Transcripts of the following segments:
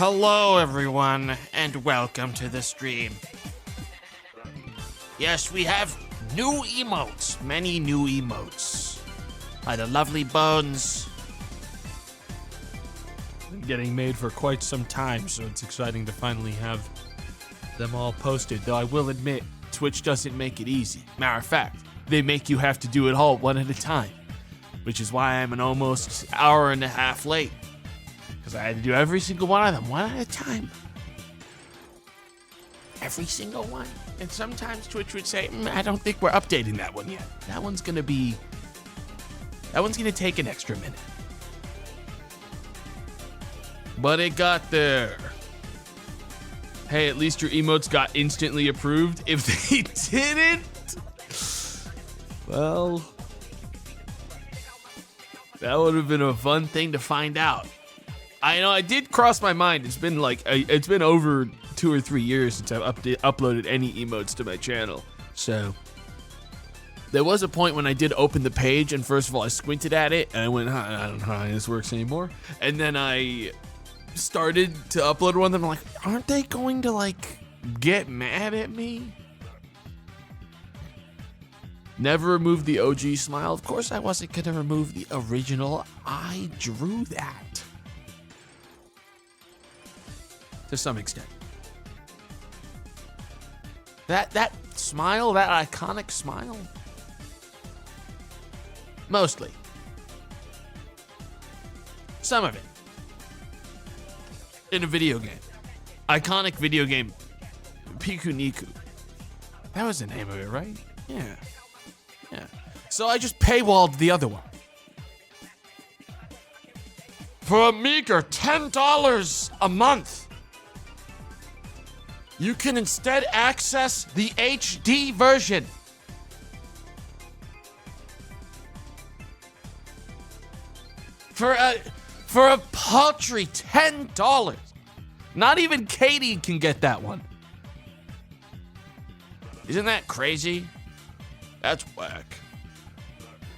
Hello everyone, and welcome to the stream. Yes, we have new emotes, many new emotes. By the lovely Bones. Been getting made for quite some time, so it's exciting to finally have them all posted, though I will admit, Twitch doesn't make it easy. Matter of fact, they make you have to do it all one at a time, which is why I'm an almost hour and a half late. Because I had to do every single one of them, one at a time. Every single one. And sometimes Twitch would say, I don't think we're updating that one yet. That one's gonna take an extra minute. But it got there. Hey, at least your emotes got instantly approved. If they didn't, well, that would have been a fun thing to find out. I know I did cross my mind. It's been over 2 or 3 years since I've uploaded any emotes to my channel. So there was a point when I did open the page, and first of all I squinted at it and I went, I don't know how this works anymore. And then I started to upload one of them. I'm like, aren't they going to get mad at me? Never removed the OG smile. Of course I wasn't gonna remove the original. I drew that. To some extent. That smile, that iconic smile. Mostly. Some of it. In a video game. Iconic video game. Piku Niku. That was the name of it, right? Yeah. So I just paywalled the other one. For a meager $10 a month. You can instead access the HD version. For a paltry $10. Not even Katie can get that one. Isn't that crazy? That's whack.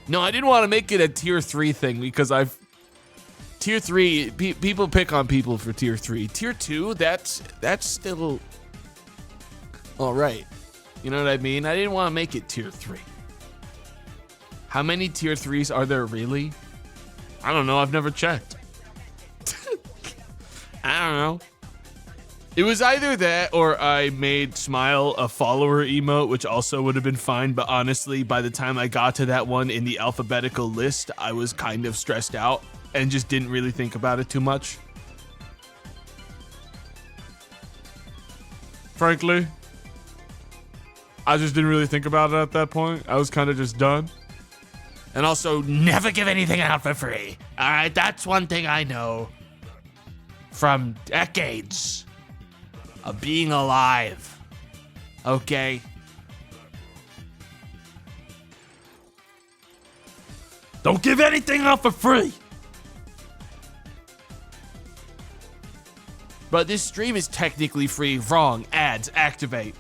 No, I didn't want to make it a tier 3 thing because tier 3, people pick on people for tier 3. Tier 2, that's still all right. You know what I mean? I didn't want to make it tier 3. How many tier 3s are there really? I don't know. I've never checked. I don't know. It was either that or I made Smile a follower emote, which also would have been fine. But honestly, by the time I got to that one in the alphabetical list, I was kind of stressed out and just didn't really think about it too much. Frankly, I just didn't really think about it at that point. I was kind of just done. And also, never give anything out for free. All right, that's one thing I know from decades of being alive. Okay? Don't give anything out for free. But this stream is technically free. Wrong. Ads. Activate.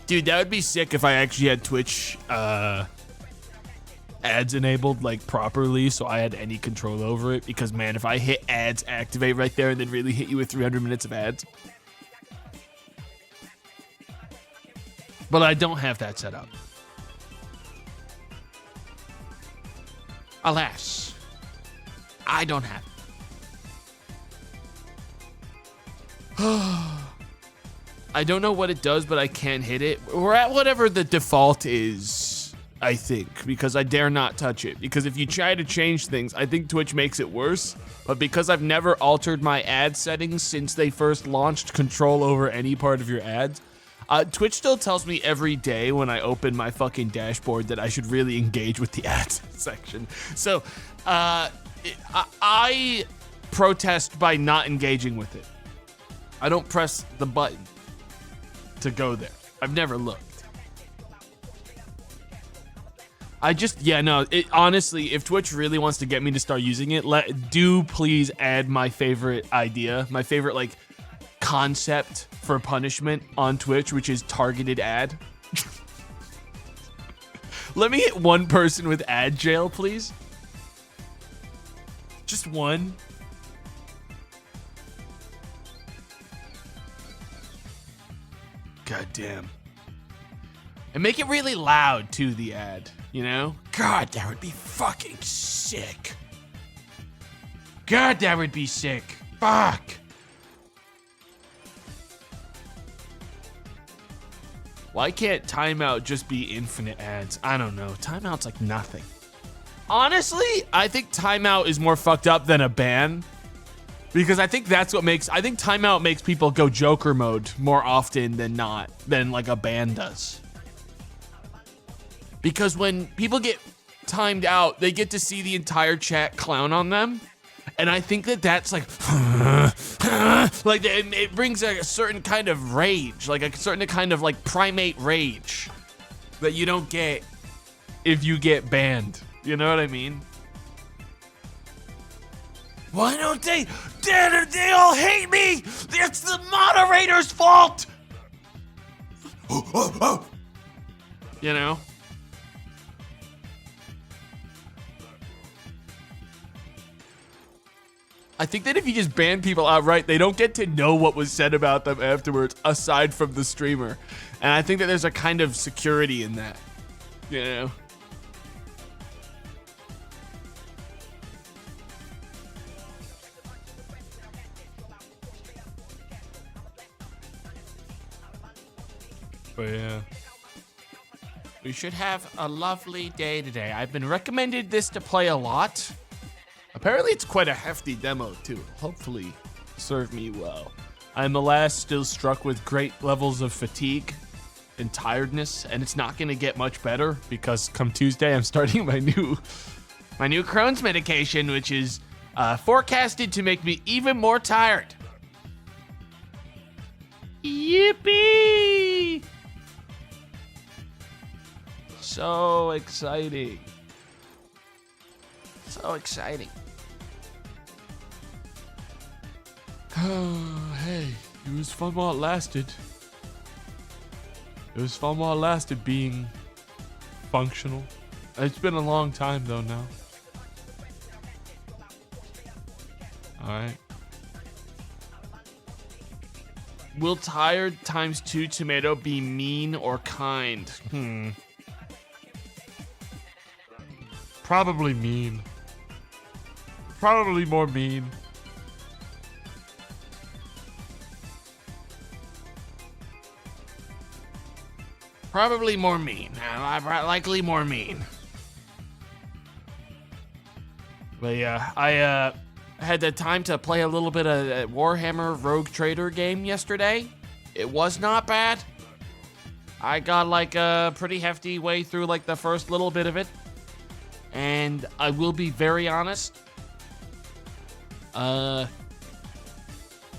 Dude, that would be sick if I actually had Twitch ads enabled properly so I had any control over it. Because man, if I hit ads activate right there and then really hit you with 300 minutes of ads. But I don't have that set up. Alas, I don't have it. I don't know what it does, but I can't hit it. We're at whatever the default is, I think, because I dare not touch it. Because if you try to change things, I think Twitch makes it worse. But because I've never altered my ad settings since they first launched control over any part of your ads, Twitch still tells me every day when I open my fucking dashboard that I should really engage with the ads section. So I protest by not engaging with it. I don't press the button to go there. I've never looked. Honestly, if Twitch really wants to get me to start using it, do please add my favorite idea, my favorite concept for punishment on Twitch, which is targeted ad. Let me hit one person with ad jail, please. Just one. God damn. And make it really loud too, the ad, you know? God, that would be fucking sick. God, that would be sick. Fuck. Why can't timeout just be infinite ads? I don't know. Timeout's like nothing. Honestly, I think timeout is more fucked up than a ban. Because I think that's what makes, I think timeout makes people go Joker mode more often than not, than like a ban does. Because when people get timed out, they get to see the entire chat clown on them. And I think that that's like, like it brings a certain kind of rage, like a certain kind of like primate rage that you don't get if you get banned. You know what I mean? Why don't they? They all hate me. It's the moderator's fault. You know? I think that if you just ban people outright, they don't get to know what was said about them afterwards, aside from the streamer. And I think that there's a kind of security in that, you know? But yeah. We should have a lovely day today. I've been recommended this to play a lot. Apparently it's quite a hefty demo too. Hopefully serve me well. I'm alas still struck with great levels of fatigue and tiredness, and it's not gonna get much better because come Tuesday I'm starting my new Crohn's medication, which is forecasted to make me even more tired. Yippee! So exciting. So exciting. Hey, it was fun while it lasted. It was fun while it lasted being functional. It's been a long time though now. Alright. Will tired times 2 tomato be mean or kind? Probably mean. Probably more mean. Probably more mean. Likely more mean. But yeah, I had the time to play a little bit of Warhammer Rogue Trader game yesterday. It was not bad. I got like a pretty hefty way through like the first little bit of it. And I will be very honest.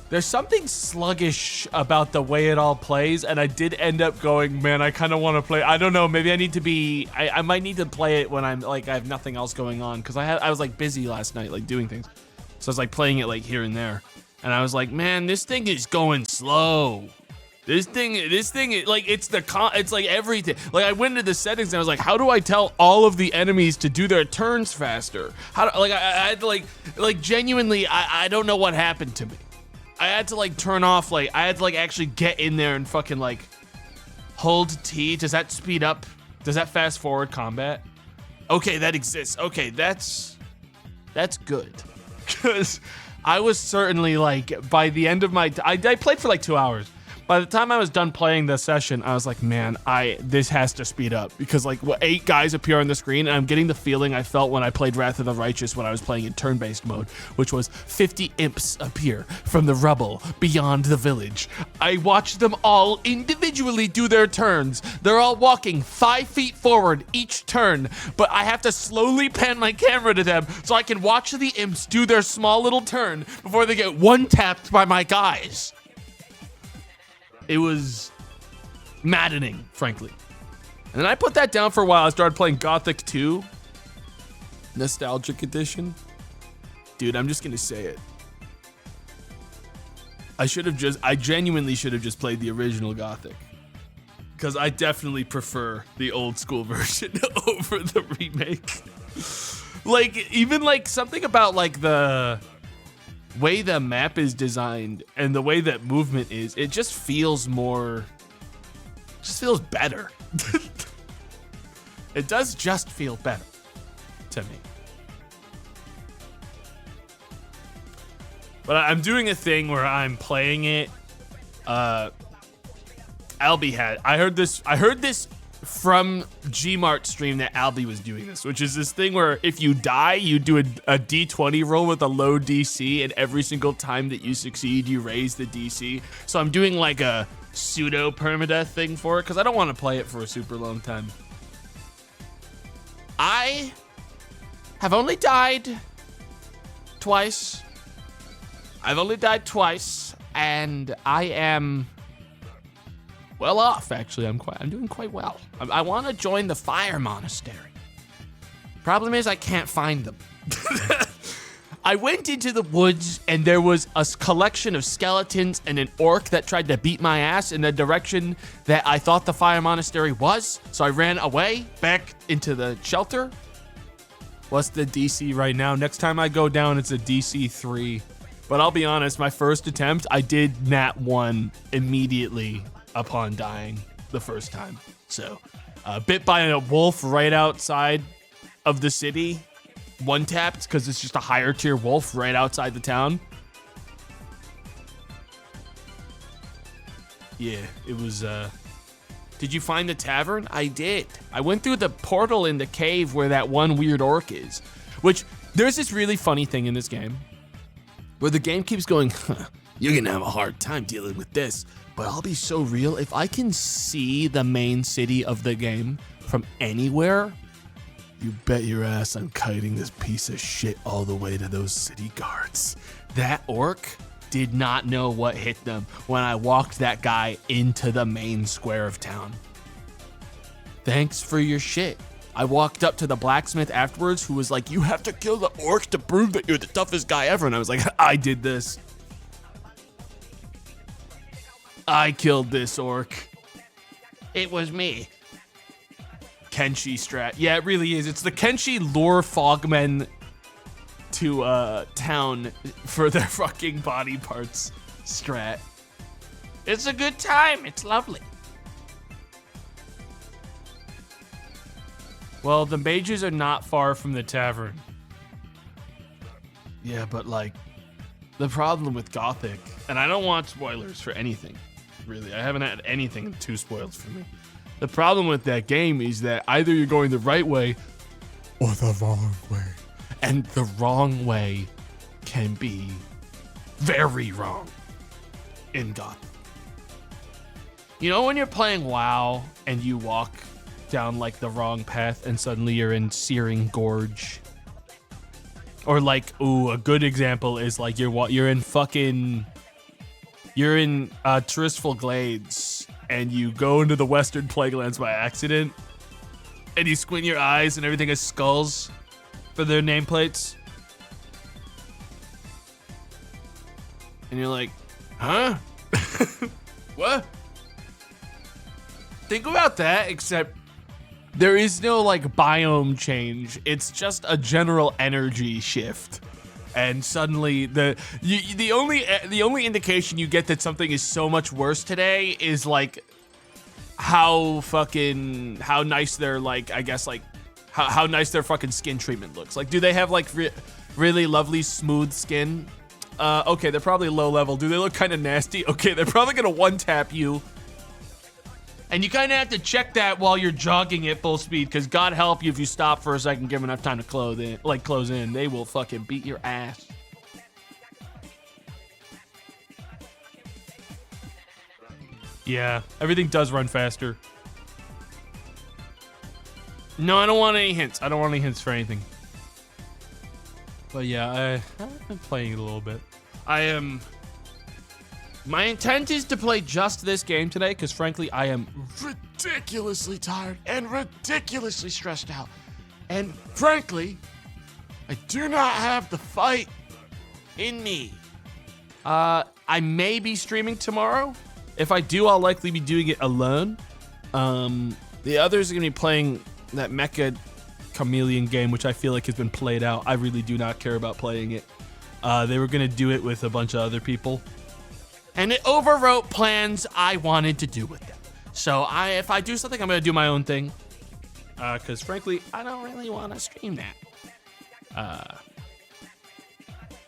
There's something sluggish about the way it all plays, and I did end up going, man, I kind of want to play. I don't know, maybe I need to be, I might need to play it when I'm like, I have nothing else going on, because I was like busy last night, like doing things. So I was like playing it like here and there. And I was like, man, this thing is going slow. This thing, like it's like everything. Like I went into the settings and I was like, how do I tell all of the enemies to do their turns faster? How do, like I had to like genuinely, I don't know what happened to me. I had to like turn off, like I had to like actually get in there and fucking like hold T. Does that speed up? Does that fast forward combat? Okay, that exists. Okay, that's good. Because I was certainly like, by the end of my, I played for like 2 hours. By the time I was done playing the session, I was like, man, this has to speed up, because like 8 guys appear on the screen, and I'm getting the feeling I felt when I played Wrath of the Righteous when I was playing in turn-based mode, which was 50 imps appear from the rubble beyond the village. I watched them all individually do their turns. They're all walking 5 feet forward each turn, but I have to slowly pan my camera to them so I can watch the imps do their small little turn before they get one-tapped by my guys. It was maddening, frankly. And then I put that down for a while. I started playing Gothic 2, Nostalgic Edition. Dude, I'm just gonna say it. I genuinely should have just played the original Gothic, because I definitely prefer the old school version over the remake. Like, even like something about like the way the map is designed and the way that movement is, it just feels more just feels better. It does just feel better to me. But I'm doing a thing where I'm playing it. Albie had. I heard this from Gmart stream that Albie was doing this, which is this thing where if you die, you do a D20 roll with a low DC, and every single time that you succeed, you raise the DC. So I'm doing like a pseudo permadeath thing for it because I don't want to play it for a super long time. I have only died twice. I've only died twice, and I am well off. Actually, I'm doing quite well. I want to join the fire monastery. Problem is, I can't find them. I went into the woods, and there was a collection of skeletons and an orc that tried to beat my ass in the direction that I thought the fire monastery was. So I ran away back into the shelter. What's the DC right now? Next time I go down, it's a DC 3. But I'll be honest, my first attempt, I did nat 1 immediately upon dying the first time. So, bit by a wolf right outside of the city. One tapped because it's just a higher tier wolf right outside the town. Yeah, it was, Did you find the tavern? I did. I went through the portal in the cave where that one weird orc is. Which, there's this really funny thing in this game where the game keeps going, you're gonna have a hard time dealing with this. But I'll be so real, if I can see the main city of the game from anywhere, you bet your ass I'm kiting this piece of shit all the way to those city guards. That orc did not know what hit them when I walked that guy into the main square of town. Thanks for your shit. I walked up to the blacksmith afterwards who was like, you have to kill the orc to prove that you're the toughest guy ever. And I was like, I did this. I killed this orc. It was me. Kenshi strat. Yeah, it really is. It's the Kenshi lure fogmen to town for their fucking body parts strat. It's a good time. It's lovely. Well, the mages are not far from the tavern. Yeah, but like, the problem with Gothic, and I don't want spoilers for anything, really. I haven't had anything too spoiled for me. The problem with that game is that either you're going the right way or the wrong way. And the wrong way can be very wrong in Gothic. You know when you're playing WoW and you walk down like the wrong path and suddenly you're in Searing Gorge? Or like, ooh, a good example is like you're in Turistful Glades and you go into the Western Plaguelands by accident and you squint your eyes and everything has skulls for their nameplates. And you're like, huh? What? Think about that, except there is no like biome change. It's just a general energy shift. And suddenly the only indication you get that something is so much worse today is like how nice their like, I guess like how nice their fucking skin treatment looks. Like, do they have like really lovely smooth skin? Okay, they're probably low level. Do they look kind of nasty? Okay, they're probably gonna one tap you. And you kind of have to check that while you're jogging at full speed, because God help you if you stop for a second, give them enough time to close in. They will fucking beat your ass. Yeah, everything does run faster. No, I don't want any hints. I don't want any hints for anything. But yeah, I've been playing it a little bit. My intent is to play just this game today, because frankly, I am ridiculously tired and ridiculously stressed out. And frankly, I do not have the fight in me. I may be streaming tomorrow. If I do, I'll likely be doing it alone. The others are gonna be playing that Mecha Chameleon game, which I feel like has been played out. I really do not care about playing it. They were gonna do it with a bunch of other people, and it overwrote plans I wanted to do with them. So if I do something, I'm gonna do my own thing. Because frankly, I don't really want to stream that.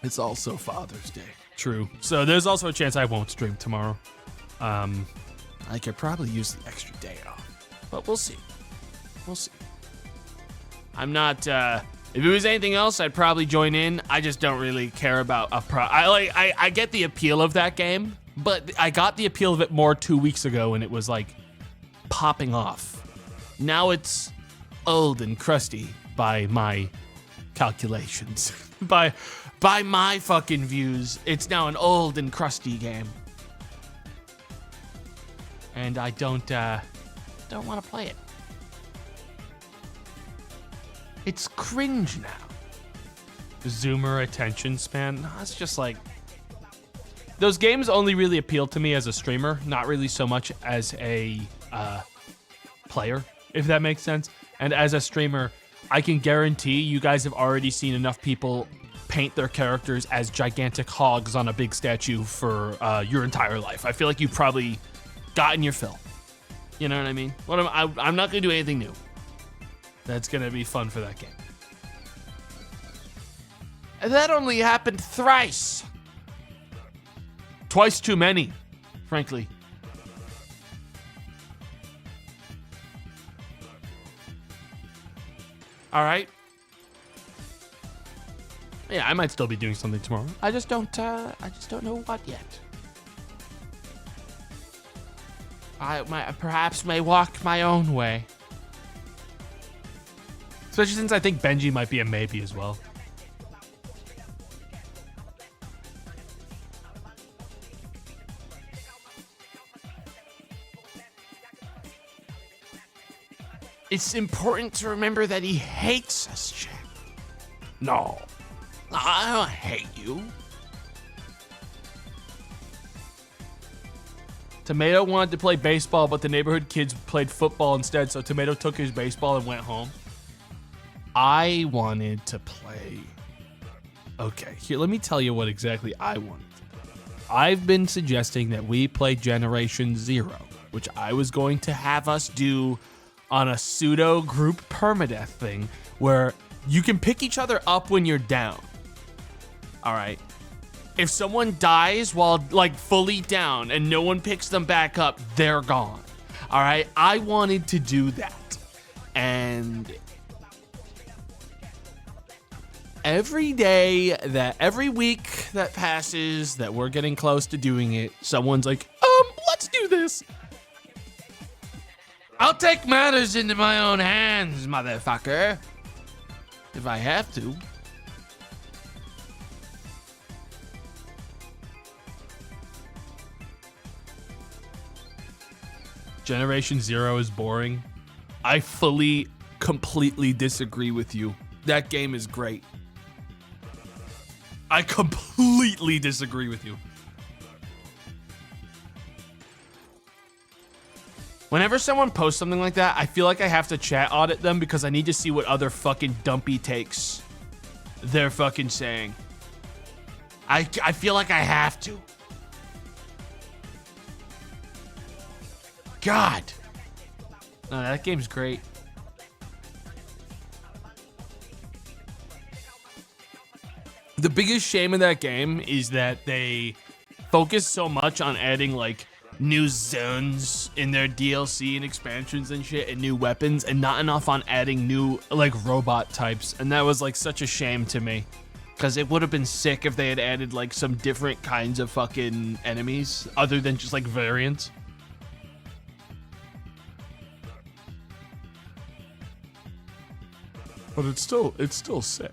It's also Father's Day. True. So there's also a chance I won't stream tomorrow. I could probably use the extra day off, but we'll see. We'll see. I'm not. If it was anything else, I'd probably join in. I just don't really care about I get the appeal of that game, but I got the appeal of it more 2 weeks ago when it was like popping off. Now it's old and crusty by my calculations. by my fucking views, it's now an old and crusty game. And I don't want to play it. It's cringe now. Zoomer attention span. It's just like, those games only really appeal to me as a streamer, not really so much as a player, if that makes sense. And as a streamer, I can guarantee you guys have already seen enough people paint their characters as gigantic hogs on a big statue for your entire life. I feel like you've probably gotten your fill. You know what I mean? I'm not gonna do anything new. That's gonna be fun for that game. And that only happened thrice. Twice too many, frankly. All right. Yeah, I might still be doing something tomorrow. I just don't know what yet. I perhaps may walk my own way. Especially since I think Benji might be a maybe as well. It's important to remember that he hates us, Jack. No, I don't hate you. Tomato wanted to play baseball, but the neighborhood kids played football instead, so Tomato took his baseball and went home. I wanted to play. Okay, here, let me tell you what exactly I wanted to play. I've been suggesting that we play Generation Zero, which I was going to have us do on a pseudo group permadeath thing where you can pick each other up when you're down. All right. If someone dies while like fully down and no one picks them back up, they're gone. All right. I wanted to do that. And every week that passes that we're getting close to doing it, someone's like, let's do this. I'll take matters into my own hands, motherfucker. If I have to. Generation Zero is boring. I fully, completely disagree with you. That game is great. I completely disagree with you. Whenever someone posts something like that, I feel like I have to chat audit them because I need to see what other fucking dumpy takes they're fucking saying. I feel like I have to. God. No, that game's great. The biggest shame of that game is that they focus so much on adding like new zones in their DLC and expansions and shit and new weapons and not enough on adding new like robot types. And that was like such a shame to me because it would have been sick if they had added like some different kinds of fucking enemies other than just like variants. But it's still sick.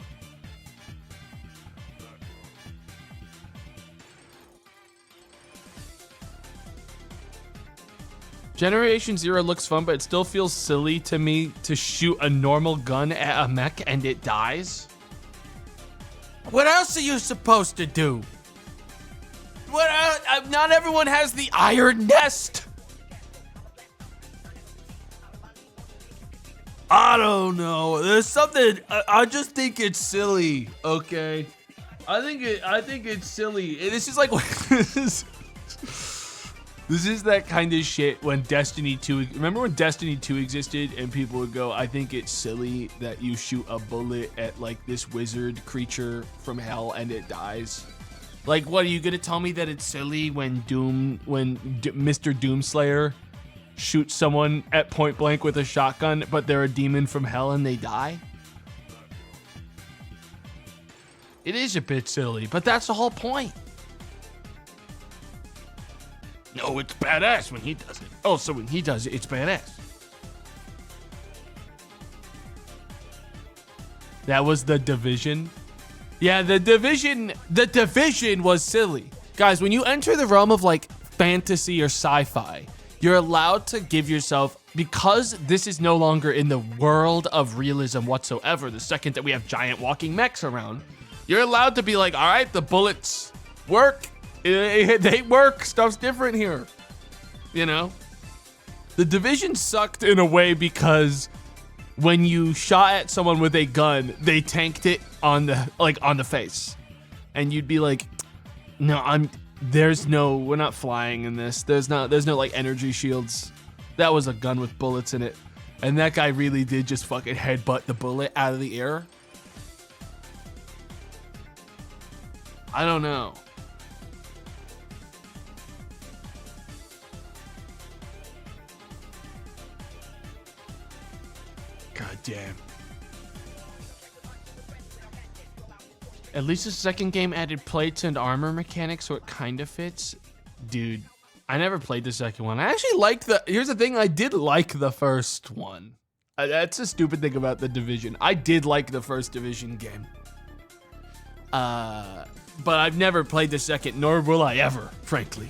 Generation Zero looks fun, but it still feels silly to me to shoot a normal gun at a mech and it dies. What else are you supposed to do? What else? Not everyone has the iron nest. I don't know. There's something. I just think it's silly. Okay, I think it's silly. This is like This is that kind of shit when Destiny 2, remember when Destiny 2 existed and people would go, I think it's silly that you shoot a bullet at like this wizard creature from hell and it dies. Like, what, are you gonna tell me that it's silly when Mr. Doomslayer shoots someone at point blank with a shotgun, but they're a demon from hell and they die? It is a bit silly, but that's the whole point. No, it's badass when he does it. Oh, so when he does it, it's badass. That was The Division. Yeah, The Division was silly. Guys, when you enter the realm of like fantasy or sci-fi, you're allowed to give yourself, because this is no longer in the world of realism whatsoever, the second that we have giant walking mechs around, you're allowed to be like, all right, the bullets work. They work. Stuff's different here. You know? The Division sucked in a way because when you shot at someone with a gun, they tanked it on the face. And you'd be like, no, we're not flying in this. There's no like energy shields. That was a gun with bullets in it. And that guy really did just fucking headbutt the bullet out of the air. I don't know. God damn. At least the second game added plates and armor mechanics, so it kind of fits. Dude, I never played the second one. I actually liked here's the thing, I did like the first one. That's a stupid thing about The Division. I did like the first Division game. But I've never played the second, nor will I ever, frankly.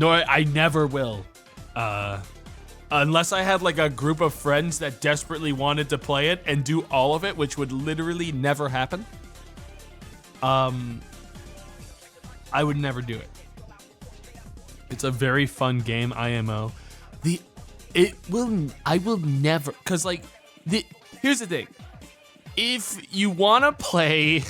I never will. Unless I had like a group of friends that desperately wanted to play it and do all of it, which would literally never happen. I would never do it. It's a very fun game, IMO. I will never, cause like, here's the thing. If you wanna play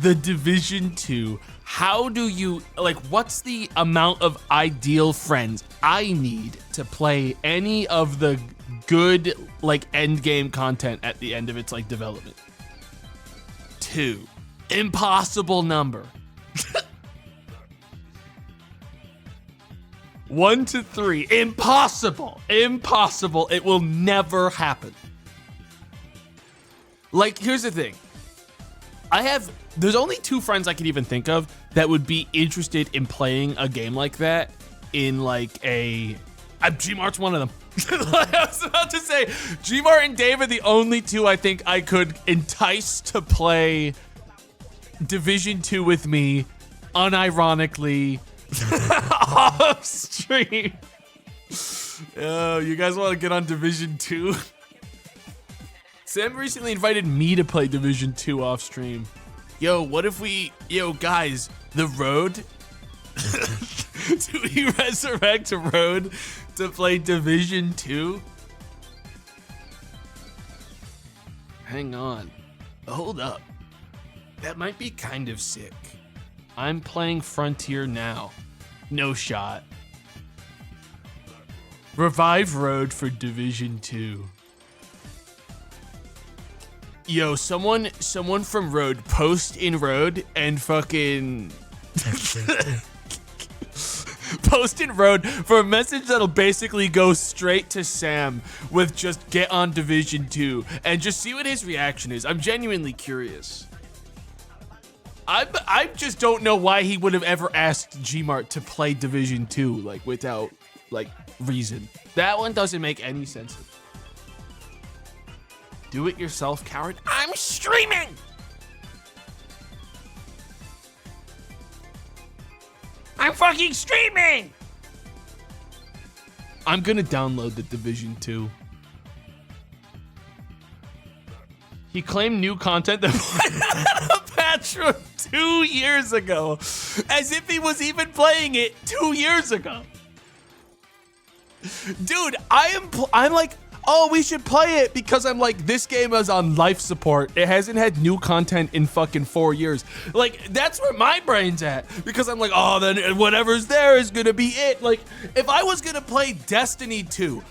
The Division 2, how do you, like, what's the amount of ideal friends I need to play any of the good, like, end game content at the end of its, like, development? 2. Impossible number. 1 to 3. Impossible. Impossible. It will never happen. Like, here's the thing. There's only 2 friends I can even think of that would be interested in playing a game like that in like Gmart's one of them. I was about to say, Gmart and Dave are the only 2 I think I could entice to play Division 2 with me, unironically, off stream. Oh, you guys want to get on Division 2? Sam recently invited me to play Division 2 off stream. Yo, what if guys, the road? Do we resurrect Road to play Division 2? Hang on. Hold up. That might be kind of sick. I'm playing Frontier now. No shot. Revive Road for Division 2. Yo, someone from Road, post in Road and fucking post in Road for a message that'll basically go straight to Sam with just get on Division 2 and just see what his reaction is. I'm genuinely curious. I just don't know why he would have ever asked Gmart to play Division 2 like without like reason. That one doesn't make any sense. Do it yourself, coward. I'm streaming! I'm fucking streaming! I'm gonna download the Division 2. He claimed new content that a patch from 2 years ago. As if he was even playing it 2 years ago. Dude, I'm like, oh, we should play it, because I'm like, this game is on life support. It hasn't had new content in fucking 4 years. Like, that's where my brain's at, because I'm like, oh, then whatever's there is gonna be it. Like, if I was gonna play Destiny 2,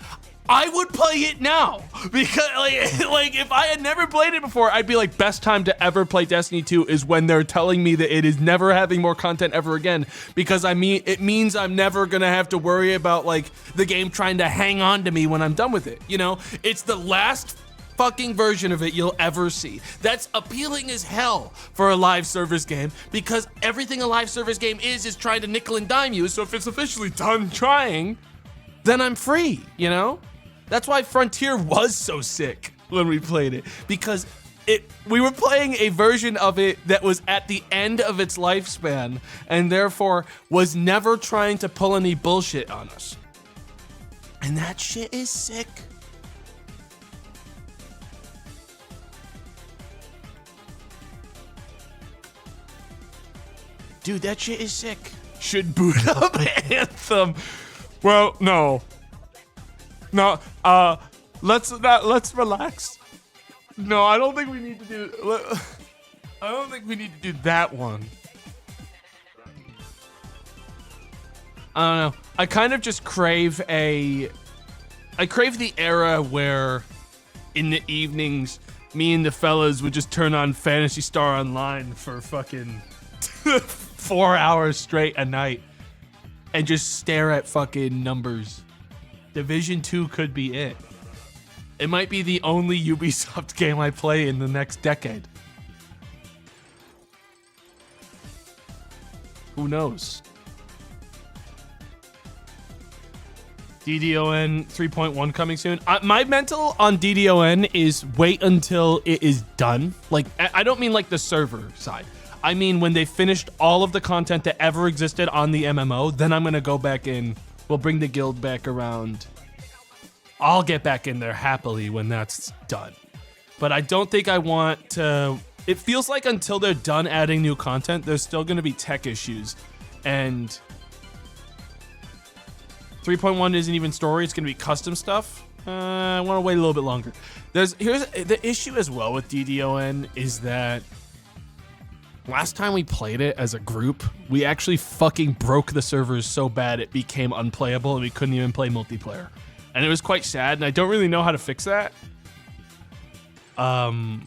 I would play it now, because like if I had never played it before, I'd be like, best time to ever play Destiny 2 is when they're telling me that it is never having more content ever again, because it means I'm never gonna have to worry about like the game trying to hang on to me when I'm done with it. You know, it's the last fucking version of it you'll ever see. That's appealing as hell for a live service game, because everything a live service game is trying to nickel and dime you. So if it's officially done trying, then I'm free, you know? That's why Frontier was so sick when we played it, because we were playing a version of it that was at the end of its lifespan and therefore was never trying to pull any bullshit on us. And that shit is sick. Dude, that shit is sick. Should boot up Anthem. Well, no. No, let's relax. No, I don't think we need to do. I don't think we need to do that one. I don't know. I kind of just crave the era where, in the evenings, me and the fellas would just turn on Phantasy Star Online for fucking 4 hours straight a night and just stare at fucking numbers. Division 2 could be it. It might be the only Ubisoft game I play in the next decade. Who knows? DDoN 3.1 coming soon. My mental on DDoN is wait until it is done. Like, I don't mean like the server side. I mean when they finished all of the content that ever existed on the MMO, then I'm gonna go back in. We'll bring the guild back around. I'll get back in there happily when that's done. But I don't think I want to. It feels like until they're done adding new content, there's still going to be tech issues. And 3.1 isn't even story, it's going to be custom stuff. I want to wait a little bit longer. Here's the issue as well with DDoN is that last time we played it as a group, we actually fucking broke the servers so bad it became unplayable and we couldn't even play multiplayer. And it was quite sad, and I don't really know how to fix that. Unless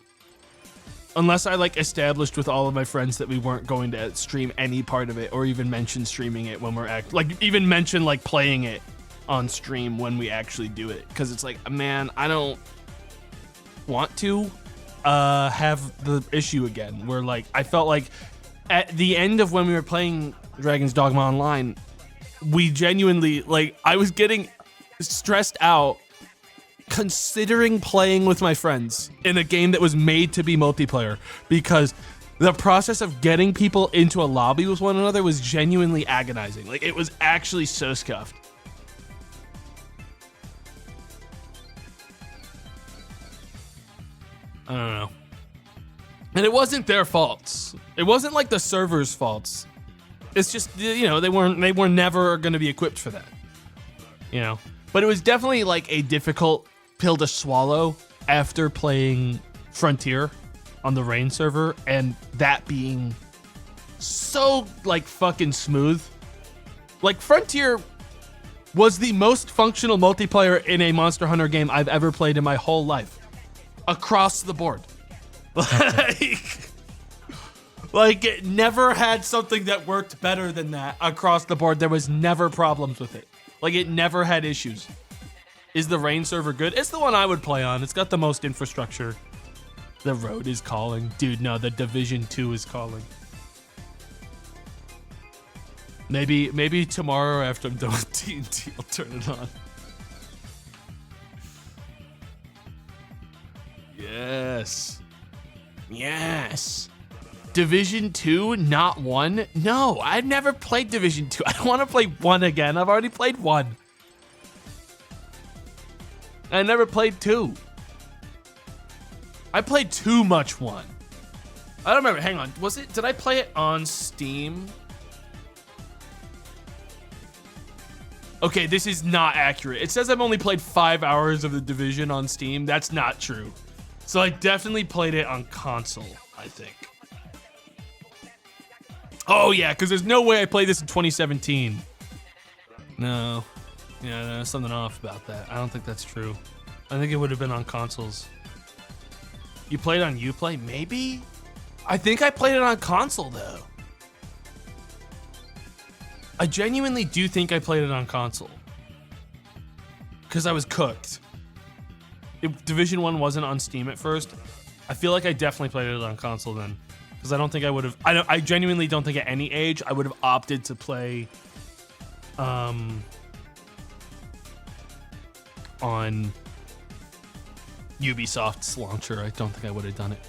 I like established with all of my friends that we weren't going to stream any part of it, or even mention streaming it when we're even mention like playing it on stream when we actually do it. Because it's like, man, I don't want to have the issue again. Where like I felt like at the end of when we were playing Dragon's Dogma Online, we genuinely like I was getting stressed out considering playing with my friends in a game that was made to be multiplayer, because the process of getting people into a lobby with one another was genuinely agonizing. Like, it was actually so scuffed. I don't know. And it wasn't their faults. It wasn't like the server's faults. It's just, you know, they were never going to be equipped for that. You know? But it was definitely like a difficult pill to swallow after playing Frontier on the Rain server, and that being so like fucking smooth. Like, Frontier was the most functional multiplayer in a Monster Hunter game I've ever played in my whole life. Across the board. Like it never had something that worked better than that across the board. There was never problems with it. Like, it never had issues. Is the Rain server good? It's the one I would play on. It's got the most infrastructure. The road is calling. Dude, no, the Division 2 is calling. Maybe tomorrow after I'm done with TNT, I'll turn it on. Yes. Yes. Division 2, not 1? No, I've never played Division 2. I don't want to play 1 again. I've already played 1. I never played 2. I played too much 1. I don't remember. Hang on. Did I play it on Steam? Okay, this is not accurate. It says I've only played 5 hours of The Division on Steam. That's not true. So I definitely played it on console, I think. Oh yeah, because there's no way I played this in 2017. No. Yeah, there's something off about that. I don't think that's true. I think it would have been on consoles. You played on Uplay? Maybe? I think I played it on console though. I genuinely do think I played it on console. Because I was cooked. If Division 1 wasn't on Steam at first, I feel like I definitely played it on console then. Because I don't think I would have... I genuinely don't think at any age I would have opted to play... on Ubisoft's launcher. I don't think I would have done it.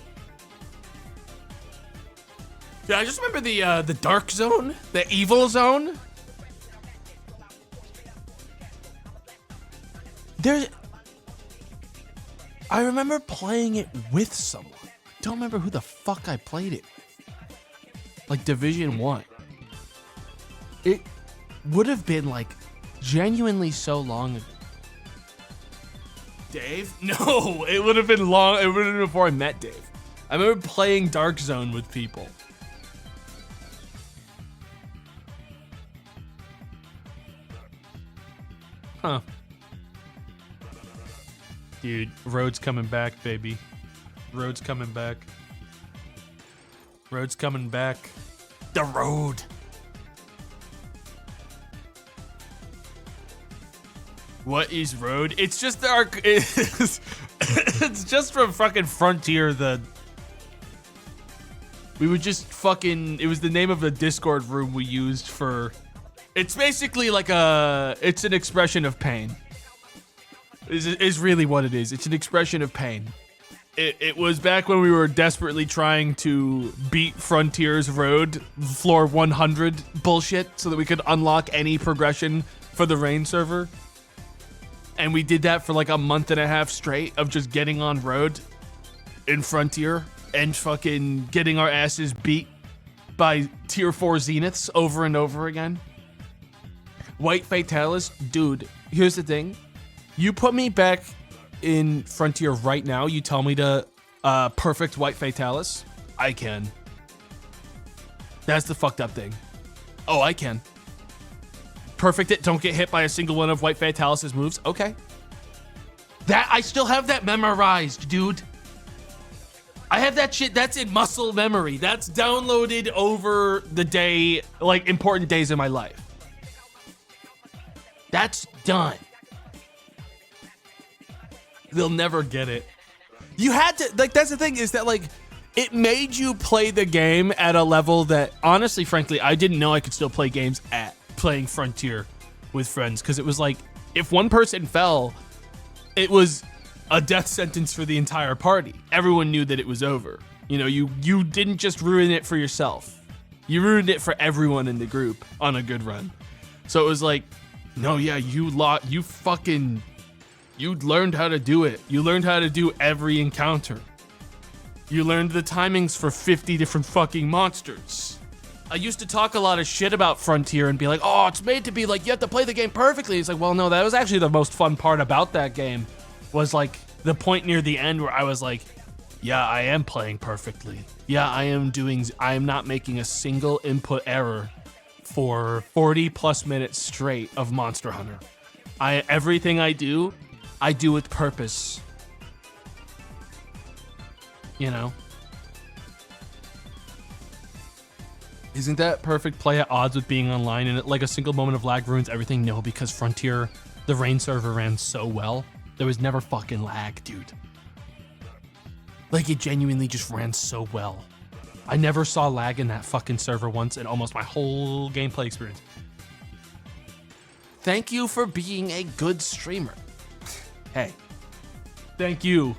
Yeah, I just remember the Dark Zone, the Evil Zone. I remember playing it with someone. I don't remember who the fuck I played it with. Like Division 1. It would have been like genuinely so long ago. Dave? No, it would have been long. It would have been before I met Dave. I remember playing Dark Zone with people. Huh. Dude, Road's coming back, baby. Road's coming back. Road's coming back. The Road. What is Road? It's just it's just from fucking Frontier. We would just fucking. It was the name of the Discord room we used for. It's basically like it's an expression of pain. Is really what it is. It's an expression of pain. It was back when we were desperately trying to beat Frontier's Road floor 100 bullshit so that we could unlock any progression for the Rain server. And we did that for like a month and a half straight of just getting on Road in Frontier and fucking getting our asses beat by tier 4 Zeniths over and over again. White Fatalis, dude, here's the thing. You put me back in Frontier right now, you tell me to perfect White Fatalis, I can. That's the fucked up thing. Oh, I can. Perfect it, don't get hit by a single one of White Fatalis' moves. Okay. I still have that memorized, dude. I have that shit, that's in muscle memory. That's downloaded over the day, like important days of my life. That's done. They'll never get it. You had to, like, that's the thing is that, like, it made you play the game at a level that, honestly, frankly, I didn't know I could still play games at playing Frontier with friends. Because it was like, if one person fell, it was a death sentence for the entire party. Everyone knew that it was over. You know, you didn't just ruin it for yourself. You ruined it for everyone in the group on a good run. So it was like, no, yeah, you learned how to do it. You learned how to do every encounter. You learned the timings for 50 different fucking monsters. I used to talk a lot of shit about Frontier and be like, oh, it's made to be like, you have to play the game perfectly. It's like, well, no, that was actually the most fun part about that game was like the point near the end where I was like, yeah, I am playing perfectly. Yeah, I am not making a single input error for 40 plus minutes straight of Monster Hunter. Everything I do with purpose. You know? Isn't that perfect play at odds with being online and like a single moment of lag ruins everything? No, because Frontier, the Rain server ran so well. There was never fucking lag, dude. Like it genuinely just ran so well. I never saw lag in that fucking server once in almost my whole gameplay experience. Thank you for being a good streamer. Hey, thank you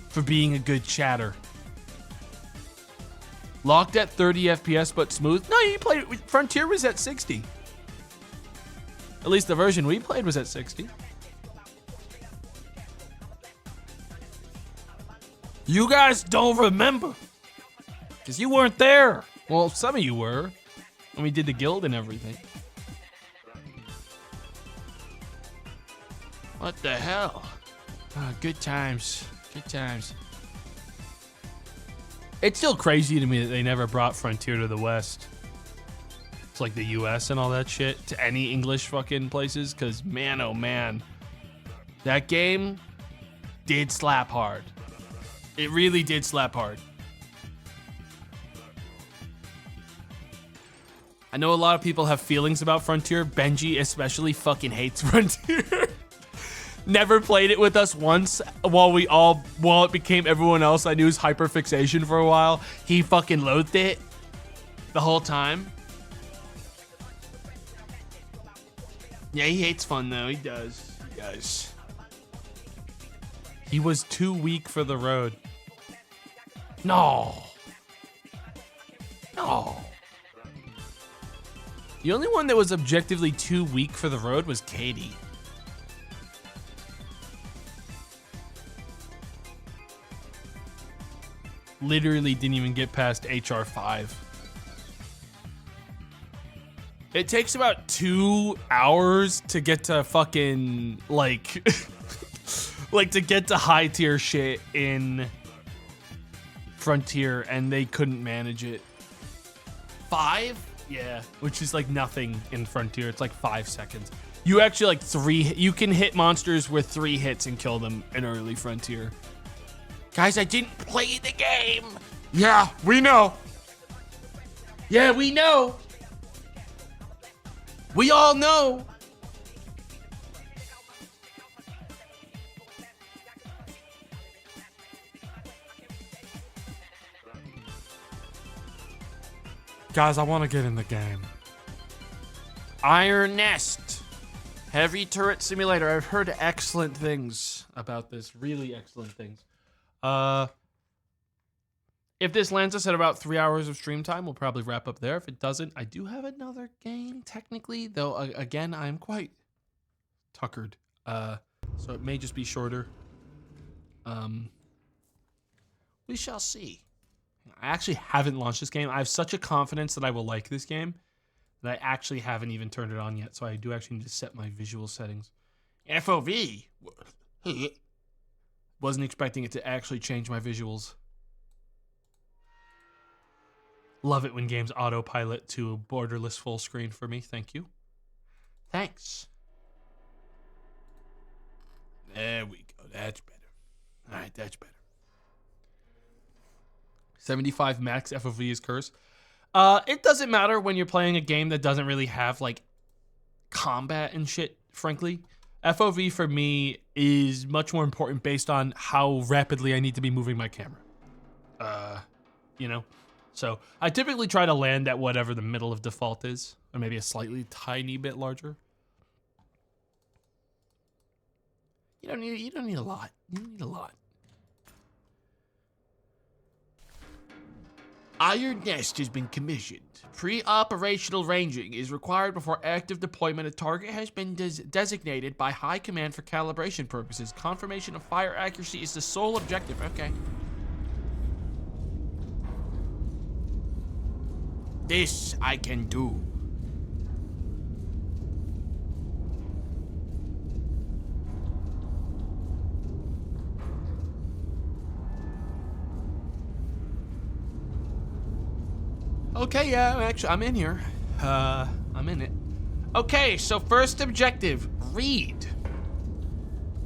for being a good chatter. Locked at 30 FPS, but smooth. No, you played it. Frontier was at 60. At least the version we played was at 60. You guys don't remember. Because you weren't there. Well, some of you were. When we did the guild and everything. What the hell? Oh, good times. Good times. It's still crazy to me that they never brought Frontier to the West. It's like the US and all that shit to any English fucking places, because man, oh man, that game did slap hard. It really did slap hard. I know a lot of people have feelings about Frontier. Benji especially fucking hates Frontier. Never played it with us once while it became everyone else I knew's hyperfixation for a while. He fucking loathed it the whole time. Yeah, he hates fun though. He does. He does. He was too weak for the road. No. No. The only one that was objectively too weak for the road was Katie. Literally didn't even get past HR 5. It takes about 2 hours to get to fucking, like, like to get to high tier shit in Frontier, and they couldn't manage it. 5? Yeah, which is like nothing in Frontier. It's like 5 seconds. You actually you can hit monsters with 3 hits and kill them in early Frontier. Guys, I didn't play the game. Yeah, we know. Yeah, we know. We all know. Guys, I want to get in the game. Iron Nest. Heavy turret simulator. I've heard excellent things about this. Really excellent things. If this lands us at about 3 hours of stream time, we'll probably wrap up there. If it doesn't, I do have another game, technically, though, again, I'm quite tuckered. So it may just be shorter. We shall see. I actually haven't launched this game. I have such a confidence that I will like this game that I actually haven't even turned it on yet, so I do actually need to set my visual settings. FOV? Wasn't expecting it to actually change my visuals. Love it when games autopilot to borderless full screen for me. Thank you. Thanks. There we go. That's better. All right, that's better. 75 max FOV is curse. It doesn't matter when you're playing a game that doesn't really have like combat and shit, frankly. FOV for me is much more important based on how rapidly I need to be moving my camera. You know? So I typically try to land at whatever the middle of default is, or maybe a slightly tiny bit larger. You don't need a lot. You don't need a lot. Iron Nest has been commissioned. Pre-operational ranging is required before active deployment. A target has been designated by High Command for calibration purposes. Confirmation of fire accuracy is the sole objective. Okay. This I can do. Okay, yeah, I'm in here. I'm in it. Okay, so first objective, read.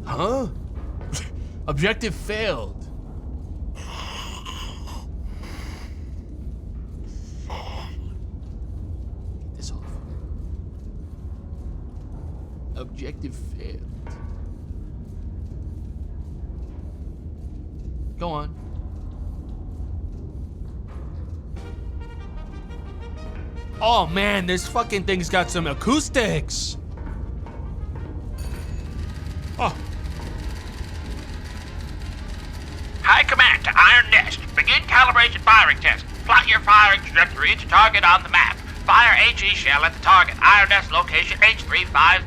Huh? Objective failed. Get this off. Objective failed. Go on. Oh man, this fucking thing's got some acoustics. Oh. High Command to Iron Nest. Begin calibration firing test. Plot your firing trajectory to target on the map. Fire HE shell at the target. Iron Nest location H35:5.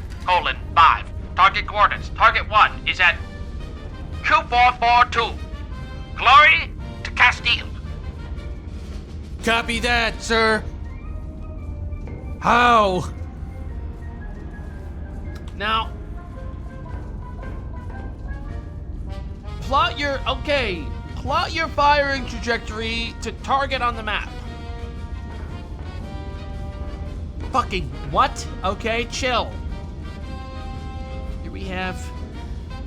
Target coordinates. Target 1 is at 2442. Glory to Castile. Copy that, sir. How? Now, Plot your firing trajectory to target on the map. Fucking what? Okay, chill. Here we have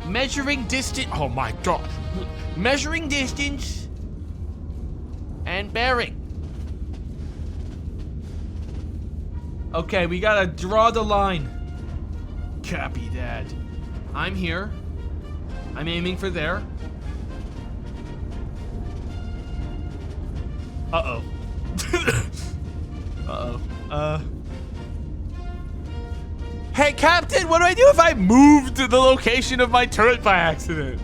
measuring distance. Oh my god. Measuring distance and bearing. Okay, we gotta draw the line. Copy that. I'm here. I'm aiming for there. Uh-oh. Uh-oh. Hey, Captain, what do I do if I moved the location of my turret by accident?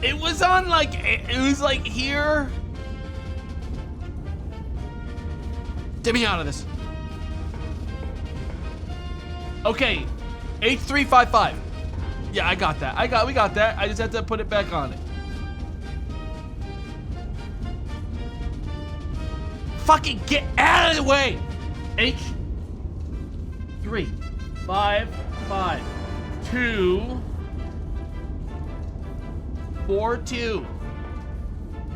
It was on it was like here. Get me out of this. Okay, H355. Yeah, I got that. We got that. I just have to put it back on it. Fucking get out of the way. H3554242.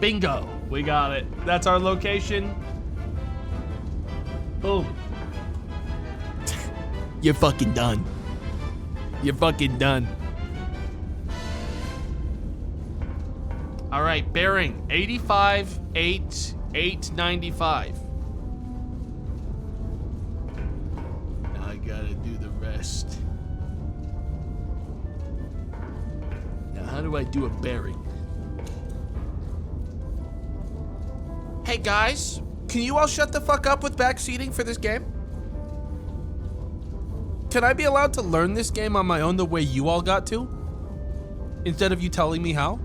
Bingo. We got it. That's our location. Boom. You're fucking done. You're fucking done. All right, bearing 85.895. Now I gotta do the rest. Now how do I do a bearing? Hey guys, can you all shut the fuck up with backseating for this game? Can I be allowed to learn this game on my own the way you all got to? Instead of you telling me how?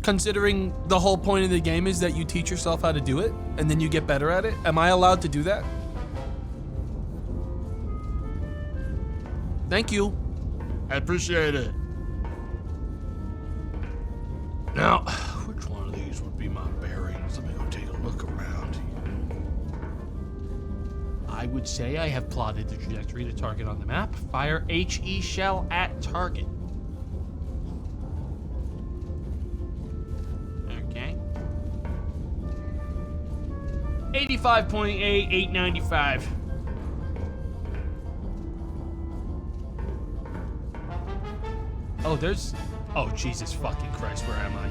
Considering the whole point of the game is that you teach yourself how to do it, and then you get better at it, am I allowed to do that? Thank you. I appreciate it. Now, which one of these would be my bearings? Let me go take a look around. I would say I have plotted the trajectory to target on the map. Fire HE shell at target. Okay. 85.8895. Oh, there's... Oh, Jesus fucking Christ, where am I?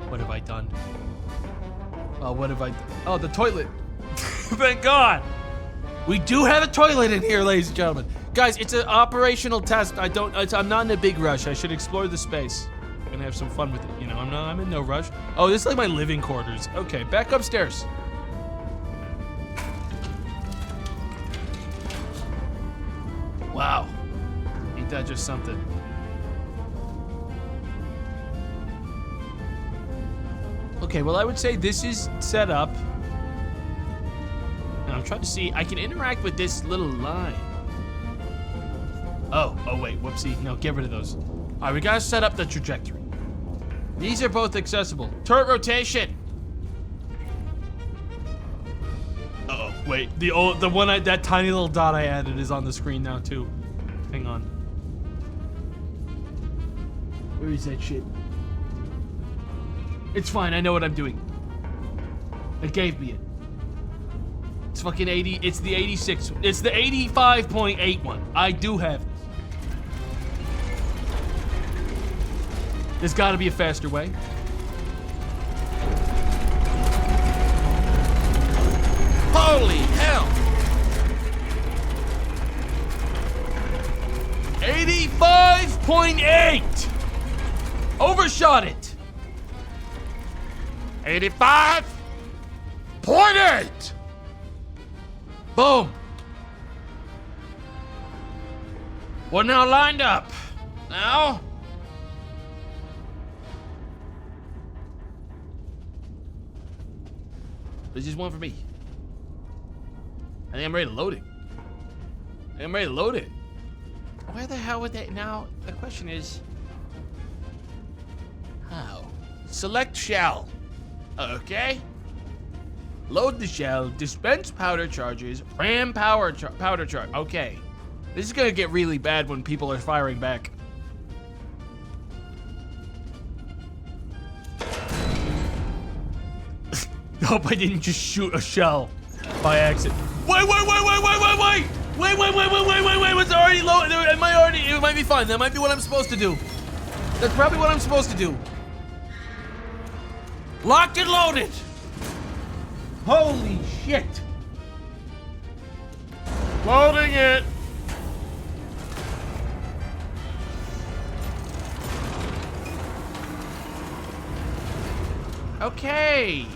What have I done? Oh, what have I done? Oh, the toilet. Thank God. We do have a toilet in here, ladies and gentlemen. Guys, it's an operational test. I'm not in a big rush. I should explore the space. I'm gonna have some fun with it. You know, I'm in no rush. Oh, this is like my living quarters. Okay, back upstairs. Wow. Ain't that just something? Okay, well, I would say this is set up. And I'm trying to see, I can interact with this little line. Oh, wait, whoopsie. No, get rid of those. All right, we gotta set up the trajectory. These are both accessible. Turret rotation. Uh-oh, wait, that tiny little dot I added is on the screen now too. Hang on. Where is that shit? It's fine, I know what I'm doing. It gave me it. It's fucking 80, it's the 86, it's the 85.81. I do have this. There's gotta be a faster way. Holy hell! 85.8! Overshot it! 85.8! Boom! We're now lined up. Now... There's just one for me. I think I'm ready to load it. Where the hell would that... Now, the question is... How? Select shell. Okay. Load the shell, dispense powder charges, ram powder charge. Okay. This is gonna get really bad when people are firing back. Hope I didn't just shoot a shell by accident. Wait! It's already low. It might be fine. That might be what I'm supposed to do. That's probably what I'm supposed to do. Locked and loaded. Holy shit. Loading it. Okay.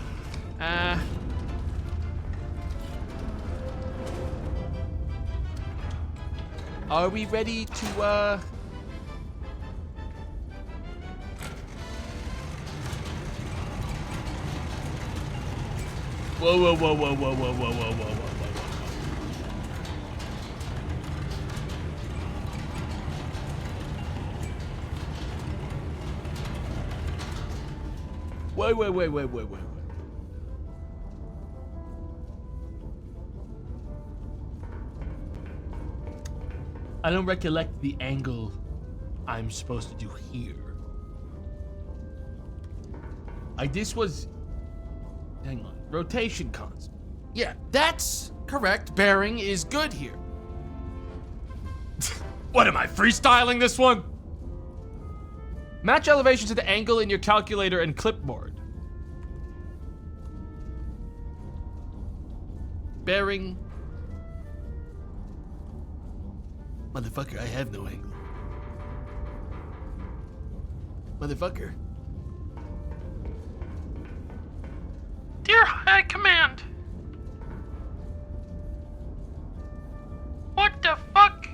Are we ready to, Whoa. Wait. I don't recollect the angle I'm supposed to do here. This was... Hang on. Rotation constant. Yeah, that's correct. Bearing is good here. What am I, freestyling this one? Match elevation to the angle in your calculator and clipboard. Bearing. Motherfucker, I have no angle. Motherfucker. Dear High Command. What the fuck?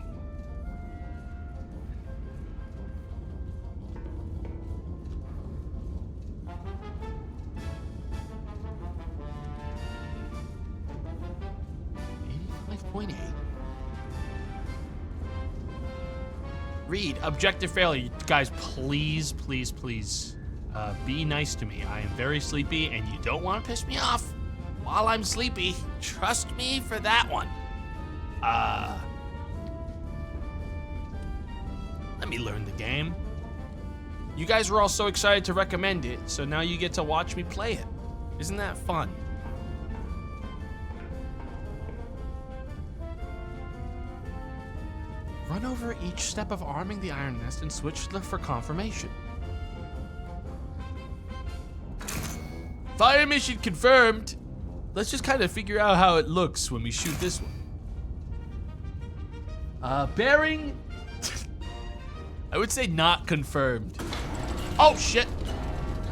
Read, objective failure. Guys, please, be nice to me. I am very sleepy and you don't want to piss me off while I'm sleepy. Trust me for that one. Let me learn the game. You guys were all so excited to recommend it, so now you get to watch me play it. Isn't that fun? Run over each step of arming the iron nest and switch for confirmation. Fire mission confirmed. Let's just kind of figure out how it looks when we shoot this one. Bearing. I would say not confirmed. Oh shit!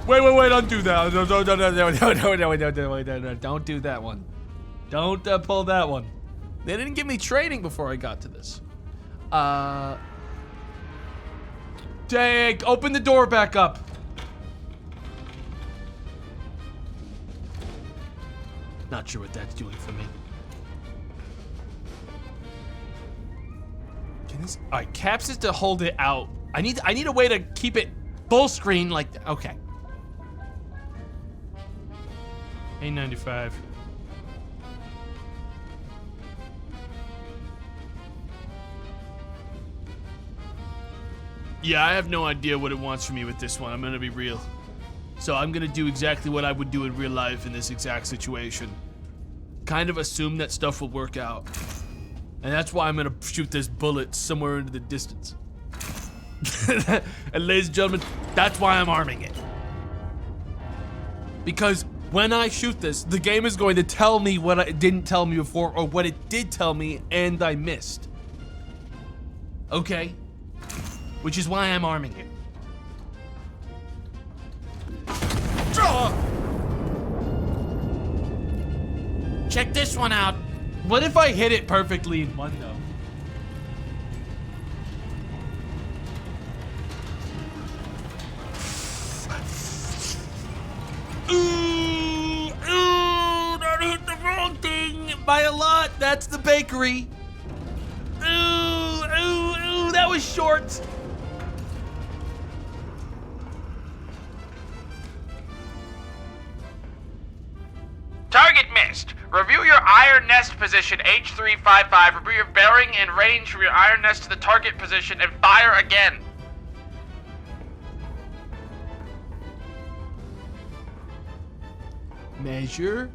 Wait! Don't do that! No! Don't do that one. Don't pull that one. They didn't give me training before I got to this. Dang, open the door back up. Not sure what that's doing for me. Can this, all right, caps is to hold it out. I need a way to keep it full screen like that. Okay. A95. Yeah, I have no idea what it wants from me with this one. I'm gonna be real. So I'm gonna do exactly what I would do in real life in this exact situation. Kind of assume that stuff will work out. And that's why I'm gonna shoot this bullet somewhere into the distance. And ladies and gentlemen, that's why I'm arming it. Because when I shoot this, the game is going to tell me what it didn't tell me before, or what it did tell me and I missed. Okay? Which is why I'm arming it. Draw! Check this one out. What if I hit it perfectly in one, though? Ooh, that hit the wrong thing by a lot. That's the bakery. Ooh, that was short. Target missed. nest. Review your iron nest position, H355. Review your bearing and range from your iron nest to the target position and fire again. Measure.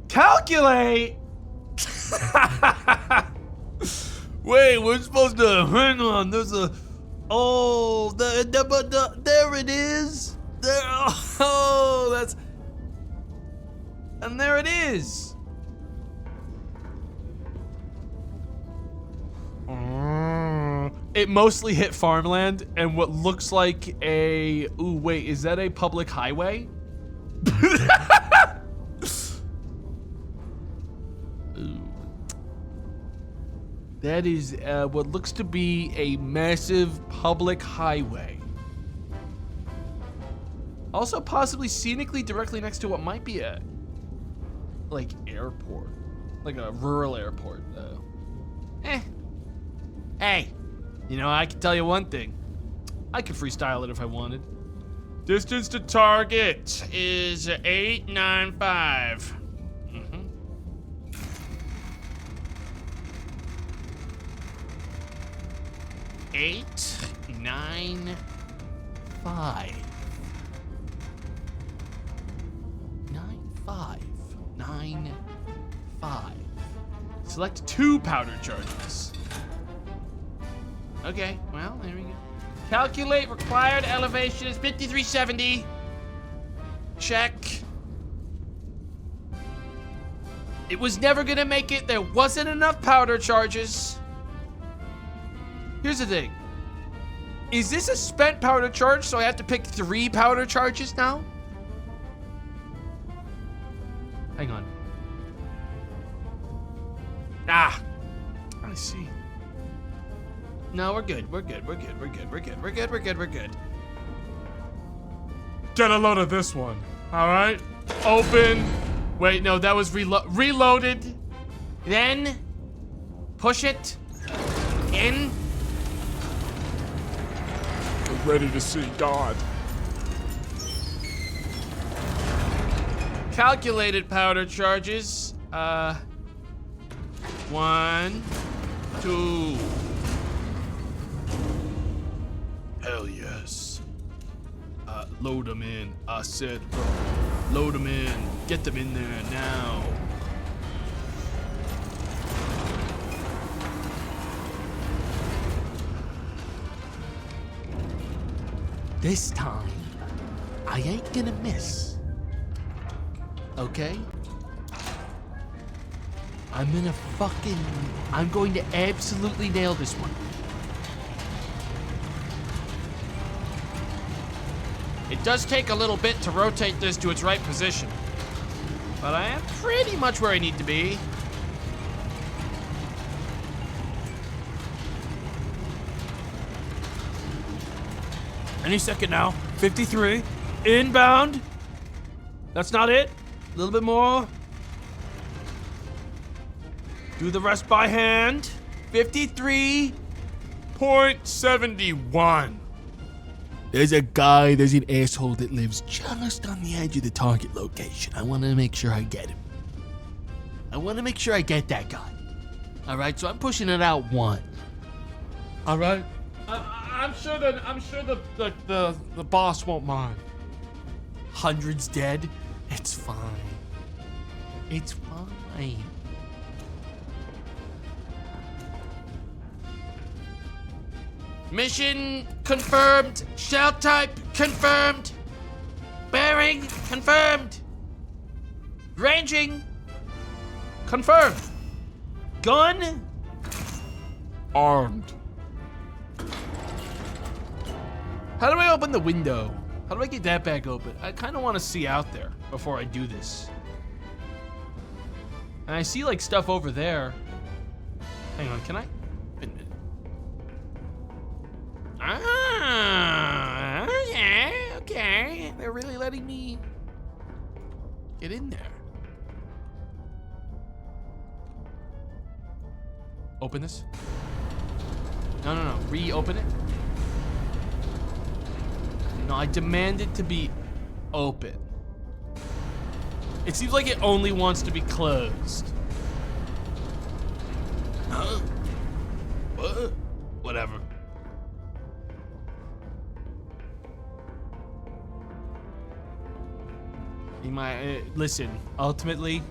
Calculate. Wait, we're supposed to hang on. There's a there it is. There. Oh, that's and there it is. It mostly hit farmland and what looks like a. Ooh, wait, is that a public highway? Ooh. That is what looks to be a massive public highway. Also, possibly scenically directly next to what might be a like airport, like a rural airport, though. Hey, you know, I can tell you one thing. I could freestyle it if I wanted. Distance to target is 895. 895. 95. Select 2 powder charges. Okay, well, there we go. Calculate required elevation is 5370. Check. It was never gonna make it. There wasn't enough powder charges. Here's the thing. Is this a spent powder charge, so I have to pick 3 powder charges now? Hang on. Ah, I see. No, we're good. We're good. Get a load of this one. All right. Open. Wait, no, that was reloaded. Then push it in. We're ready to see God. Calculated powder charges. 1, 2. Hell yes. Load them in. I said, load them in. Get them in there now. This time, I ain't gonna miss. Okay? I'm going to absolutely nail this one. It does take a little bit to rotate this to its right position, but I am pretty much where I need to be. Any second now. 53. Inbound. That's not it. A little bit more. Do the rest by hand. 53.71. There's an asshole that lives just on the edge of the target location. I want to make sure I get him. I want to make sure I get that guy. All right, so I'm pushing it out 1. All right. I'm sure the boss won't mind. Hundreds dead. It's fine. It's fine. Mission confirmed. Shell type confirmed. Bearing confirmed. Ranging confirmed. Gun armed. How do I open the window? How do I get that back open? I kind of want to see out there before I do this. And I see like stuff over there. Hang on, can I? Wait a minute. Ah, yeah, okay. They're really letting me get in there. Open this? No. Reopen it? No, I demand it to be open. It seems like it only wants to be closed. Huh? What? Whatever. Listen, ultimately,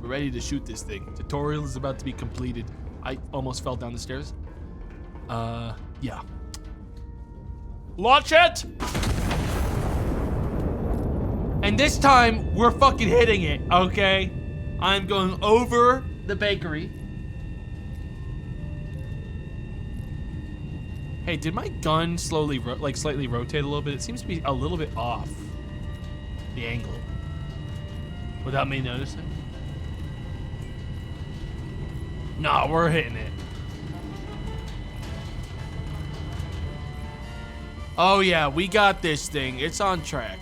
we're ready to shoot this thing. Tutorial is about to be completed. I almost fell down the stairs. Yeah. Launch it! And this time, we're fucking hitting it, okay? I'm going over the bakery. Hey, did my gun slowly, slightly rotate a little bit? It seems to be a little bit off the angle. Without me noticing. Nah, we're hitting it. Oh yeah, we got this thing. It's on track.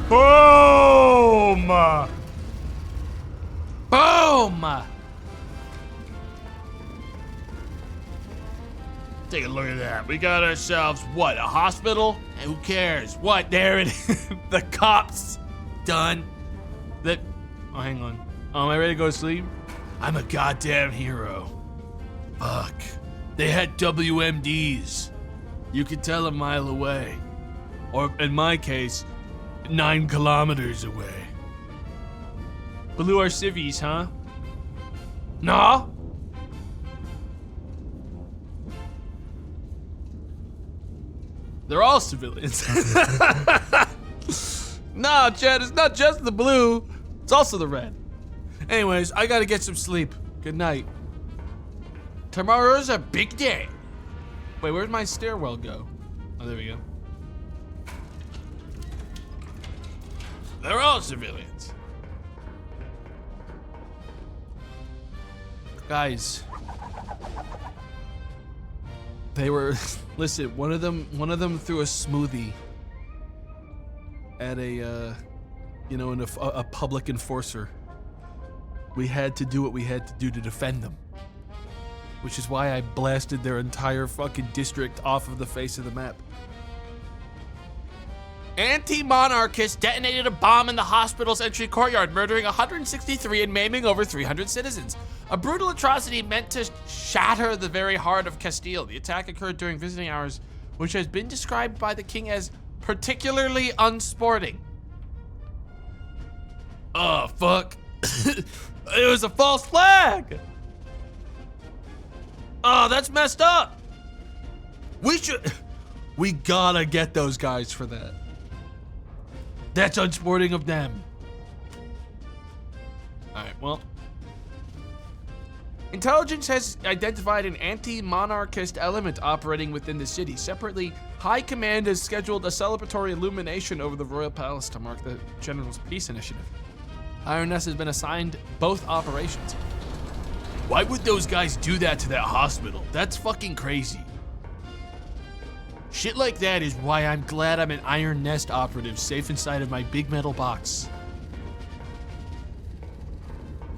Boom! Boom! Take a look at that. We got ourselves, what, a hospital? And who cares? What, there it is. The cops. Done. Oh, hang on. Am I ready to go to sleep? I'm a goddamn hero. Fuck. They had WMDs. You could tell a mile away. Or, in my case, 9 kilometers away. Blew our civvies, huh? Nah? They're all civilians. Nah, Chad, it's not just the blue. It's also the red. Anyways, I gotta get some sleep. Good night. Tomorrow's a big day. Wait, where'd my stairwell go? Oh, there we go. They're all civilians. Guys. They were, listen, one of them threw a smoothie at a public enforcer. We had to do what we had to do to defend them. Which is why I blasted their entire fucking district off of the face of the map. Anti-monarchists detonated a bomb in the hospital's entry courtyard, murdering 163 and maiming over 300 citizens. A brutal atrocity meant to shatter the very heart of Castile. The attack occurred during visiting hours, which has been described by the king as particularly unsporting. Oh, fuck. It was a false flag! Oh, that's messed up. We gotta get those guys for that. That's unsporting of them. Alright, well. Intelligence has identified an anti-monarchist element operating within the city. Separately, High Command has scheduled a celebratory illumination over the Royal Palace to mark the General's Peace Initiative. Iron Nest has been assigned both operations. Why would those guys do that to that hospital? That's fucking crazy. Shit like that is why I'm glad I'm an Iron Nest operative safe inside of my big metal box.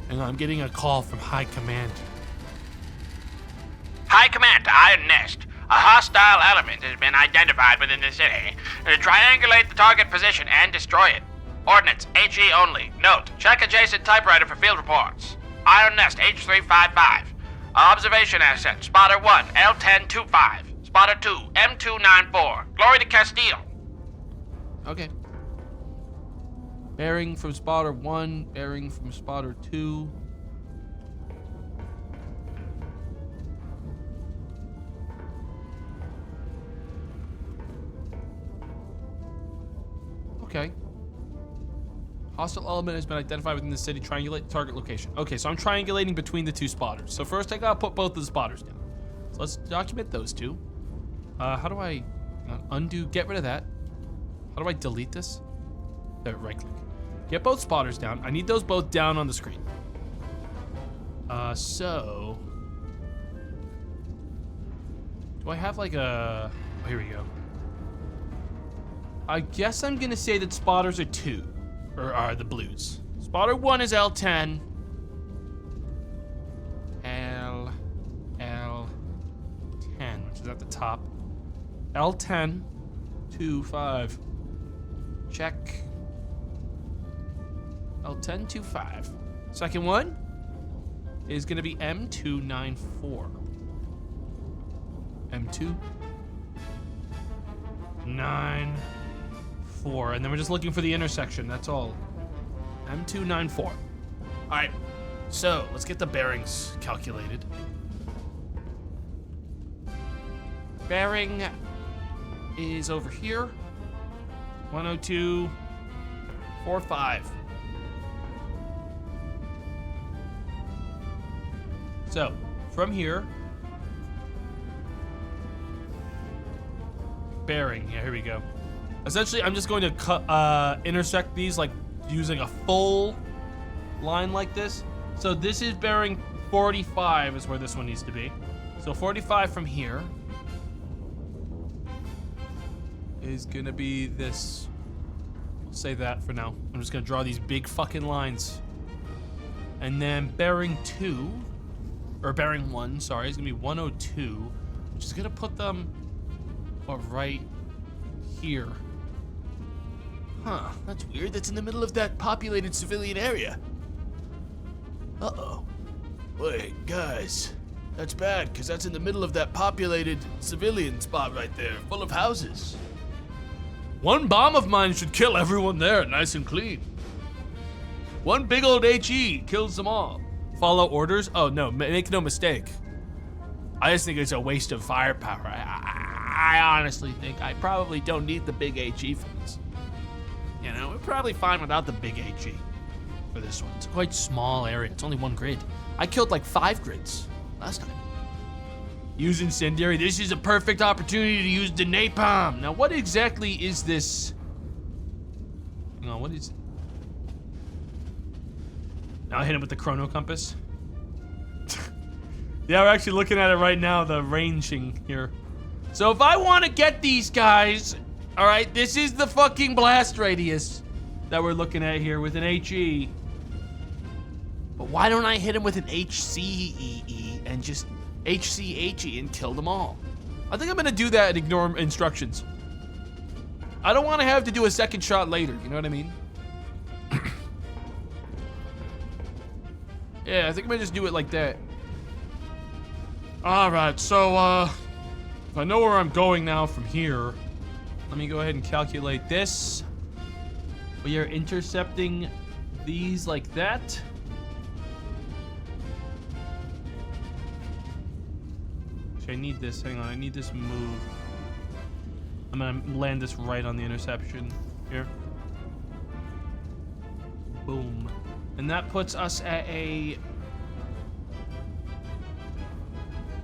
Hang on, I'm getting a call from High Command. High Command to Iron Nest. A hostile element has been identified within the city. Triangulate the target position and destroy it. Ordnance, HE only. Note, check adjacent typewriter for field reports. Iron Nest, H355. Observation asset, Spotter 1, L1025. Spotter 2, M294. Glory to Castile. Okay. Bearing from spotter 1, bearing from spotter 2. Okay. Hostile element has been identified within the city. Triangulate the target location. Okay, so I'm triangulating between the two spotters. So first I gotta put both of the spotters down. So let's document those two. How do I undo, get rid of that? How do I delete this? There, right click. Get both spotters down. I need those both down on the screen. So. Do I have like a, oh, here we go. I guess I'm gonna say that spotters are 2, or are the blues. Spotter 1 is L10. L10, which is at the top. L10, 2, 5. Check. L1025. Second one is gonna be M294. M294. And then we're just looking for the intersection, that's all. M294. All right, so let's get the bearings calculated. Bearing is over here. 102.45. So, from here, bearing, yeah, here we go. Essentially, I'm just going to intersect these like using a full line like this. So this is bearing 45 is where this one needs to be. So 45 from here is gonna be this. We'll say that for now. I'm just gonna draw these big fucking lines. And then bearing 2, or bearing 1, sorry, is gonna be 102, which is gonna put them right here. Huh, that's weird. That's in the middle of that populated civilian area. Uh-oh. Wait, guys. That's bad, because that's in the middle of that populated civilian spot right there, full of houses. One bomb of mine should kill everyone there, nice and clean. One big old HE kills them all. Follow orders? Oh, no, make no mistake. I just think it's a waste of firepower. I honestly think I probably don't need the big HE for this. You know, we're probably fine without the big HE for this one. It's a quite small area. It's only one grid. I killed like 5 grids last time. Use incendiary. This is a perfect opportunity to use the napalm. Now, what exactly is this? Hang on, what is it? Now I hit him with the chrono compass. Yeah, we're actually looking at it right now, the ranging here. So if I want to get these guys, all right, this is the fucking blast radius that we're looking at here with an HE. But why don't I hit him with an HCEE and just HCHE and kill them all? I think I'm gonna do that and ignore instructions. I don't want to have to do a second shot later, you know what I mean? Yeah, I think I'm gonna just do it like that. All right, so if I know where I'm going now from here, let me go ahead and calculate this. We are intercepting these like that. Actually, I need this, hang on, I need this move. I'm gonna land this right on the interception here. Boom. And that puts us at a...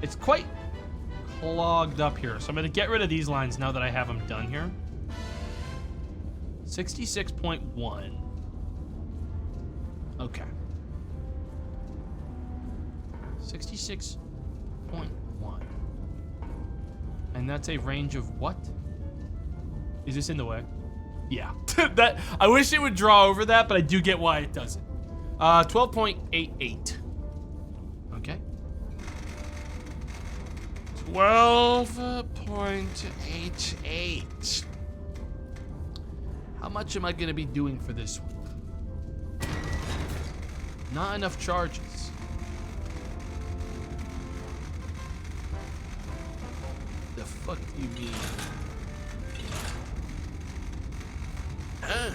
It's quite clogged up here. So I'm gonna get rid of these lines now that I have them done here. 66.1. Okay. 66.1. And that's a range of what? Is this in the way? Yeah. That I wish it would draw over that, but I do get why it doesn't. 12.88. Okay. 12.88. How much am I gonna be doing for this one? Not enough charges. The fuck do you mean? Huh?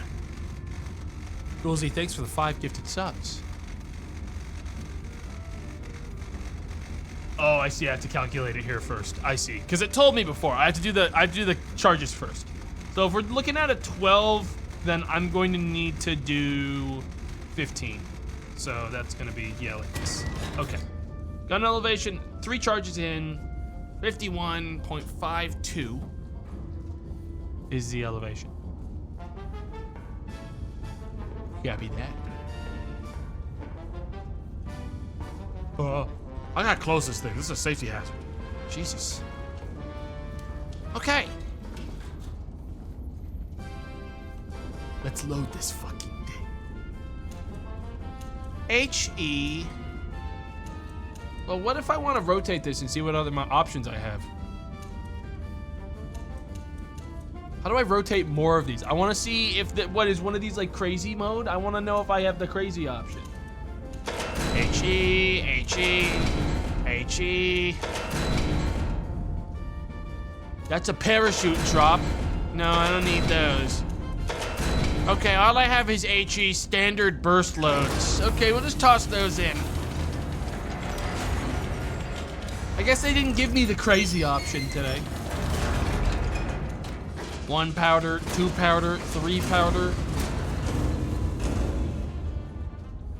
Goolsy, thanks for the 5 gifted subs. Oh, I see. I have to calculate it here first. I see, because it told me before. I have to do the charges first. So if we're looking at a 12, then I'm going to need to do 15. So that's going to be like this. Okay. Gun elevation, 3 charges in, 51.52 is the elevation. Copy that. I gotta close this thing. This is a safety hazard. Jesus. Okay. Let's load this fucking thing. HE. Well, what if I want to rotate this and see what other options I have? How do I rotate more of these? I want to see if what is one of these like crazy mode? I want to know if I have the crazy option. HE, HE, HE. That's a parachute drop. No, I don't need those. Okay, all I have is HE standard burst loads. Okay, we'll just toss those in. I guess they didn't give me the crazy option today. 1 powder, 2 powder, 3 powder.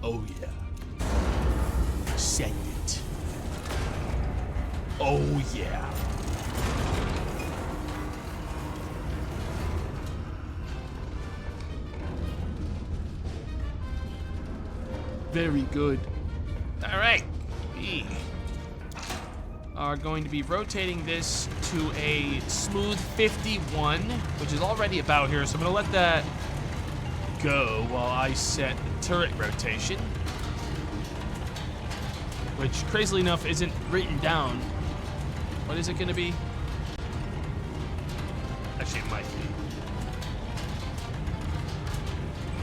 Oh yeah. Send it. Oh yeah. Very good. All right. We are going to be rotating this to a smooth 51, which is already about here. So I'm gonna let that go while I set the turret rotation, which crazily enough isn't written down. What is it gonna be? Actually, it might be.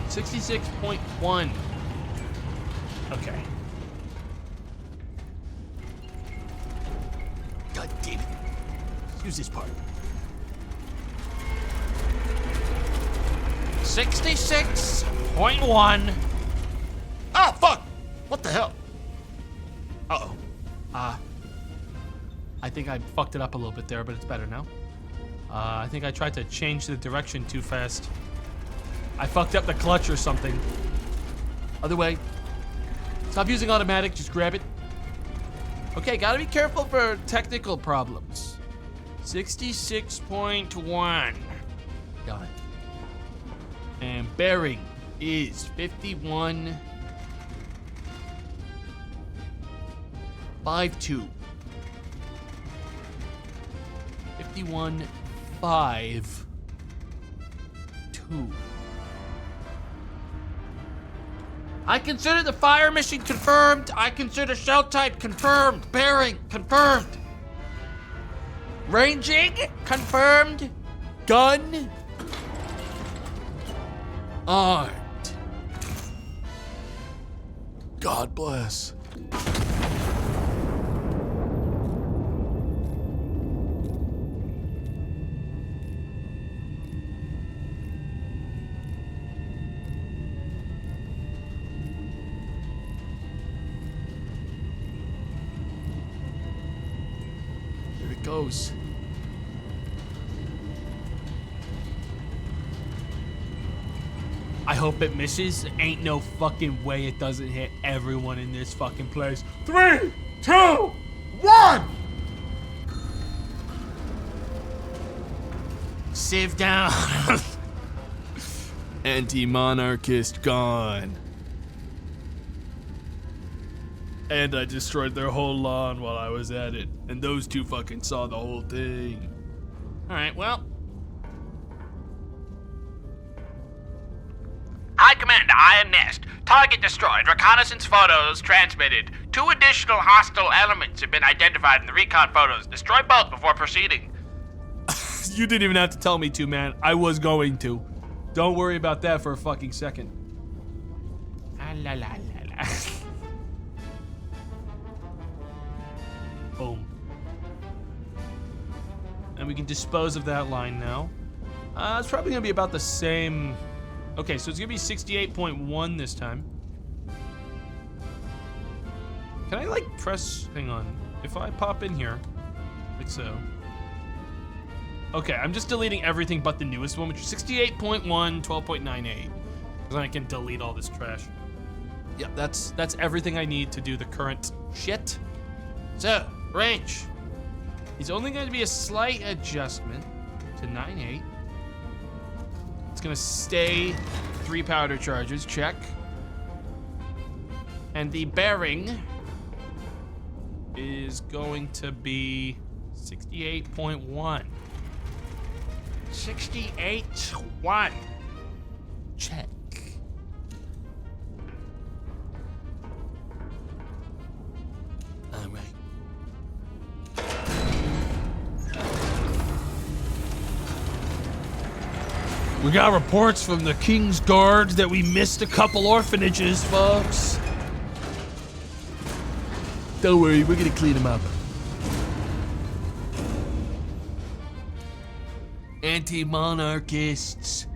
66.1. Okay. God damn it. Use this part. 66.1. Ah, fuck! What the hell? Uh-oh. I think I fucked it up a little bit there, but it's better now. I think I tried to change the direction too fast. I fucked up the clutch or something. Other way. Stop using automatic, just grab it. Okay, gotta be careful for technical problems. 66.1. Got it. And bearing is 51. 5.2. 51.5.2. I consider the fire mission confirmed. I consider shell type confirmed. Bearing confirmed. Ranging confirmed. Gun armed. God bless. Goes. I hope it misses. Ain't no fucking way it doesn't hit everyone in this fucking place. 3, 2, 1! Sieve down. Anti-monarchist gone. And I destroyed their whole lawn while I was at it. And those two fucking saw the whole thing. Alright, well. High Command to Iron Nest. Target destroyed. Reconnaissance photos transmitted. 2 additional hostile elements have been identified in the recon photos. Destroy both before proceeding. You didn't even have to tell me to, man. I was going to. Don't worry about that for a fucking second. Ah, la la la la. Boom. And we can dispose of that line now. It's probably gonna be about the same. Okay, so it's gonna be 68.1 this time. Can I like press, hang on. If I pop in here, like so. Okay, I'm just deleting everything but the newest one, which is 68.1, 12.98. Then I can delete all this trash. Yeah, that's everything I need to do the current shit. So, range. It's only going to be a slight adjustment to 9.8. It's going to stay 3 powder charges, check. And the bearing is going to be 68.1. 68.1. Check. All right. We got reports from the King's Guards that we missed a couple orphanages, folks. Don't worry, we're gonna clean them up. Anti-monarchists.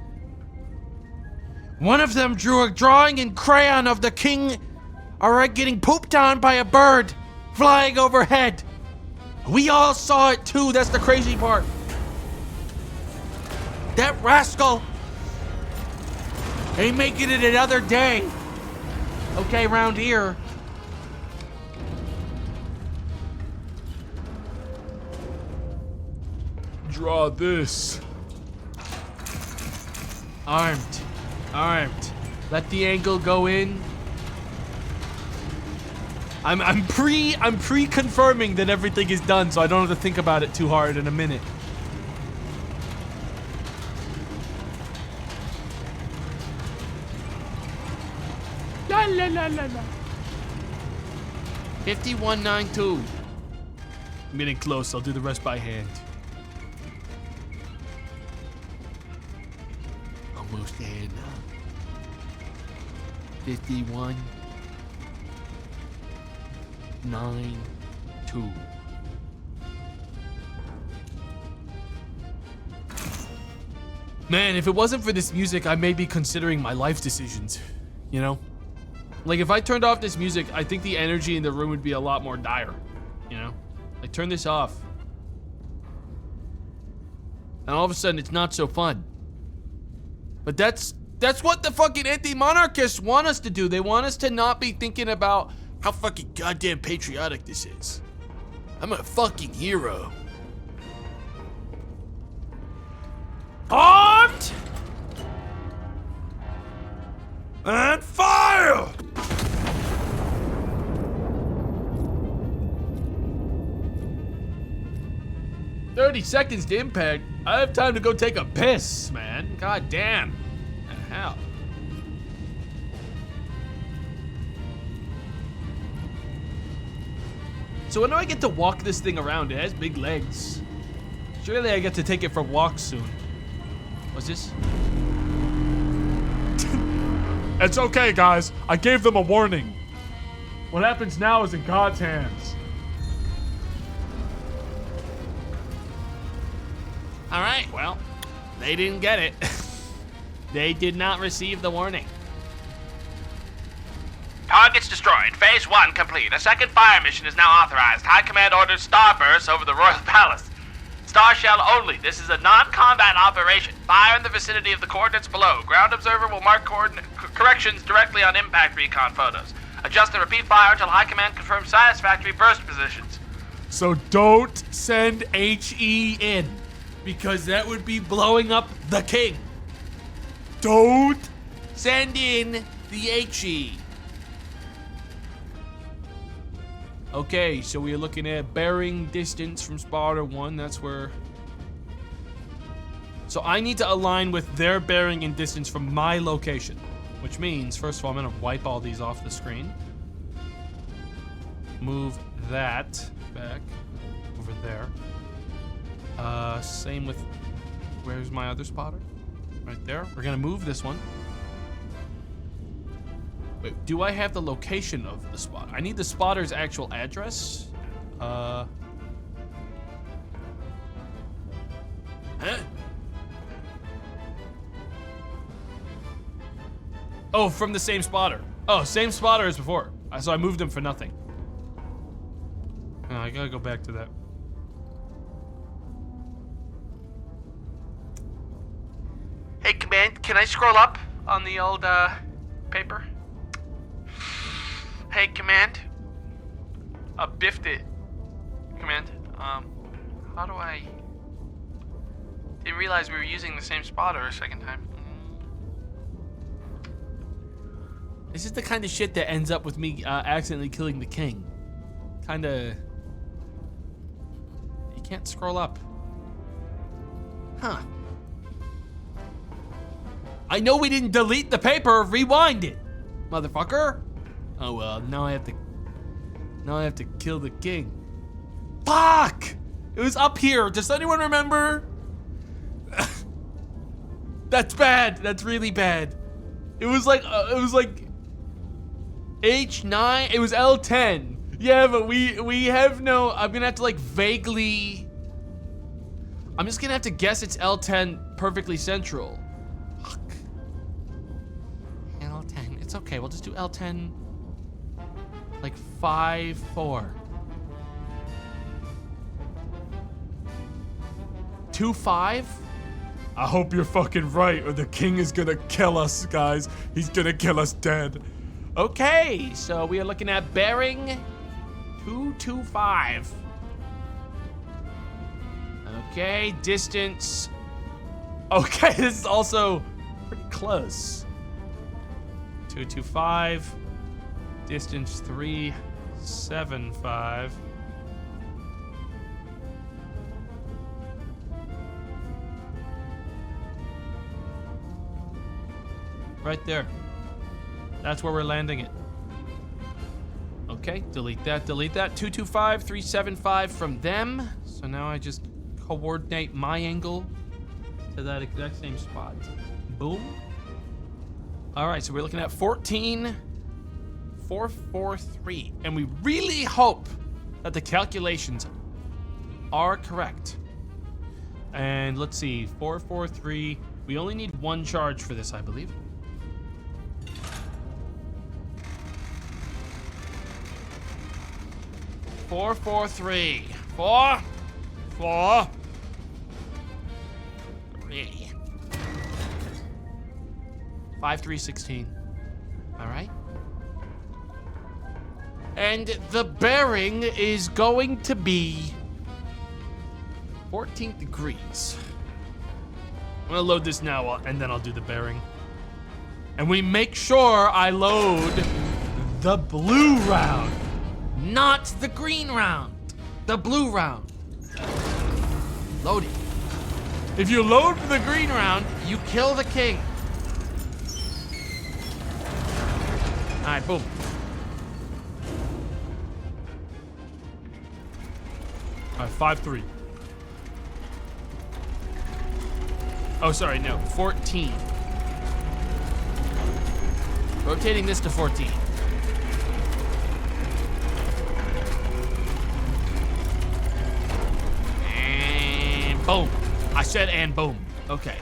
One of them drew a drawing in crayon of the king, alright, getting pooped on by a bird flying overhead. We all saw it too, that's the crazy part. That rascal ain't making it another day. Okay, round here. Draw this. Armed. Let the angle go in. I'm pre-confirming that everything is done, so I don't have to think about it too hard in a minute. La la la la la. 5192. I'm getting close. I'll do the rest by hand. Almost there now. 51 9 2. Man, if it wasn't for this music, I may be considering my life decisions, you know? Like, if I turned off this music, I think the energy in the room would be a lot more dire, you know? Like, turn this off. And all of a sudden, it's not so fun. But that's what the fucking anti-monarchists want us to do. They want us to not be thinking about how fucking goddamn patriotic this is. I'm a fucking hero. Armed! And fire! "30 seconds to impact. I have time to go take a piss, man. God damn. What the hell? So when do I get to walk this thing around? It has big legs. Surely I get to take it for walks soon. What's this? It's okay, guys. I gave them a warning. What happens now is in God's hands. All right, well, they didn't get it. They did not receive the warning. Targets destroyed. Phase 1 complete. A second fire mission is now authorized. High Command orders Starburst over the Royal Palace. Star Shell only. This is a non-combat operation. Fire in the vicinity of the coordinates below. Ground observer will mark corrections directly on impact recon photos. Adjust and repeat fire until High Command confirms satisfactory burst positions. So don't send HE in. Because that would be blowing up the king. Don't. Send in the HE. Okay, so we are looking at bearing distance from spotter 1. That's where... So I need to align with their bearing and distance from my location. Which means, first of all, I'm going to wipe all these off the screen. Move that back over there. Same with... Where's my other spotter? Right there. We're going to move this one. Wait, do I have the location of the spot? I need the spotter's actual address. Huh? Oh, from the same spotter. Oh, same spotter as before. So I moved him for nothing. Oh, I gotta go back to that. Hey, Command, can I scroll up on the old, paper? Hey, Command. Biffed it. Command, how do I... Didn't realize we were using the same spotter a second time. This is the kind of shit that ends up with me accidentally killing the king. Kinda... You can't scroll up. Huh. I know we didn't delete the paper, rewind it, motherfucker. Oh well, now I have to kill the king. Fuck! It was up here. Does anyone remember? That's bad. That's really bad. It was like H9. It was L10. Yeah, but we have no. I'm gonna have to like vaguely. I'm just gonna have to guess it's L10 perfectly central. Fuck. L10. It's okay. We'll just do L10. Like 5-4. 2-5. I hope you're fucking right, or the king is gonna kill us, guys. He's gonna kill us dead. Okay, so we are looking at bearing 225. Okay, distance. Okay, this is also pretty close. 225. Distance 375. Right there. That's where we're landing it. Okay, delete that, delete that. 225, 375 from them. So now I just coordinate my angle to that exact same spot. Boom. All right, so we're looking at 14,443. And we really hope that the calculations are correct. And let's see, 443. We only need one charge for this, I believe. Four, 4, 3. 4, 4, 3. 5, 3, 16. All right. And the bearing is going to be 14 degrees. I'm gonna load this now, and then I'll do the bearing. And we make sure I load the blue round. Not the green round. The blue round. Load it. If you load the green round, you kill the king. All right, boom. All right, 5-3. Oh, sorry, no, 14. Rotating this to 14. And boom. I said and boom. Okay.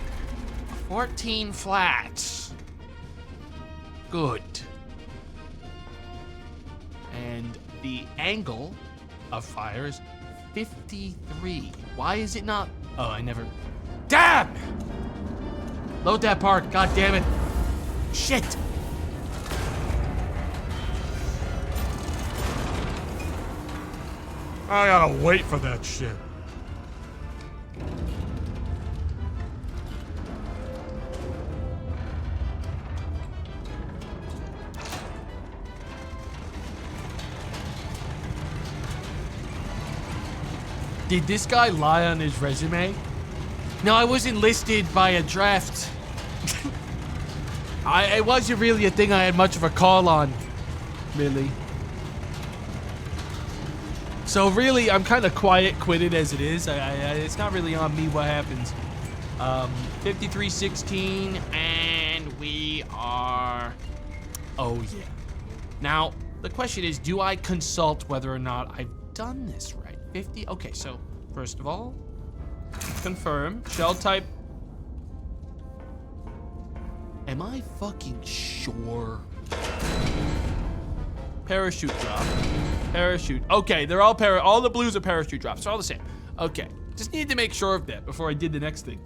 14 flats. Good. And the angle of fire is 53. Why is it not? Oh, I never. Damn! Load that part. God damn it. Shit. I gotta wait for that shit. Did this guy lie on his resume? No, I was enlisted by a draft. It wasn't really a thing I had much of a call on, really. So really, I'm kind of quiet-quitted as it is. It's not really on me what happens. 5316, and we are... Oh, yeah. Now, the question is, do I consult whether or not I've done this right? 50? Okay, so, first of all, confirm. Shell type. Am I fucking sure? Parachute drop. Parachute. Okay, they're all the blues are parachute drops. They're all the same. Okay, just needed to make sure of that before I did the next thing,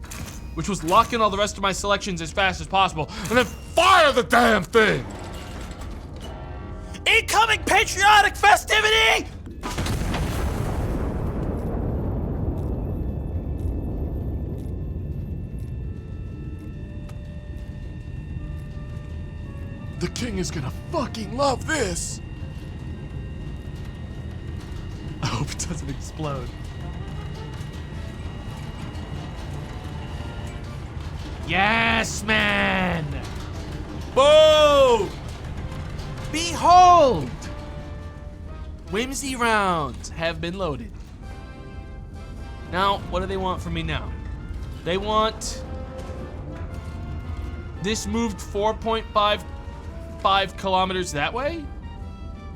which was lock in all the rest of my selections as fast as possible and then fire the damn thing. Incoming patriotic festivity! The king is gonna fucking love this. I hope it doesn't explode. Yes, man! Boom! Behold! Whimsy rounds have been loaded. Now, what do they want from me now? They want This moved 4.55 kilometers that way?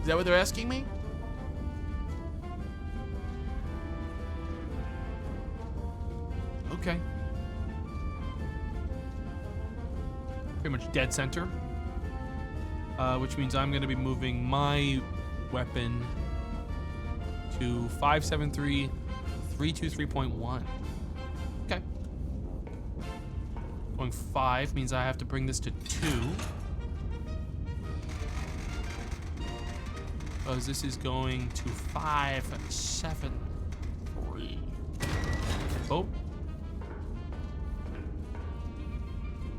Is that what they're asking me? Okay. Pretty much dead center. Which means I'm gonna be moving my weapon to 573 323.1. Okay. Going 5 means I have to bring this to 2. Because this is going to 573. Oh.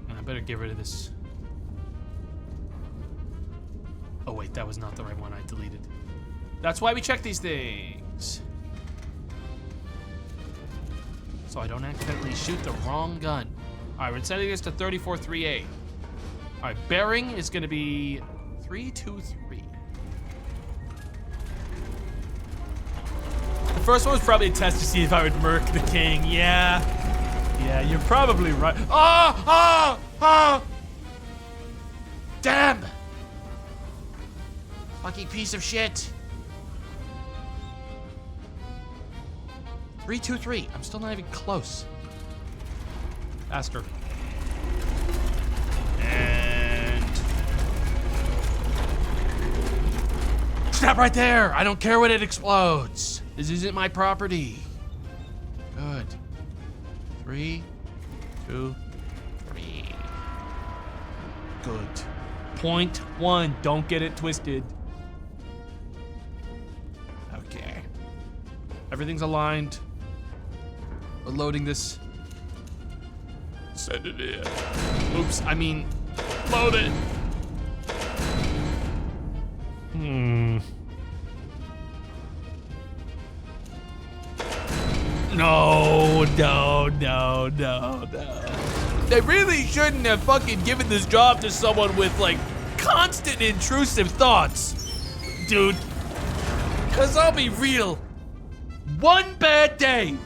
I better get rid of this. Oh wait, that was not the right one I deleted. That's why we check these things. So I don't accidentally shoot the wrong gun. All right, we're setting this to 3438. All right, bearing is gonna be 323. The first one was probably a test to see if I would murk the king. Yeah, you're probably right. Damn! Fucking piece of shit. 323. I'm still not even close. Faster. And snap right there. I don't care when it explodes. This isn't my property. Good. 3, 2, 3. Good. Point 1. Don't get it twisted. Okay. Everything's aligned. We're loading this. Send it in. Oops, I mean, load it. No. They really shouldn't have fucking given this job to someone with, like, constant intrusive thoughts. Dude. Because I'll be real. One bad day,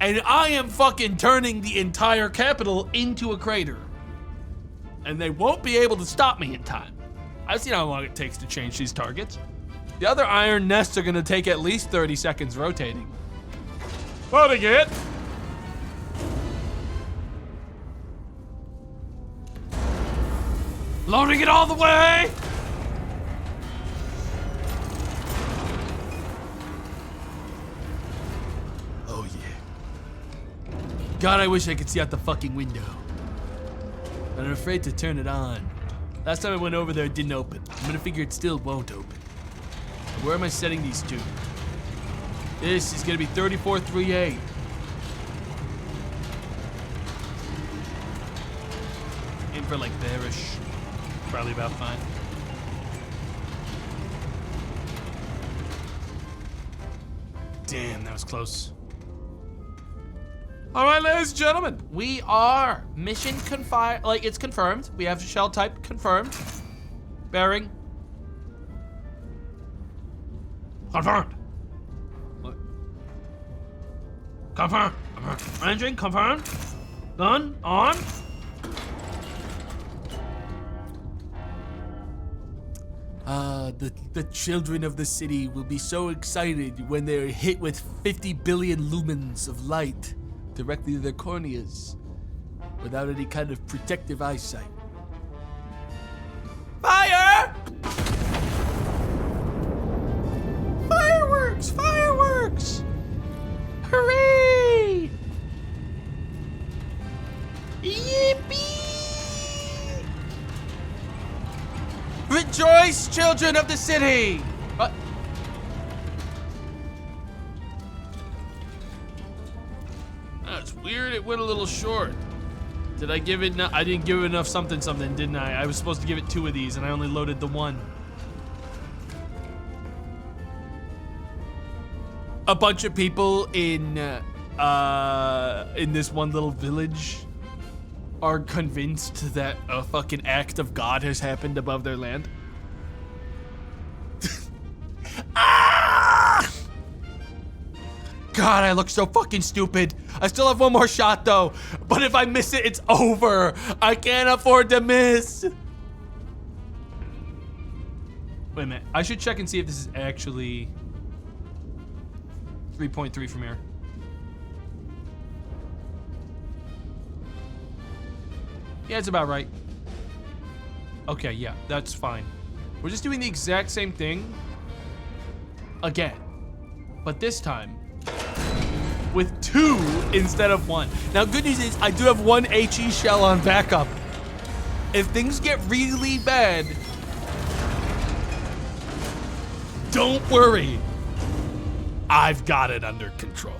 and I am fucking turning the entire capital into a crater. And they won't be able to stop me in time. I've seen how long it takes to change these targets. The other iron nests are gonna take at least 30 seconds rotating. Loading it! Loading it all the way! Oh yeah. God, I wish I could see out the fucking window. But I'm afraid to turn it on. Last time I went over there, it didn't open. I'm gonna figure it still won't open. Where am I setting these to? This is gonna be 3438. Aim for like there-ish. Probably about fine. Damn, that was close. All right, ladies and gentlemen, we are mission confirmed. Like, it's confirmed. We have shell type confirmed. Bearing. Confirmed. What? Confirmed. Engine confirmed. Gun on. The children of the city will be so excited when they're hit with 50 billion lumens of light directly to their corneas without any kind of protective eyesight. Fire! Fireworks! Fireworks! Hooray! Yippee! Rejoice, children of the city! What? That's weird. It went a little short. Did I give it? I didn't give it enough something, didn't I? I was supposed to give it 2 of these, and I only loaded the 1. A bunch of people in this one little village are convinced that a fucking act of God has happened above their land. God, I look so fucking stupid. I still have one more shot though. But if I miss it, it's over. I can't afford to miss. Wait a minute. I should check and see if this is actually 3.3 from here. Yeah, it's about right. Okay, yeah, that's fine. We're just doing the exact same thing again, but this time with 2 instead of 1. Now, good news is I do have 1 HE shell on backup. If things get really bad, don't worry. I've got it under control.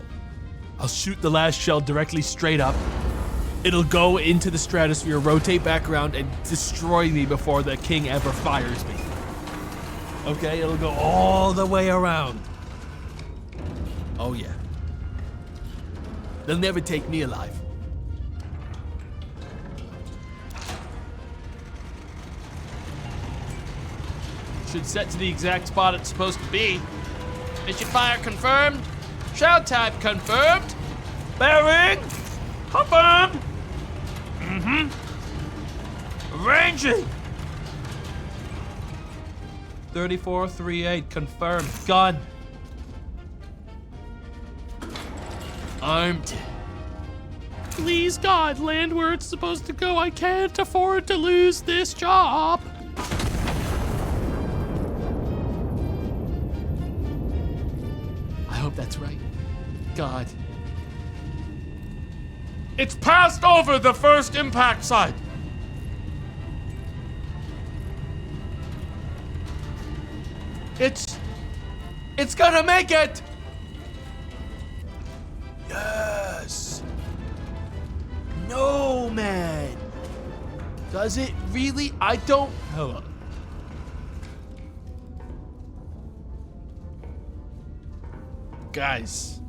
I'll shoot the last shell directly straight up. It'll go into the stratosphere, rotate back around, and destroy me before the king ever fires me. Okay, it'll go all the way around. Oh yeah. They'll never take me alive. Should set to the exact spot it's supposed to be. Mission fire confirmed. Shell type confirmed. Bearing confirmed. Ranging. 3438 confirmed. Gun. Armed. Please, God, land where it's supposed to go. I can't afford to lose this job. I hope that's right. God. It's passed over the first impact site. It's gonna make it! Yes! No, man! Does it really? I don't... Hold on. Guys.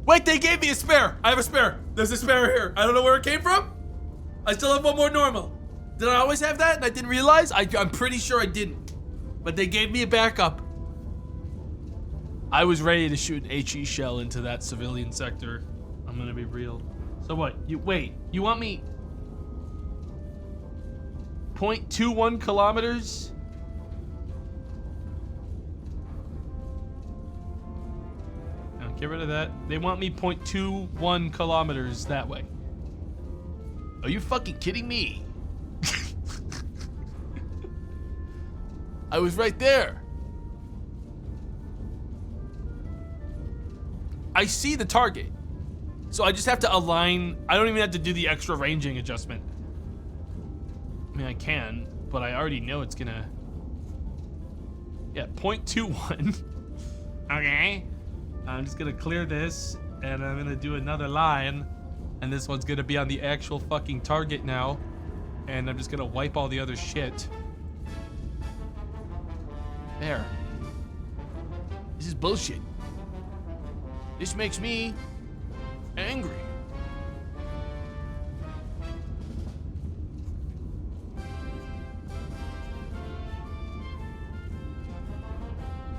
Wait, they gave me a spare! I have a spare! There's a spare here. I don't know where it came from. I still have one more normal. Did I always have that and I didn't realize? I'm pretty sure I didn't. But they gave me a backup. I was ready to shoot an HE shell into that civilian sector. I'm gonna be real. So what? You want me 0.21 kilometers? Now get rid of that. They want me 0.21 kilometers that way. Are you fucking kidding me? I was right there. I see the target. So I just have to align. I don't even have to do the extra ranging adjustment. I mean, I can, but I already know it's gonna... Yeah, 0.21. Okay. I'm just gonna clear this, and I'm gonna do another line, and this one's gonna be on the actual fucking target now, and I'm just gonna wipe all the other shit. There. This is bullshit. This makes me angry.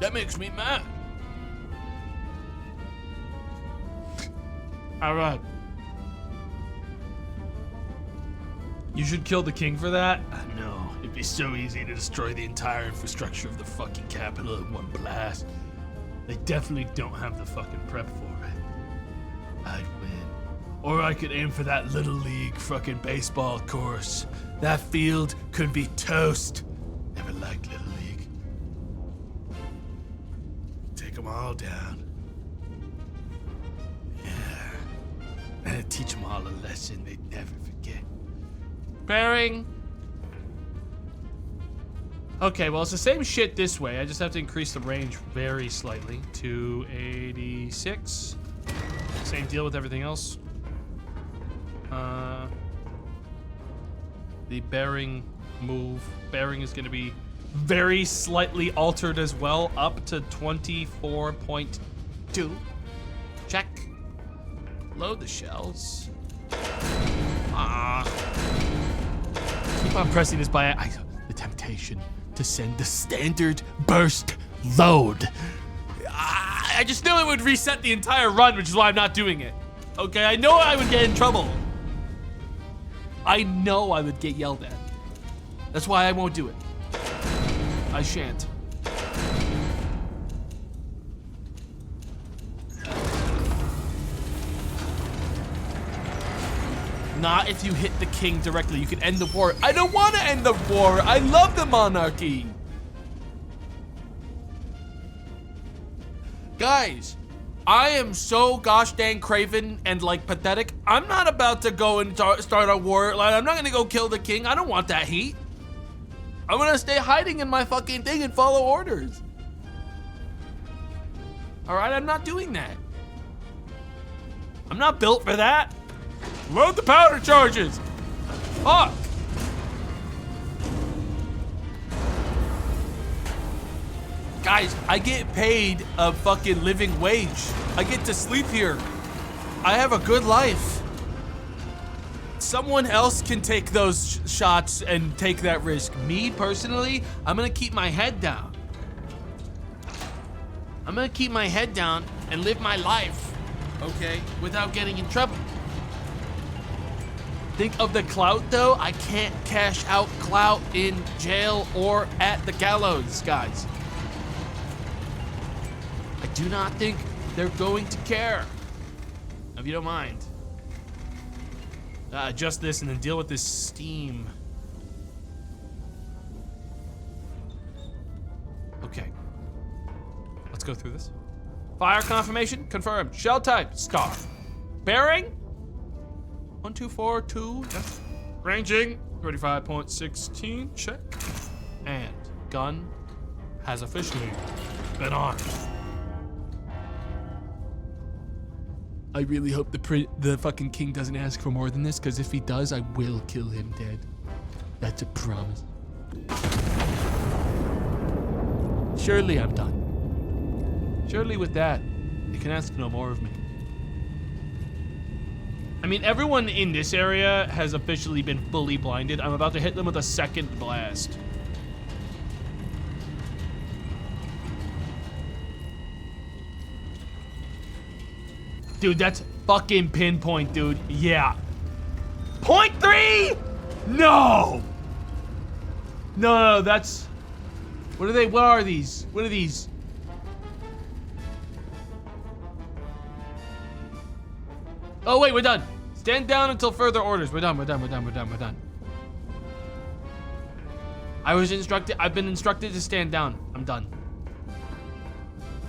That makes me mad. All right. You should kill the king for that? I know. It'd be so easy to destroy the entire infrastructure of the fucking capital in one blast. They definitely don't have the fucking prep for it. I'd win. Or I could aim for that little league fucking baseball course. That field could be toast. Never liked little league. Take them all down. Yeah. And teach them all a lesson they'd never forget. Bearing. Okay, well, it's the same shit this way. I just have to increase the range very slightly to 86. Same deal with everything else. The bearing is going to be very slightly altered as well, up to 24.2. Check. Load the shells. Keep on pressing this by the temptation to send the standard burst load. I just knew it would reset the entire run, which is why I'm not doing it. Okay, I know I would get in trouble. I know I would get yelled at. That's why I won't do it. I shan't. Not if you hit the king directly. You can end the war. I don't want to end the war. I love the monarchy. Guys, I am so gosh dang craven and like pathetic. I'm not about to go and start a war. Like, I'm not gonna go kill the king. I don't want that heat. I'm gonna stay hiding in my fucking thing and follow orders. All right, I'm not doing that. I'm not built for that. Load the powder charges. Fuck. Guys, I get paid a fucking living wage. I get to sleep here. I have a good life. Someone else can take those shots and take that risk. Me, personally, I'm gonna keep my head down. I'm gonna keep my head down and live my life, okay, without getting in trouble. Think of the clout, though. I can't cash out clout in jail or at the gallows, guys. I do not think they're going to care. If you don't mind. Adjust this and then deal with this steam. Okay. Let's go through this. Fire confirmation confirmed. Shell type star. Bearing 1242. Yes. Ranging 35.16. Check. And gun has officially been armed. I really hope the fucking king doesn't ask for more than this, because if he does, I will kill him dead. That's a promise. Surely I'm done. Surely with that, you can ask no more of me. I mean, everyone in this area has officially been fully blinded. I'm about to hit them with a second blast. Dude, that's fucking pinpoint, dude. Yeah. Point 3? No. No, that's... What are they? What are these? What are these? Oh, wait, we're done. Stand down until further orders. We're done. I've been instructed to stand down. I'm done.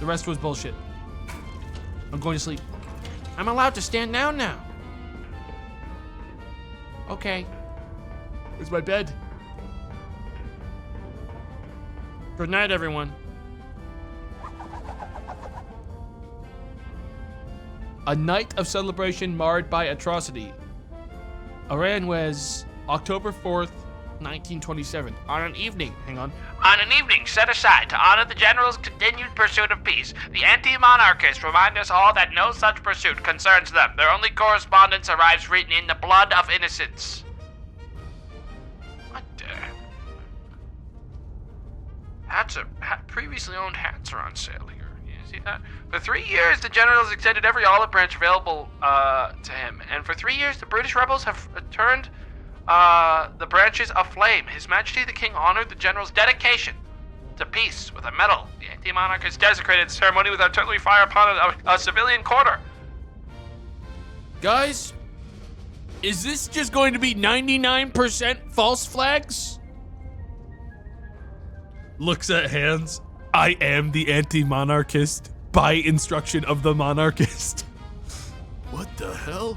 The rest was bullshit. I'm going to sleep. I'm allowed to stand down now. Okay. Where's my bed? Good night, everyone. A night of celebration marred by atrocity. Aranjuez, October 4th, 1927. On an evening set aside to honor the general's continued pursuit of peace, the anti-monarchists remind us all that no such pursuit concerns them. Their only correspondence arrives written in the blood of innocence. What the? Previously owned hats are on sale here. You see that? For 3 years, the general has extended every olive branch available to him, and for 3 years, the British rebels have turned the branches aflame. His Majesty the King honored the general's dedication to peace with a medal. The anti-monarchists desecrated the ceremony with artillery fire upon a civilian quarter. Guys, is this just going to be 99% false flags? Looks at hands. I am the anti-monarchist by instruction of the monarchist. What the hell?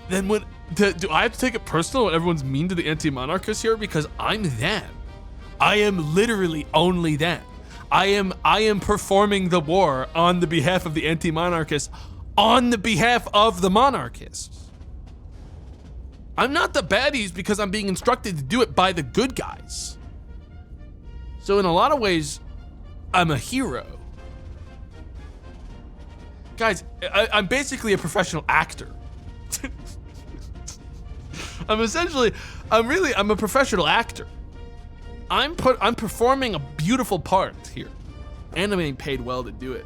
Then what? Do I have to take it personal when everyone's mean to the anti-monarchists here? Because I'm them. I am literally only them. I am performing the war on the behalf of the anti-monarchists, on the behalf of the monarchists. I'm not the baddies because I'm being instructed to do it by the good guys. So in a lot of ways, I'm a hero. Guys, I'm basically a professional actor. I'm a professional actor. I'm performing a beautiful part here. And I'm getting paid well to do it.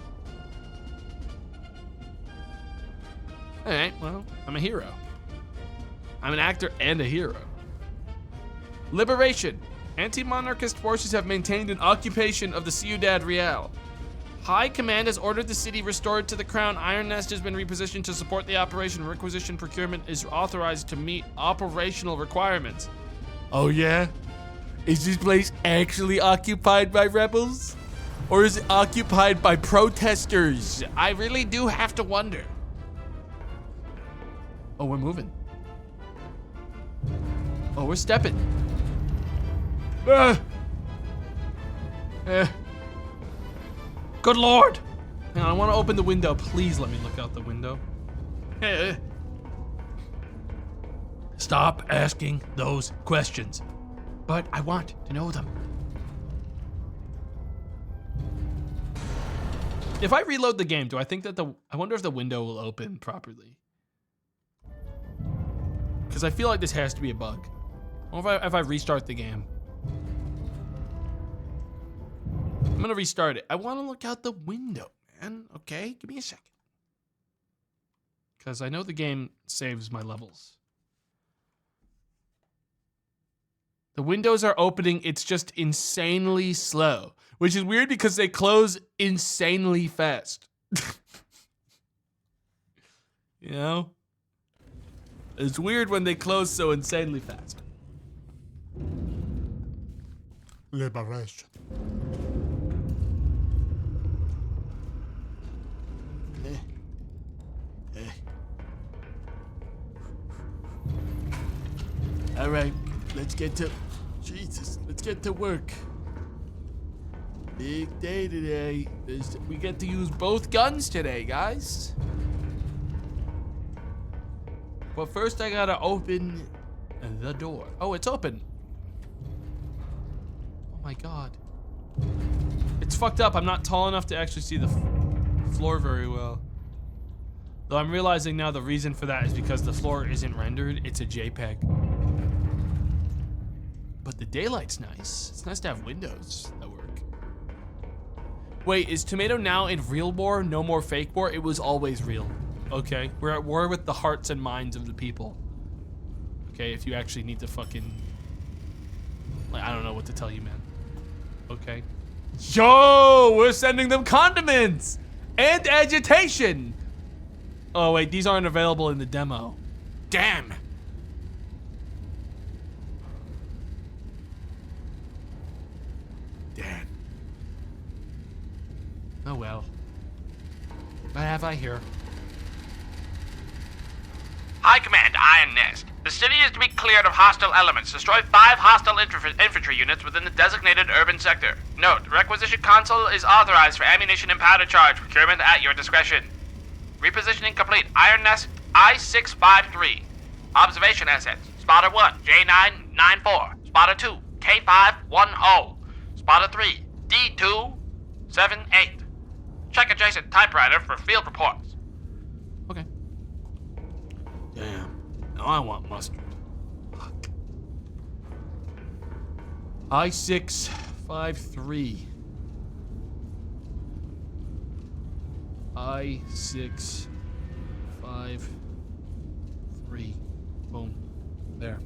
Alright, well, I'm a hero. I'm an actor and a hero. Liberation. Anti-monarchist forces have maintained an occupation of the Ciudad Real. High Command has ordered the city restored to the crown. Iron Nest has been repositioned to support the operation. Requisition procurement is authorized to meet operational requirements. Oh yeah? Is this place actually occupied by rebels? Or is it occupied by protesters? I really do have to wonder. Oh, we're moving. Oh, we're stepping. Good lord! Hang on, I want to open the window. Please let me look out the window. Stop asking those questions. But I want to know them. If I reload the game, do I think that I wonder if the window will open properly? Because I feel like this has to be a bug. Or if I restart the game. I'm gonna restart it. I wanna look out the window, man. Okay, give me a second. Because I know the game saves my levels. The windows are opening, it's just insanely slow. Which is weird because they close insanely fast. You know? It's weird when they close so insanely fast. Liberation. All right, let's get to work. Big day today. We get to use both guns today, guys. But first I gotta open the door. Oh, it's open. Oh my God. It's fucked up. I'm not tall enough to actually see the floor very well. Though I'm realizing now the reason for that is because the floor isn't rendered, it's a JPEG. But the daylight's nice. It's nice to have windows that work. Wait, is Tomato now in real war? No more fake war? It was always real. Okay, we're at war with the hearts and minds of the people. Okay, if you actually need to fucking... Like, I don't know what to tell you, man. Okay. Yo, we're sending them condiments! And agitation! Oh wait, these aren't available in the demo. Damn! Damn. Oh well. What have I here? High Command, Iron Nest. The city is to be cleared of hostile elements. Destroy 5 hostile infantry units within the designated urban sector. Note, requisition console is authorized for ammunition and powder charge procurement at your discretion. Repositioning complete. Iron Nest I-653. Observation assets. Spotter 1, J994. Spotter 2, K510. Spotter 3, D278. Check adjacent typewriter for field reports. Okay. Damn. Now I want mustard. Fuck. I-653. I-653. Boom. There.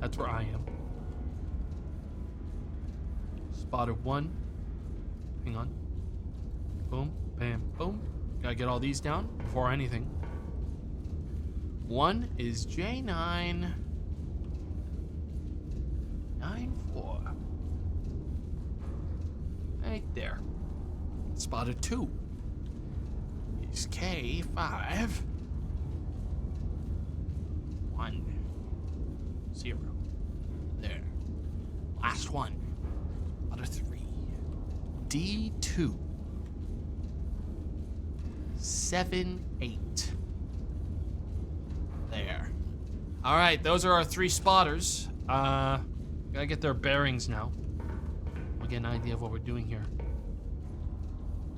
That's where I am. Spotter 1. Hang on. Boom, bam, boom. Gotta get all these down before anything. 1 is J994. Right there. Spotter 2 is K510. There. Last one. Spotter 3. D2. 78. There. All right, those are our 3 spotters. Gotta get their bearings now. We'll get an idea of what we're doing here.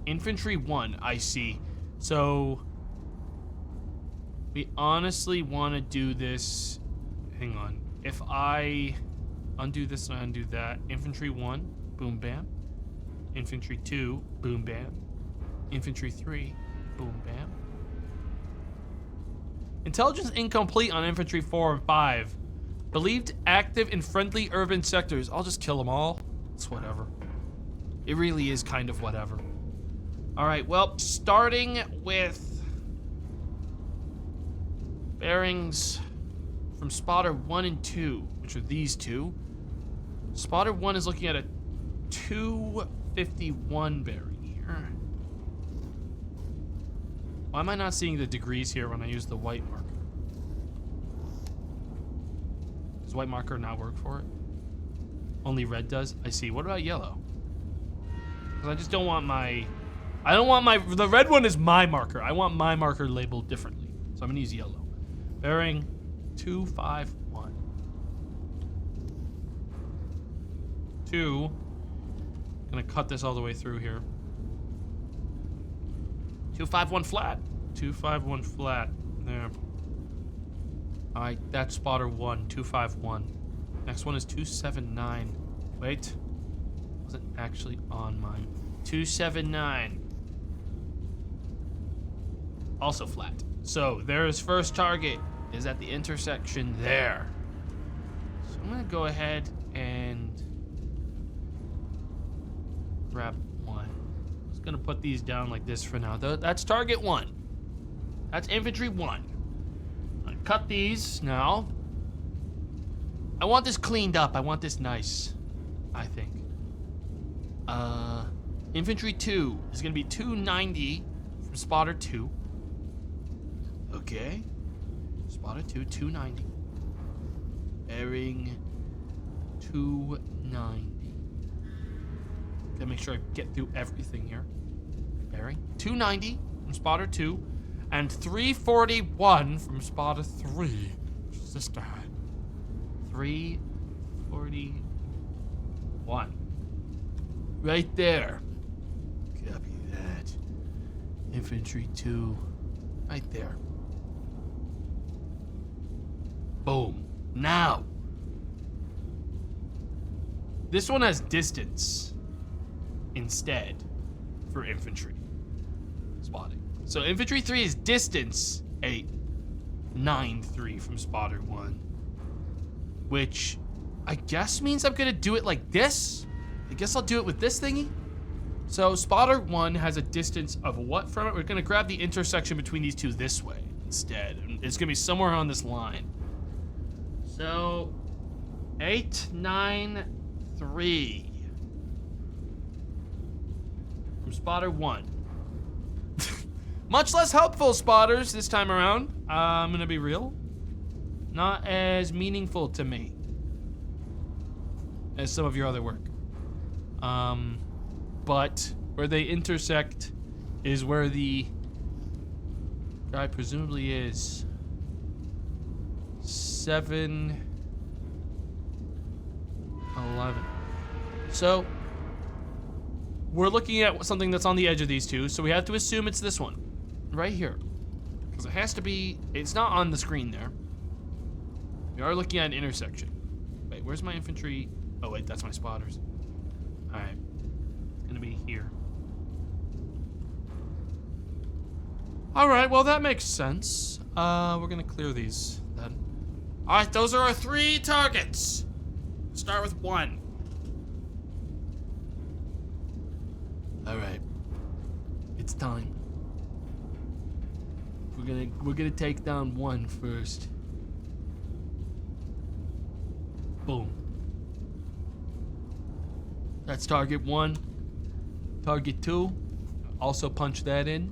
Infantry 1, I see. So we honestly want to do this. Hang on. If I undo this and I undo that, infantry 1, boom, bam. Infantry 2, boom bam. Infantry 3, boom bam. Intelligence incomplete on Infantry 4 and 5. Believed active in friendly urban sectors. I'll just kill them all. It's whatever. It really is kind of whatever. All right, well, starting with bearings from spotter 1 and 2, which are these two. Spotter 1 is looking at a 251 bearing here. Why am I not seeing the degrees here when I use the white marker? Does white marker not work for it? Only red does? I see. What about yellow? Because I just don't want my... The red one is my marker. I want my marker labeled differently. So I'm going to use yellow. Bearing 251. 2. I'm going to cut this all the way through here. 251 flat. 251 flat. There. Alright, that's spotter 1. 251. Next one is 279. Wait. Wasn't actually on mine. 279. Also flat. So there's first target. Is at the intersection there. So I'm gonna go ahead and grab one. I'm just gonna put these down like this for now. That's target 1. That's infantry 1. I'm gonna cut these now. I want this cleaned up. I want this nice, I think. Infantry 2 is gonna be 290 from spotter 2. Okay. Spotter 2, 290. Bearing 290. Gotta make sure I get through everything here. Bearing 290 from spotter 2. And 341 from spotter 3. Which is this guy. 341. Right there. Copy that. Infantry 2. Right there. Boom. Now. This one has distance instead for infantry spotting. So infantry 3 is distance 893 from spotter 1. Which I guess means I'm gonna do it like this. I guess I'll do it with this thingy. So spotter 1 has a distance of what from it? We're gonna grab the intersection between these two this way instead. And it's gonna be somewhere on this line. So 893 from spotter 1. Much less helpful spotters this time around. I'm gonna be real. Not as meaningful to me as some of your other work. But where they intersect is where the guy presumably is. 711. So we're looking at something that's on the edge of these two, so we have to assume it's this one right here, because it has to be. It's not on the screen there. We are looking at an intersection. Wait, where's my infantry? Oh wait, that's my spotters. All right, it's gonna be here. All right, well that makes sense. We're gonna clear these then. All right, those are our 3 targets. Start with 1. All right, it's time. We're gonna take down 1 first. Boom. That's target 1. Target 2. Also punch that in.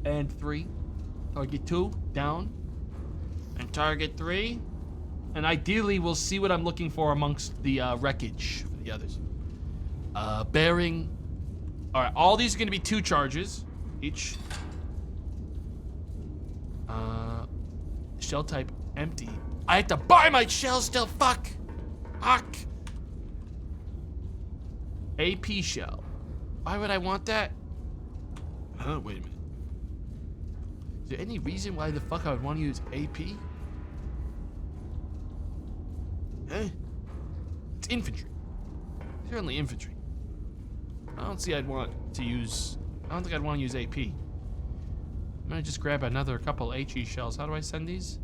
And 3. Target 2 down. And target 3. And ideally, we'll see what I'm looking for amongst the wreckage for the others. Bearing. All right, all these are gonna be 2 charges each. Shell type empty. I have to buy my shell still. Fuck. AP shell. Why would I want that? Wait a minute. Is there any reason why the fuck I would want to use AP? It's infantry. Certainly infantry. I don't think I'd want to use AP. I'm gonna just grab another couple HE shells. How do I send these?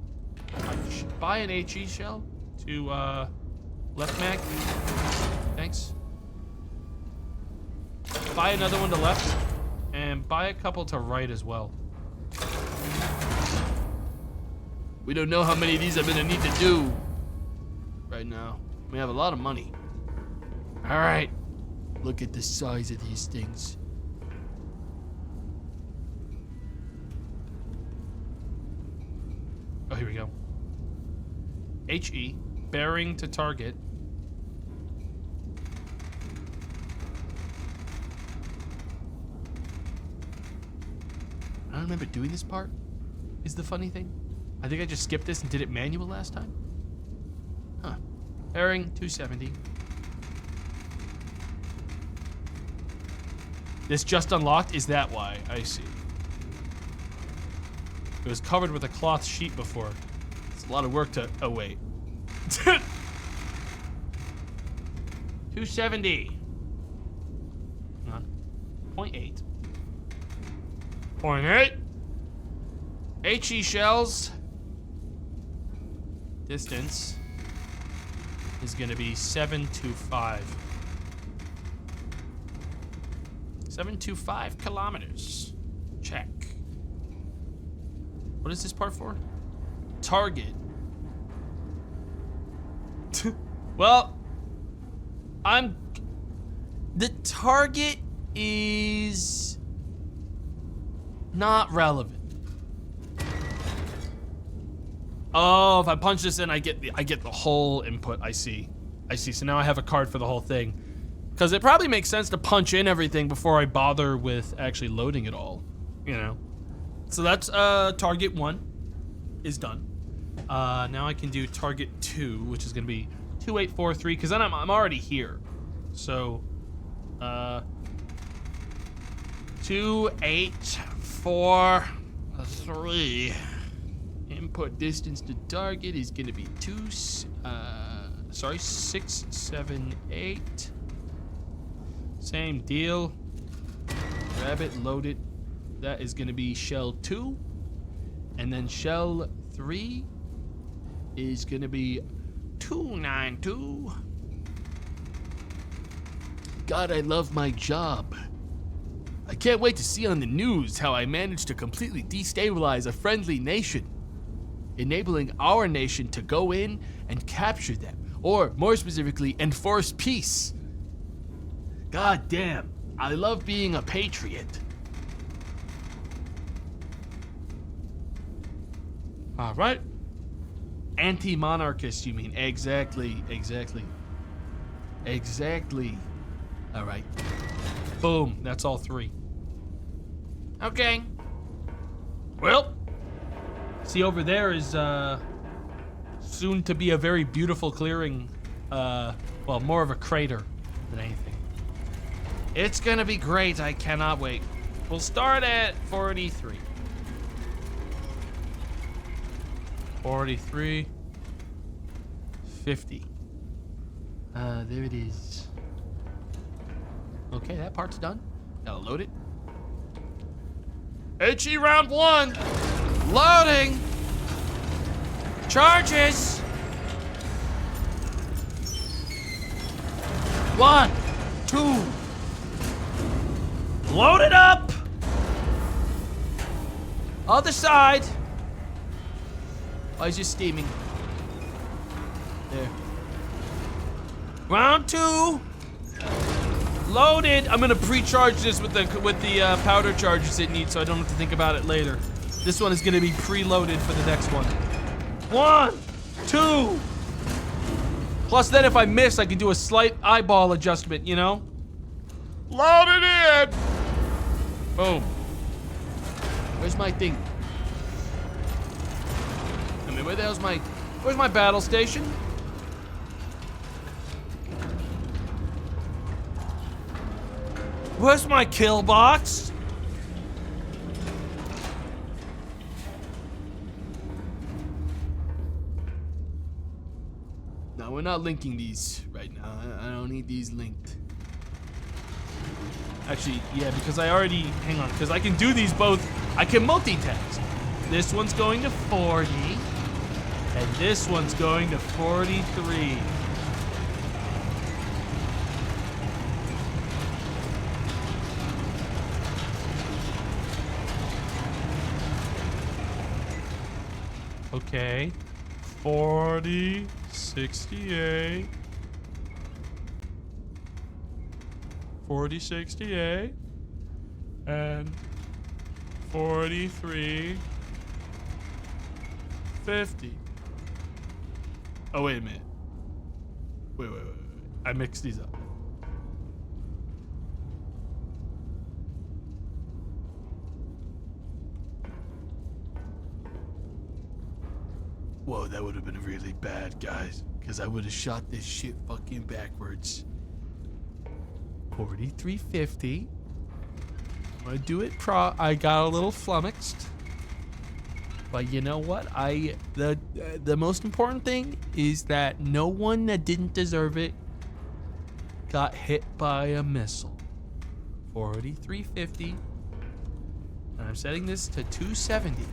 I should buy an HE shell to left mag. Thanks. Buy another one to left, and buy a couple to right as well. We don't know how many of these I'm gonna need to do right now. We have a lot of money. All right, look at the size of these things. Oh, here we go. HE, bearing to target. I don't remember doing this part, is the funny thing. I think I just skipped this and did it manual last time. Huh. Bearing 270. This just unlocked? Is that why? I see. It was covered with a cloth sheet before. It's a lot of work to... Oh, wait. 270. Hang on. 0.8. 0.8. HE shells. Distance is going to be 725. 725 kilometers. Check. What is this part for? Target. Well, the target is not relevant. Oh, if I punch this in, I get the whole input. I see. So now I have a card for the whole thing. Because it probably makes sense to punch in everything before I bother with actually loading it all, you know. So that's target 1 is done. Now I can do target 2, which is gonna be 2843, because then I'm already here. So 2843. Input distance to target is gonna be 678. Same deal. Grab it, load it. That is gonna be shell 2. And then shell 3 is gonna be 292. God, I love my job. I can't wait to see on the news how I managed to completely destabilize a friendly nation, enabling our nation to go in and capture them, or more specifically, enforce peace. God damn, I love being a patriot. All right. Anti-monarchist, you mean? Exactly. All right. Boom, that's all 3. Okay. Well, see over there is soon to be a very beautiful clearing. Well, more of a crater than anything. It's gonna be great, I cannot wait. We'll start at 43. 43. 50. There it is. Okay, that part's done. Gotta load it. HE round 1. Loading. Charges. 1, 2. Load it up. Other side. Oh, he's just steaming. There. Round 2. Loaded. I'm gonna pre-charge this with the powder charges it needs, so I don't have to think about it later. This one is gonna be preloaded for the next one. 1, 2. Plus, then if I miss, I can do a slight eyeball adjustment, you know? Load it in. Boom. Where's my thing? I mean, where the hell's where's my battle station? Where's my kill box? No, we're not linking these right now. I don't need these linked. Actually, yeah, because I already, hang on, because I can do these both. I can multitask. This one's going to 40, and this one's going to 43. Okay. 40, 68. 40, 68. And 43, 50. Oh, wait a minute. Wait. I mixed these up. Whoa, that would have been really bad, guys. Because I would have shot this shit fucking backwards. 4350. I'm gonna do it I got a little flummoxed. But you know what? The most important thing is that no one that didn't deserve it got hit by a missile. 4350. And I'm setting this to 270.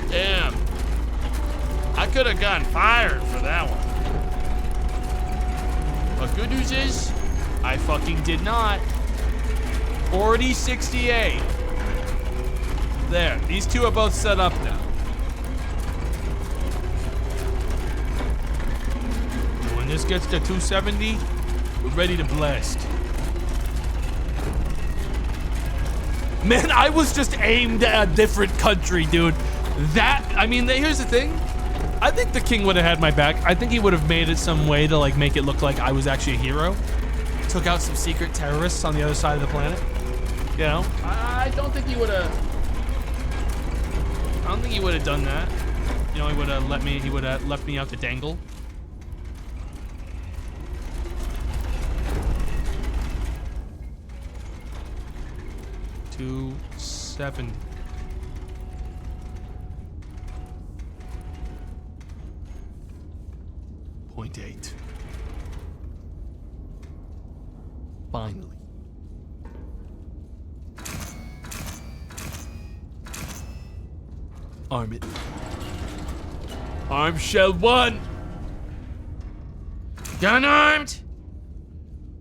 Damn. I could have gotten fired for that one. But good news is, I fucking did not. 4068. There, these two are both set up now. And when this gets to 270, we're ready to blast. Man, I was just aimed at a different country, dude. Here's the thing. I think the king would have had my back. I think he would have made it some way to like make it look like I was actually a hero. Took out some secret terrorists on the other side of the planet. You know, I don't think he would have. I don't think he would have done that. You know, he would have let me. He would have left me out to dangle. $270. .8. Finally. Arm it. Arm shell 1. Gun armed.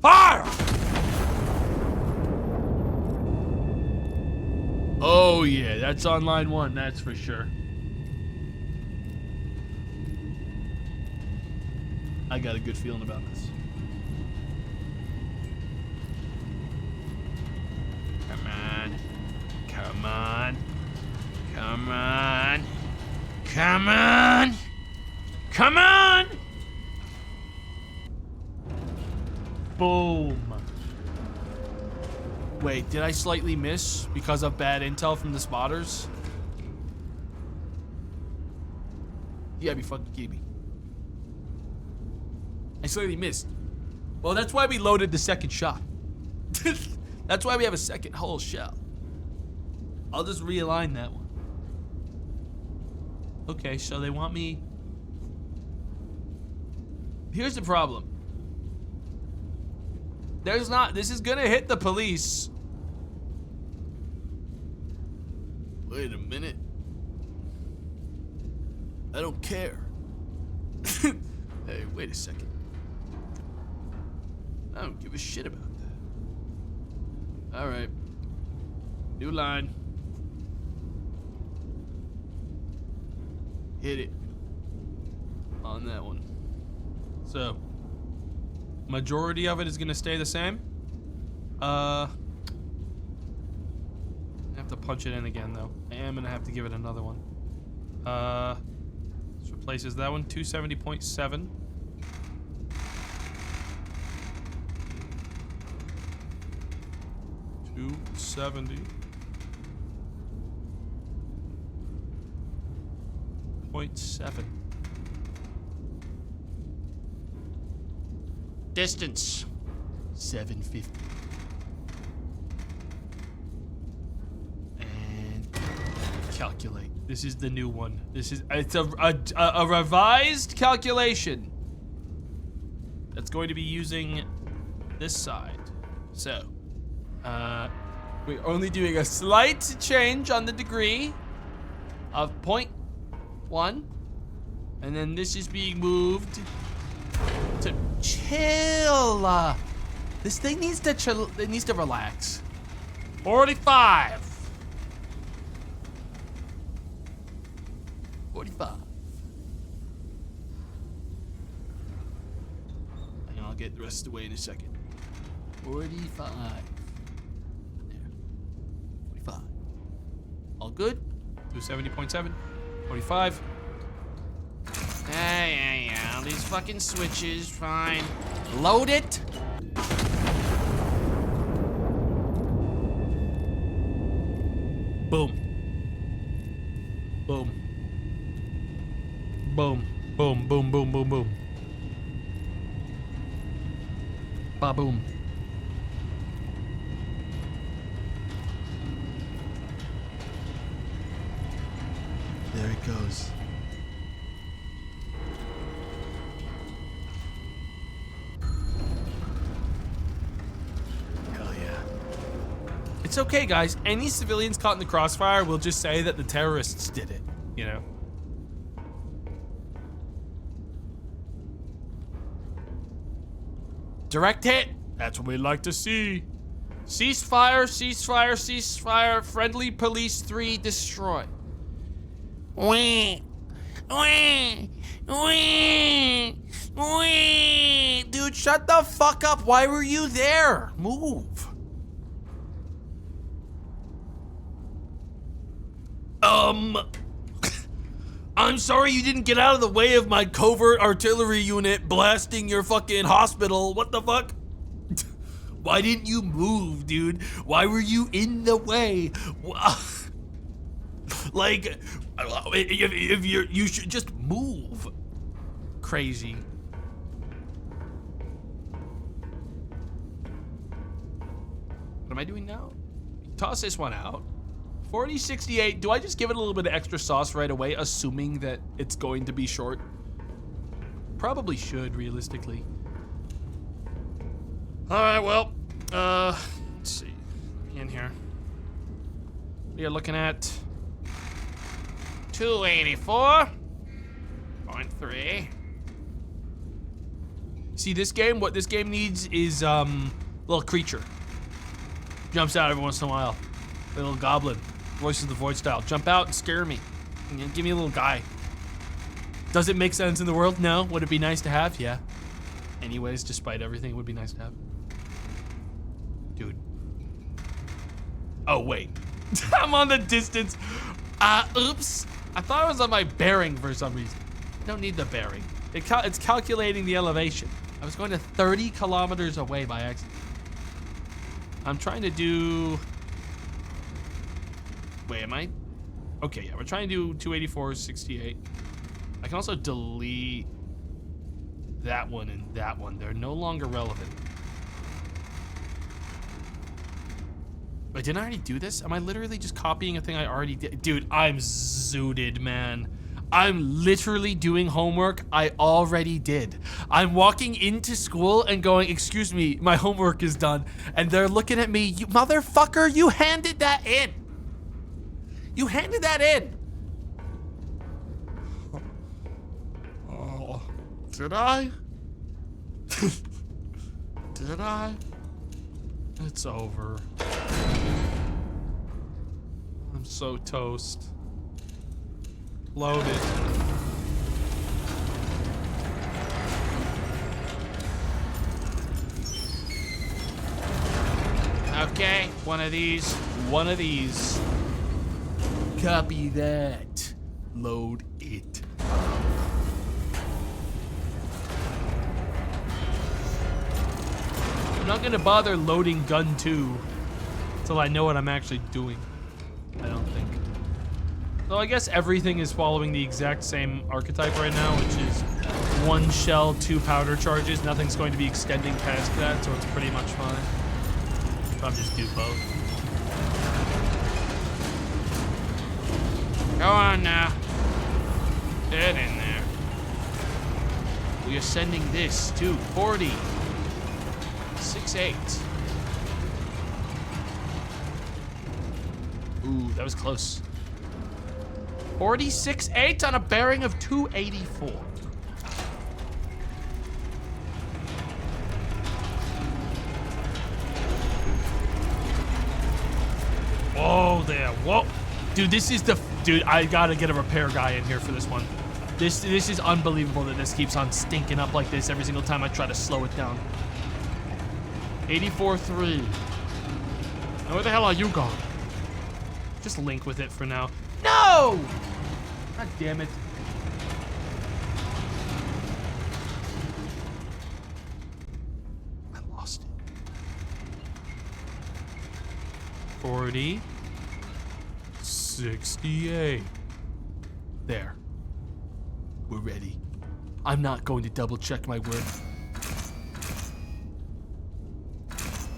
Fire! Oh yeah, that's on line 1, that's for sure. I got a good feeling about this. Come on. Come on. Come on. Come on. Come on. Boom. Wait, did I slightly miss because of bad intel from the spotters? You gotta be fucking kidding me. I slightly missed. Well, that's why we loaded the second shot. That's why we have a second whole shell. I'll just realign that one. Okay, so they want me. Here's the problem. This is gonna hit the police. Wait a minute. I don't care. Hey, wait a second. I don't give a shit about that. All right. New line. Hit it. On that one. So, majority of it is gonna stay the same. I have to punch it in again though. I am gonna have to give it another one. This replaces that one, 270.7. .7. Distance 750. And calculate. This is the new one. It's a revised calculation. That's going to be using this side. So, we're only doing a slight change on the degree of 0.1. And then this is being moved to chill. This thing needs to chill. It needs to relax. 45. 45. And I'll get the rest of the way in a second. 45. There. 45. All good? 270.7. 45. Yeah. These fucking switches, fine. Load it. Boom. Boom. Boom. Boom, boom, boom, boom, boom. Ba-boom. There it goes. Hell yeah. It's okay, guys. Any civilians caught in the crossfire will just say that the terrorists did it, you know? Direct hit. That's what we'd like to see. Ceasefire, ceasefire, ceasefire. Friendly police 3 destroy. Wee. Wee. Wee. Wee. Dude, shut the fuck up. Why were you there? Move. I'm sorry you didn't get out of the way of my covert artillery unit blasting your fucking hospital. What the fuck? Why didn't you move, dude? Why were you in the way? Like, if you should just move. Crazy. What am I doing now? Toss this one out. 4068, do I just give it a little bit of extra sauce right away, assuming that it's going to be short? Probably should, realistically. All right, well, let's see, in here. We are looking at 284.3. See, this game, what this game needs is, little creature. Jumps out every once in a while. A little goblin. Voice of the Void style. Jump out and scare me. Give me a little guy. Does it make sense in the world? No. Would it be nice to have? Yeah. Anyways, despite everything, it would be nice to have. Dude. Oh, wait. I'm on the distance. Oops. I thought I was on my bearing for some reason. I don't need the bearing. It's calculating the elevation. I was going to 30 kilometers away by accident. I'm trying to do... Wait, am I? Okay, yeah, we're trying to do 284.68. I can also delete that one and that one. They're no longer relevant. Wait, didn't I already do this? Am I literally just copying a thing I already did? Dude, I'm zooted, man. I'm literally doing homework I already did. I'm walking into school and going, excuse me, my homework is done. And they're looking at me, you motherfucker, you handed that in. You handed that in. Oh, did I? Did I? It's over. I'm so toast. Load it. Okay, one of these. One of these. Copy that. Load it. I'm not gonna bother loading gun 2 until I know what I'm actually doing. I don't think. So I guess everything is following the exact same archetype right now, which is 1 shell, 2 powder charges. Nothing's going to be extending past that, so it's pretty much fine. I'll just do both. Go on now. Get in there. We are sending this to 40.68. Ooh, that was close. 46.8 on a bearing of 284. Whoa there, whoa. Dude, this is dude, I gotta get a repair guy in here for this one. This is unbelievable that this keeps on stinking up like this every single time I try to slow it down. 84.3. Now where the hell are you going? Just link with it for now. No! God damn it. I lost it. 40.68. There. We're ready. I'm not going to double check my work.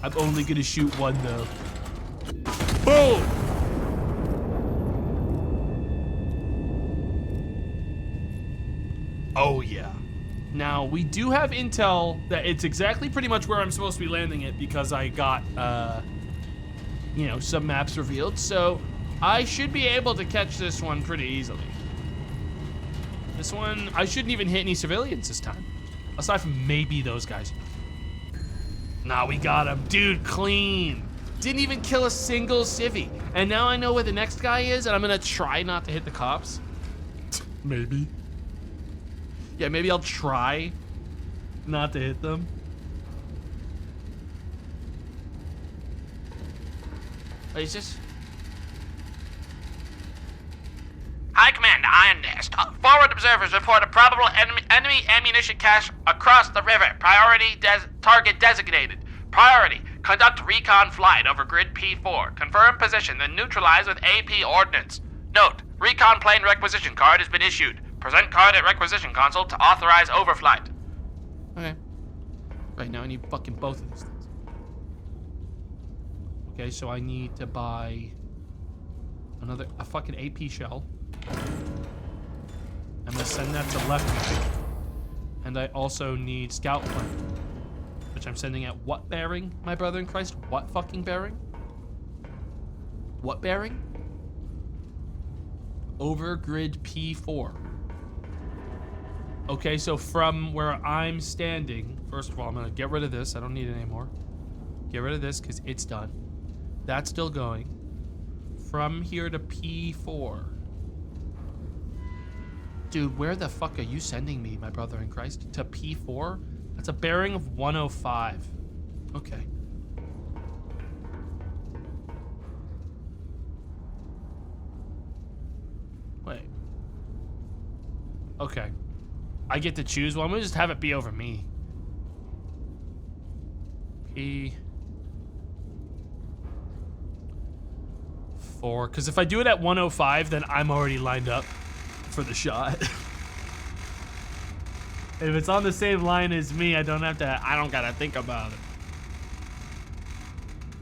I'm only gonna shoot one though. Boom! Oh yeah. Now we do have intel that it's exactly pretty much where I'm supposed to be landing it because I got, you know, some maps revealed. So I should be able to catch this one pretty easily. This one, I shouldn't even hit any civilians this time. Aside from maybe those guys. Nah, we got him. Dude, clean. Didn't even kill a single civvy. And now I know where the next guy is, and I'm gonna try not to hit the cops. Maybe. Yeah, maybe I'll try not to hit them. What is this? High Command, Iron Nest. Forward observers report a probable enemy ammunition cache across the river. Target designated. Priority, conduct recon flight over grid P4. Confirm position, then neutralize with AP ordnance. Note, recon plane requisition card has been issued. Present card at requisition console to authorize overflight. Okay. Right now I need fucking both of these things. Okay, so I need to buy a fucking AP shell. I'm gonna send that to left wing. And I also need scout plane, which I'm sending at what bearing, my brother in Christ? What fucking bearing? What bearing? Over grid P4. Okay, so from where I'm standing, first of all, I'm gonna get rid of this. I don't need it anymore. Get rid of this because it's done. That's still going. From here to P4. Dude, where the fuck are you sending me, my brother in Christ? To P4? That's a bearing of 105. Okay. Wait. Okay. I get to choose. Well, I'm gonna just have it be over me. P4. Because if I do it at 105, then I'm already lined up for the shot. If it's on the same line as me, I don't gotta think about it.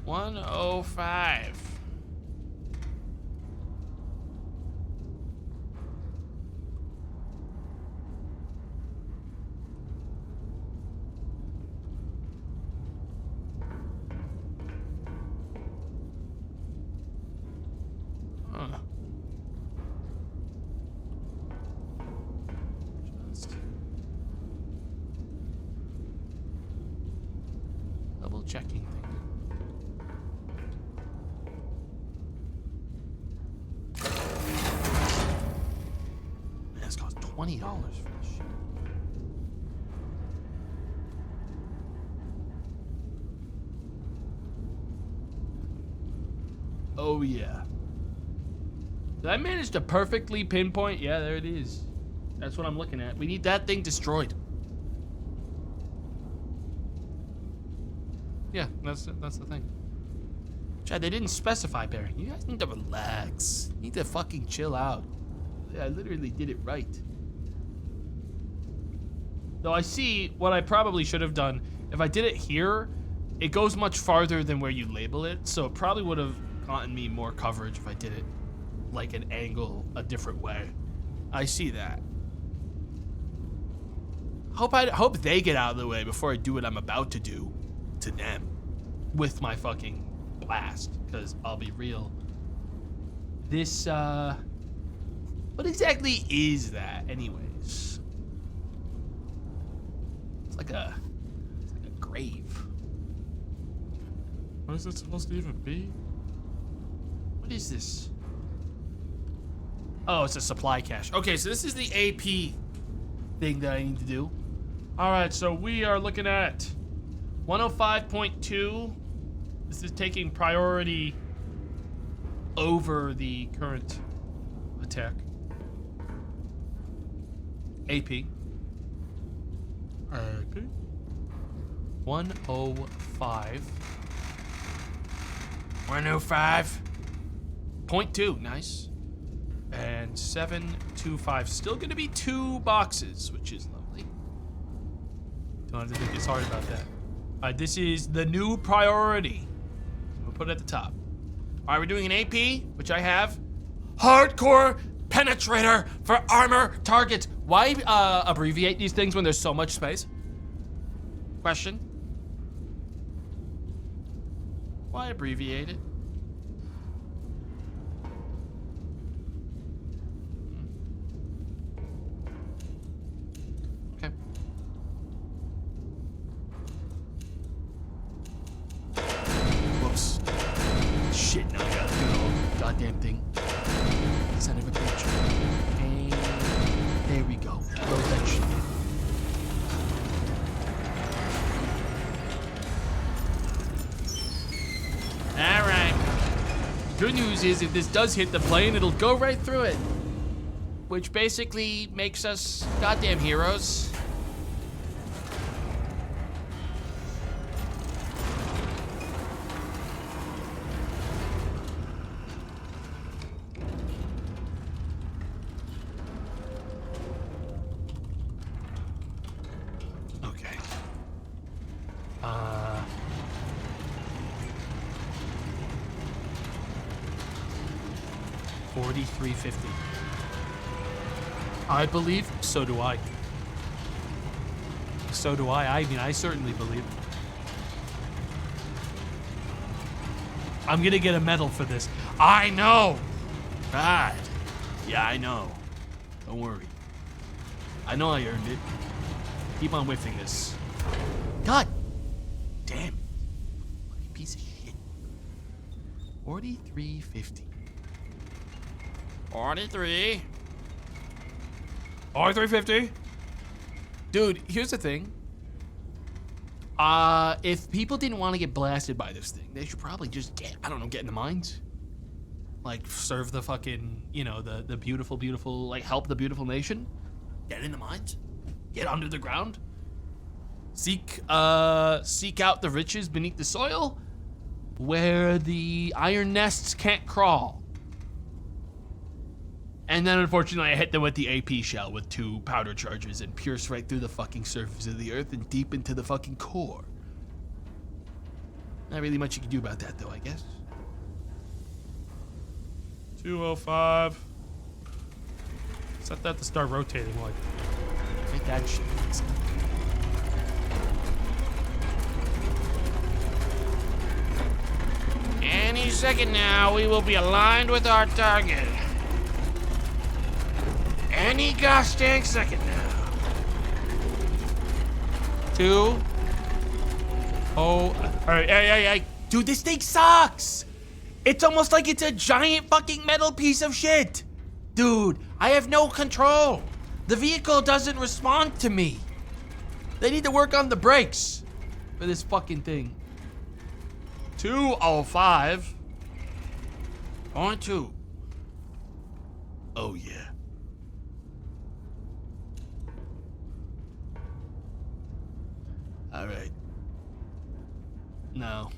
105. Double checking things. Man, this costs $20 for this shit. Oh yeah. Did I manage to perfectly pinpoint? Yeah, there it is. That's what I'm looking at. We need that thing destroyed. Yeah, that's the thing. Chad, they didn't specify bearing. You guys need to relax. You need to fucking chill out. I literally did it right. Though I see what I probably should have done. If I did it here, it goes much farther than where you label it, so it probably would have gotten me more coverage if I did it like an angle a different way. I see that. Hope they get out of the way before I do what I'm about to do to them with my fucking blast. Because I'll be real. This, what exactly is that, anyways? It's like a grave. What is it supposed to even be? What is this? Oh, it's a supply cache. Okay, so this is the AP thing that I need to do. All right, so we are looking at 105.2. This is taking priority over the current attack. AP. 105. 105.2. Nice. And 725. Still gonna be 2 boxes, which is lovely. Don't have to think it's hard about that. Alright, this is the new priority. We'll put it at the top. Alright, we're doing an AP, which I have. Hardcore penetrator for armor targets. Why abbreviate these things when there's so much space? Question. Why abbreviate it? Okay. Whoops. Shit, now I gotta do the whole goddamn thing. Son of a bitch. And there we go. Load that shit in. Alright. Good news is if this does hit the plane, it'll go right through it. Which basically makes us goddamn heroes. Okay. 4350. I believe, so do I. So do I. I mean, I certainly believe. I'm gonna get a medal for this. I know! God. Yeah, I know. Don't worry. I know I earned it. Keep on whiffing this. God damn it. Fucking piece of shit. 4350. 43. 4350. Dude, here's the thing. If people didn't want to get blasted by this thing, they should probably just get in the mines. Like, serve the fucking, the beautiful, beautiful, like, help the beautiful nation. Get in the mines. Get under the ground. Seek out the riches beneath the soil where the iron nests can't crawl. And then, unfortunately, I hit them with the AP shell with 2 powder charges and pierce right through the fucking surface of the earth and deep into the fucking core. Not really much you can do about that, though, I guess. 205. Set that to start rotating like. Make that shit. Any second now, we will be aligned with our target. Any gosh dang second now. 2. Oh, hey. Dude, this thing sucks. It's almost like it's a giant fucking metal piece of shit. Dude, I have no control. The vehicle doesn't respond to me. They need to work on the brakes for this fucking thing. 205. 0.2. Oh, yeah. All right. No.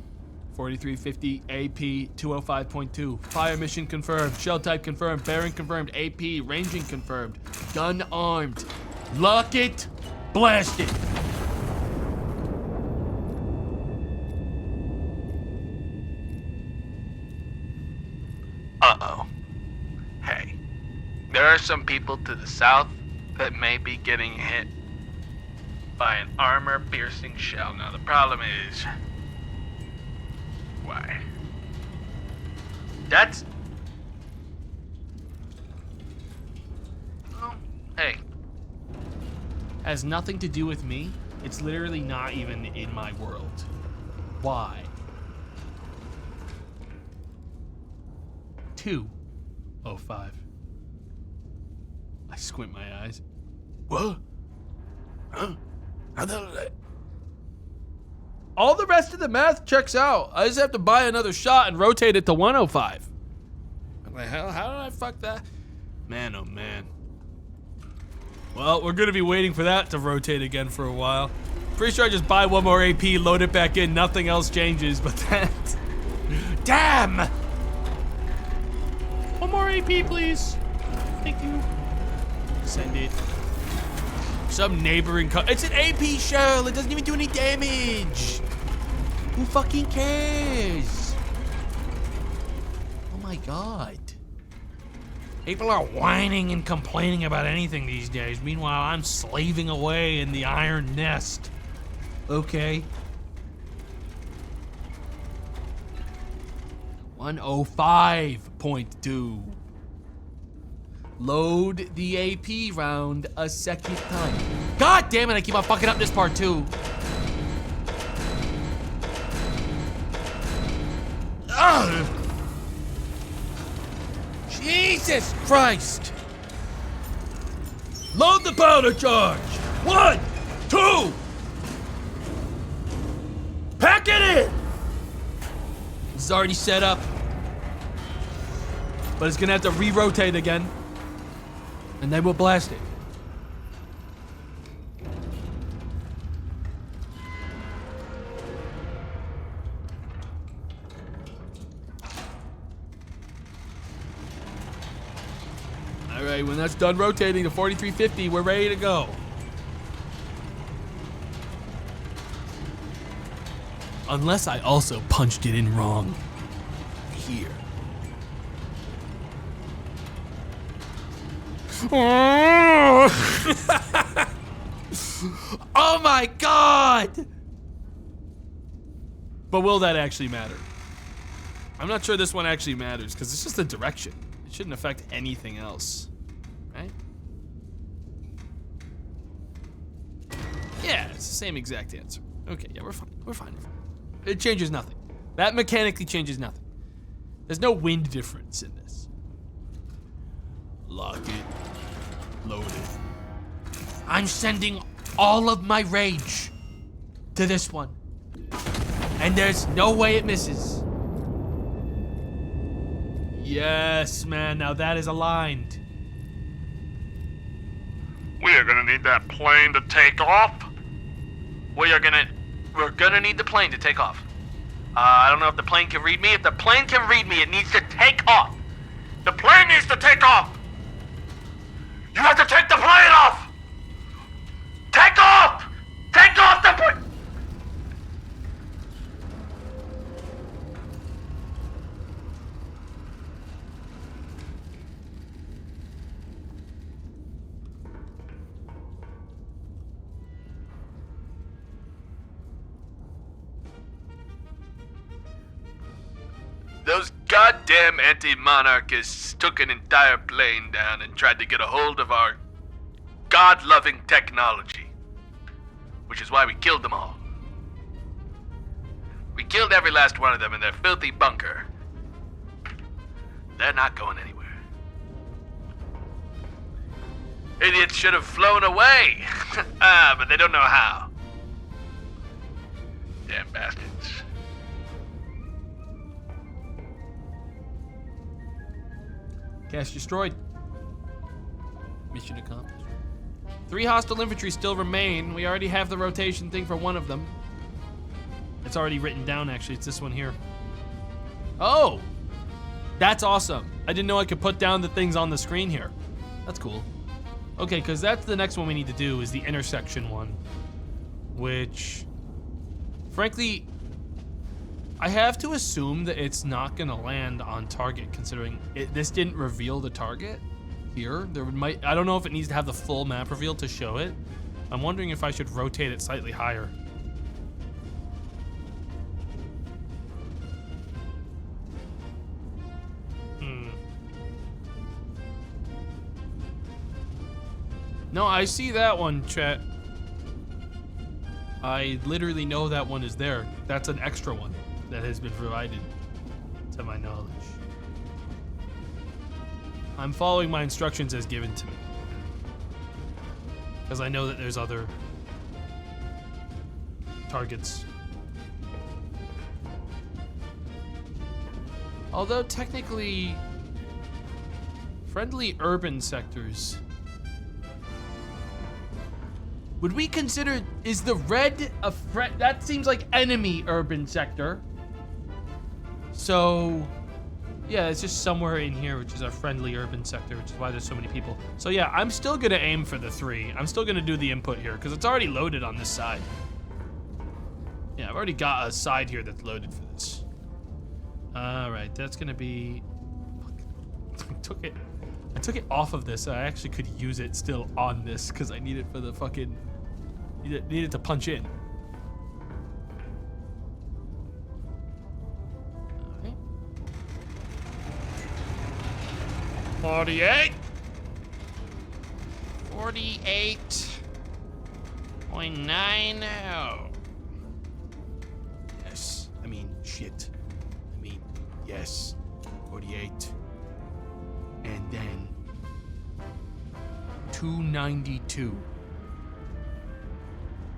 4350 AP 205.2. Fire mission confirmed. Shell type confirmed. Bearing confirmed. AP ranging confirmed. Gun armed. Lock it. Blast it. Uh-oh. There are some people to the south that may be getting hit by an armor-piercing shell. Now, the problem is... why? That's... well, hey. Has nothing to do with me. It's literally not even in my world. Why? 2:05. I squint my eyes. What? Huh? How the hell did I... All the rest of the math checks out. I just have to buy another shot and rotate it to 105. I'm like, how did I fuck that? Man, oh man. Well, we're gonna be waiting for that to rotate again for a while. Pretty sure I just buy one more AP, load it back in, nothing else changes, but that... Damn! One more AP, please. Thank you. Send it. Some neighboring it's an AP shell, it doesn't even do any damage. Who fucking cares? Oh my god. People are whining and complaining about anything these days. Meanwhile, I'm slaving away in the iron nest. Okay. 105.2. Load the AP round a second time. God damn it, I keep on fucking up this part too. Ugh. Jesus Christ. Load the powder charge. 1, 2. Pack it in. This is already set up. But it's gonna have to re-rotate again. And then we'll blast it. All right, when that's done rotating to 4350, we're ready to go. Unless I also punched it in wrong. Here. Oh my god! But will that actually matter? I'm not sure this one actually matters because it's just a direction. It shouldn't affect anything else, right? Yeah, it's the same exact answer. Okay, yeah, we're fine. We're fine. It changes nothing. That mechanically changes nothing. There's no wind difference in this. Lock it. Load it. I'm sending all of my rage to this one. And there's no way it misses. Yes, man, now that is aligned. We are gonna need that plane to take off. We're gonna need the plane to take off. I don't know if the plane can read me. If the plane can read me, it needs to take off. The plane needs to take off. You have to take the plane off. Take off. Take off the plane. Those goddamn anti-monarchists took an entire plane down and tried to get a hold of our God-loving technology. Which is why we killed them all. We killed every last one of them in their filthy bunker. They're not going anywhere. Idiots should have flown away. But they don't know how. Damn bastards. Cache destroyed. Mission accomplished. 3 hostile infantry still remain. We already have the rotation thing for one of them. It's already written down, actually. It's this one here. Oh! That's awesome. I didn't know I could put down the things on the screen here. That's cool. Okay, because that's the next one we need to do is the intersection one. Which, frankly, I have to assume that it's not going to land on target considering this didn't reveal the target. here. I don't know if it needs to have the full map reveal to show it. I'm wondering if I should rotate it slightly higher. No, I see that one, chat. I literally know that one is there. That's an extra one that has been provided to my knowledge. I'm following my instructions as given to me. Because I know that there's other targets. Although technically, friendly urban sectors. Would we consider, is the red a threat? That seems like enemy urban sector. So, yeah, it's just somewhere in here, which is our friendly urban sector, which is why there's so many people. So yeah, I'm still gonna aim for the 3. I'm still gonna do the input here, because it's already loaded on this side. Yeah, I've already got a side here that's loaded for this. All right, that's gonna be, fuck. I took it off of this, so I actually could use it still on this, because I need it for the fucking, need it to punch in. Alright. 48. 48.90. Yes. I mean, shit. I mean, yes. 48. And then 292.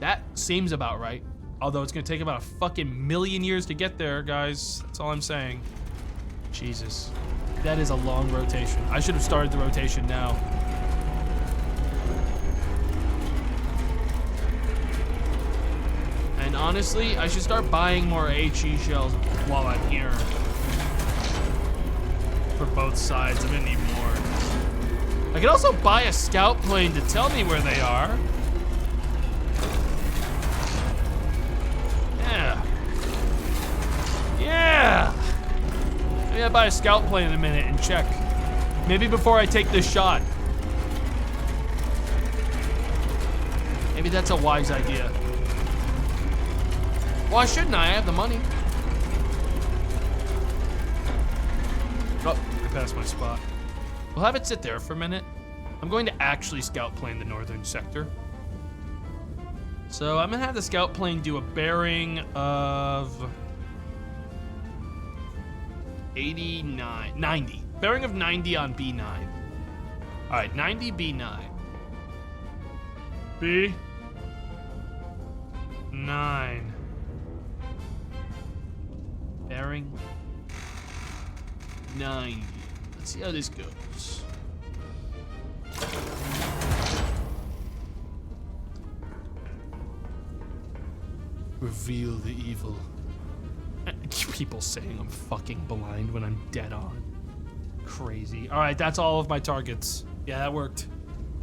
That seems about right. Although it's gonna take about a fucking million years to get there, guys. That's all I'm saying. Jesus. That is a long rotation. I should have started the rotation now. And honestly, I should start buying more HE shells while I'm here. For both sides, I'm gonna need more. I could also buy a scout plane to tell me where they are. Yeah. Yeah! Maybe I'll buy a scout plane in a minute and check. Maybe before I take this shot. Maybe that's a wise idea. Why shouldn't I? I have the money. Oh, I passed my spot. We'll have it sit there for a minute. I'm going to actually scout plane the northern sector. So I'm gonna have the scout plane do a bearing of 90. Bearing of 90 on B9. All right, 90 B9. B9. Bearing 90. Let's see how this goes. Reveal the evil. People saying I'm fucking blind when I'm dead on. Crazy. All right, that's all of my targets. Yeah, that worked.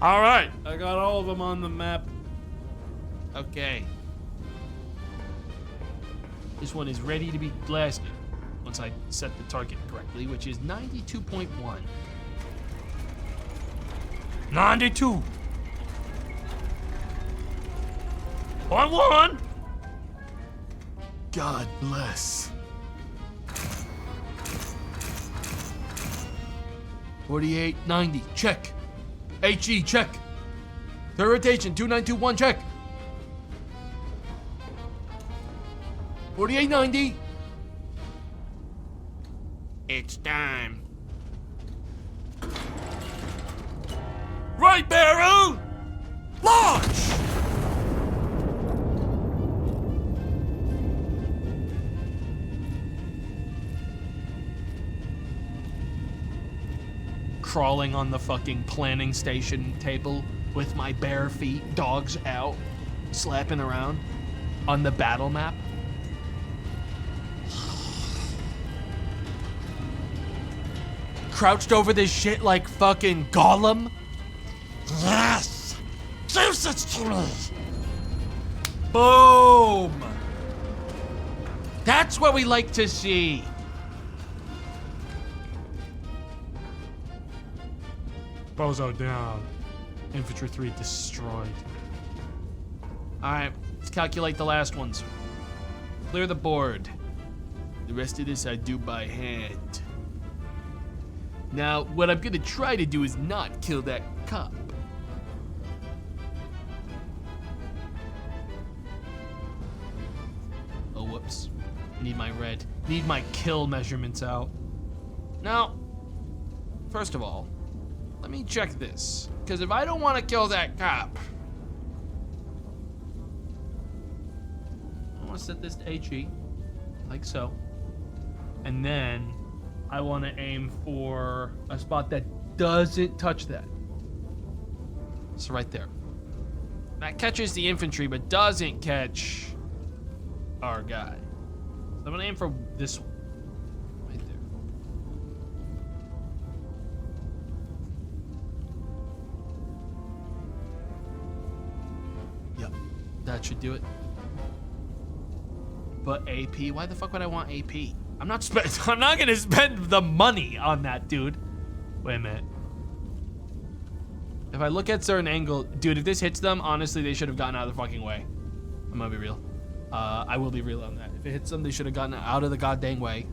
All right, I got all of them on the map. Okay. This one is ready to be blasted once I set the target correctly, which is 92.1. 92. 1. God bless. 48, 90, check. HE, check. Third rotation, 2921, check. 48, 90. It's time. Right barrel! Launch! Crawling on the fucking planning station table with my bare feet, dogs out, slapping around on the battle map. Crouched over this shit like fucking Gollum. Yes! Give it to me! Boom! That's what we like to see. Bozo down. Infantry 3 destroyed. Alright, let's calculate the last ones. Clear the board. The rest of this I do by hand. Now, what I'm gonna try to do is not kill that cop. Oh, whoops. Need my red. Need my kill measurements out. Now, first of all, let me check this. Because if I don't want to kill that cop, I want to set this to HE, like so. And then I want to aim for a spot that doesn't touch that. So right there. That catches the infantry, but doesn't catch our guy. So I'm gonna aim for this one. Right there. Yep. That should do it. But AP? Why the fuck would I want AP? I'm not gonna spend the money on that, dude. Wait a minute. If I look at certain angle, dude, if this hits them, honestly, they should have gotten out of the fucking way. I'm gonna be real. I will be real on that. If it hits them, they should have gotten out of the goddamn way.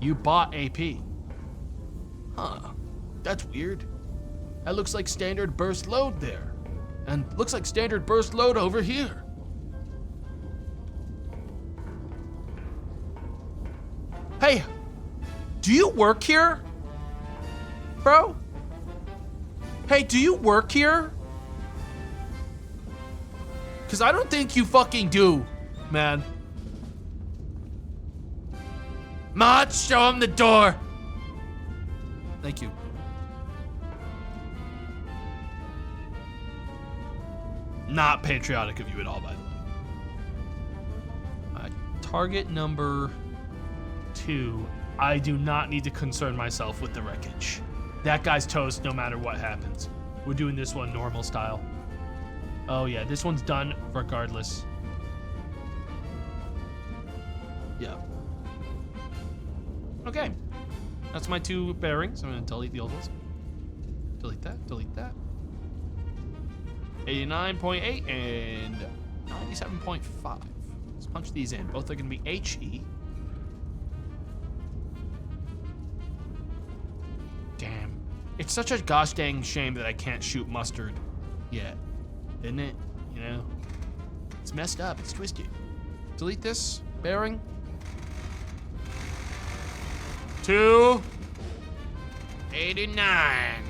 You bought AP. Huh. That's weird. That looks like standard burst load there. And looks like standard burst load over here. Hey, do you work here? Bro? Hey, do you work here? Because I don't think you fucking do, man. Mods, show him the door. Thank you. Not patriotic of you at all, by the way. Target number 2. I do not need to concern myself with the wreckage. That guy's toast no matter what happens. We're doing this one normal style. Oh yeah, this one's done regardless. Yeah. Okay. That's my 2 bearings. I'm gonna delete the old ones. Delete that, delete that. 89.8 and 97.5. Let's punch these in. Both are gonna be HE. Damn. It's such a gosh dang shame that I can't shoot mustard yet. Isn't it? You know? It's messed up. It's twisted. Delete this. Bearing. 289.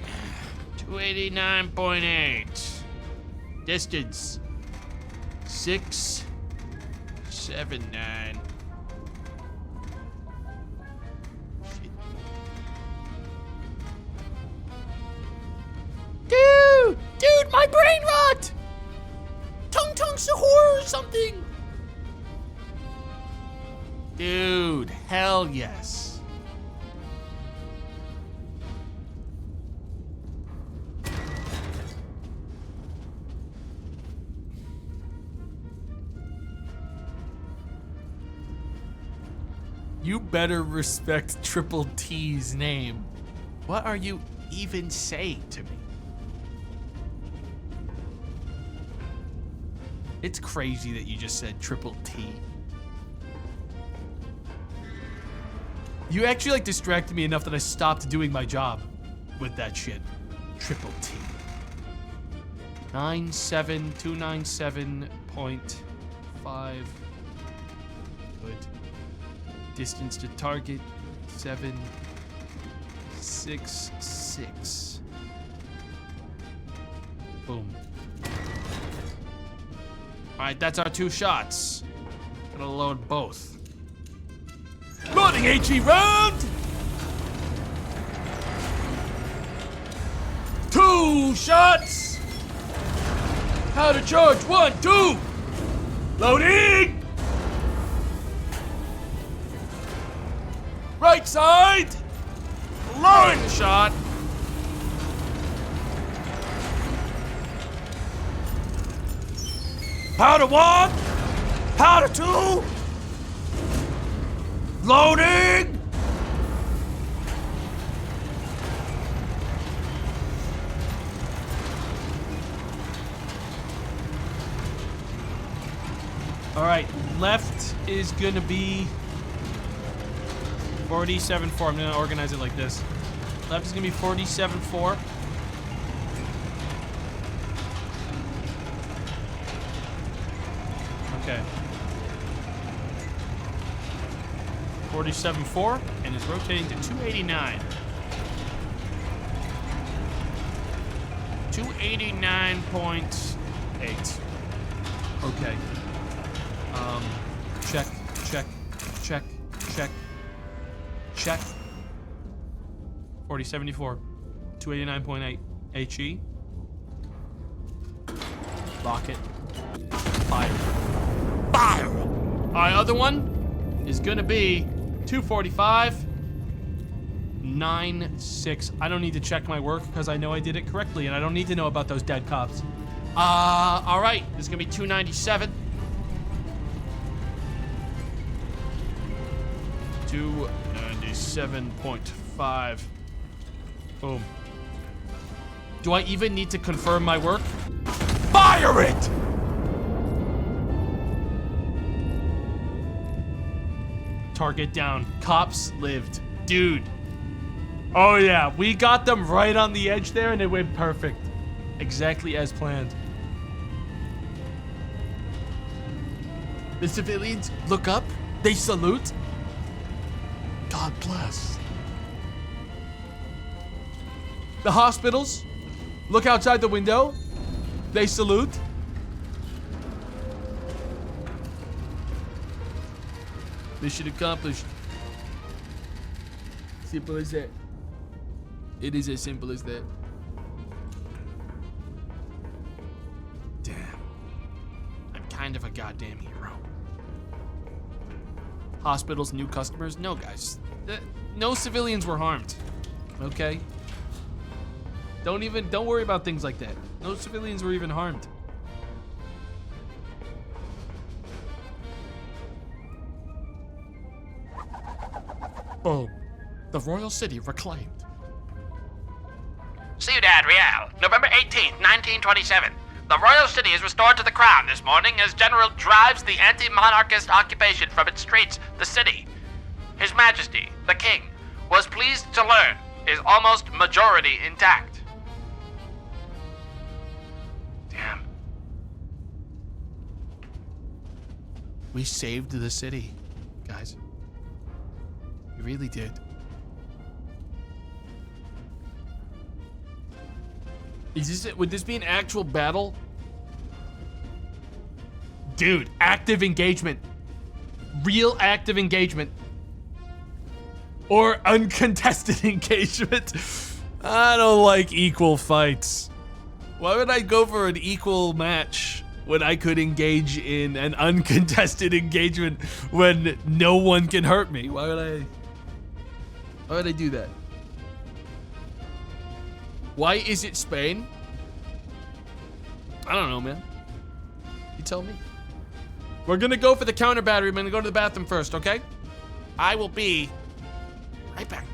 289.8. Distance. 679. Shit. Dude, my brain rot! Tung Sahur or something! Dude, hell yes. You better respect Triple T's name. What are you even saying to me? It's crazy that you just said Triple T. You actually like distracted me enough that I stopped doing my job with that shit. Triple T. 97297.5. Good. Distance to target 766. Boom. All right, that's our 2 shots. Gonna load both. Loading HE round! 2 shots! Powder charge, 1, 2! Loading! Right side! Loading shot! Powder 1! Powder 2! Loading! Left is gonna be 47.4. I'm gonna organize it like this. Left is gonna be 47.4. Okay. 47.4 and is rotating to 289. 289.8. Okay. Check, check, check, check, check. 4074. 289.8. HE. Lock it. Fire. Fire! Alright, other one is gonna be 245.96. I don't need to check my work because I know I did it correctly and I don't need to know about those dead cops. Alright, this is gonna be 297. 297.5. Boom. Do I even need to confirm my work? Fire it! Target down. Cops lived. Dude. Oh yeah, we got them right on the edge there and it went perfect. Exactly as planned. The civilians look up. They salute. God bless. The hospitals look outside the window. They salute. Mission accomplished. Simple as that. It is as simple as that. Damn. I'm kind of a goddamn hero. Hospitals, new customers? No, guys. No civilians were harmed. Okay? Don't worry about things like that. No civilians were even harmed. Boom. The Royal City reclaimed. Ciudad Real, November 18th, 1927. The Royal City is restored to the crown this morning as General drives the anti-monarchist occupation from its streets, the city. His Majesty, the King, was pleased to learn is almost majority intact. Damn. We saved the city, guys. We really did. Is this it? Would this be an actual battle? Dude, active engagement. Real active engagement. Or uncontested engagement. I don't like equal fights. Why would I go for an equal match when I could engage in an uncontested engagement when no one can hurt me? Why would I do that? Why is it Spain? I don't know, man. You tell me. We're gonna go for the counter battery. I'm gonna go to the bathroom first, okay? I will be right back.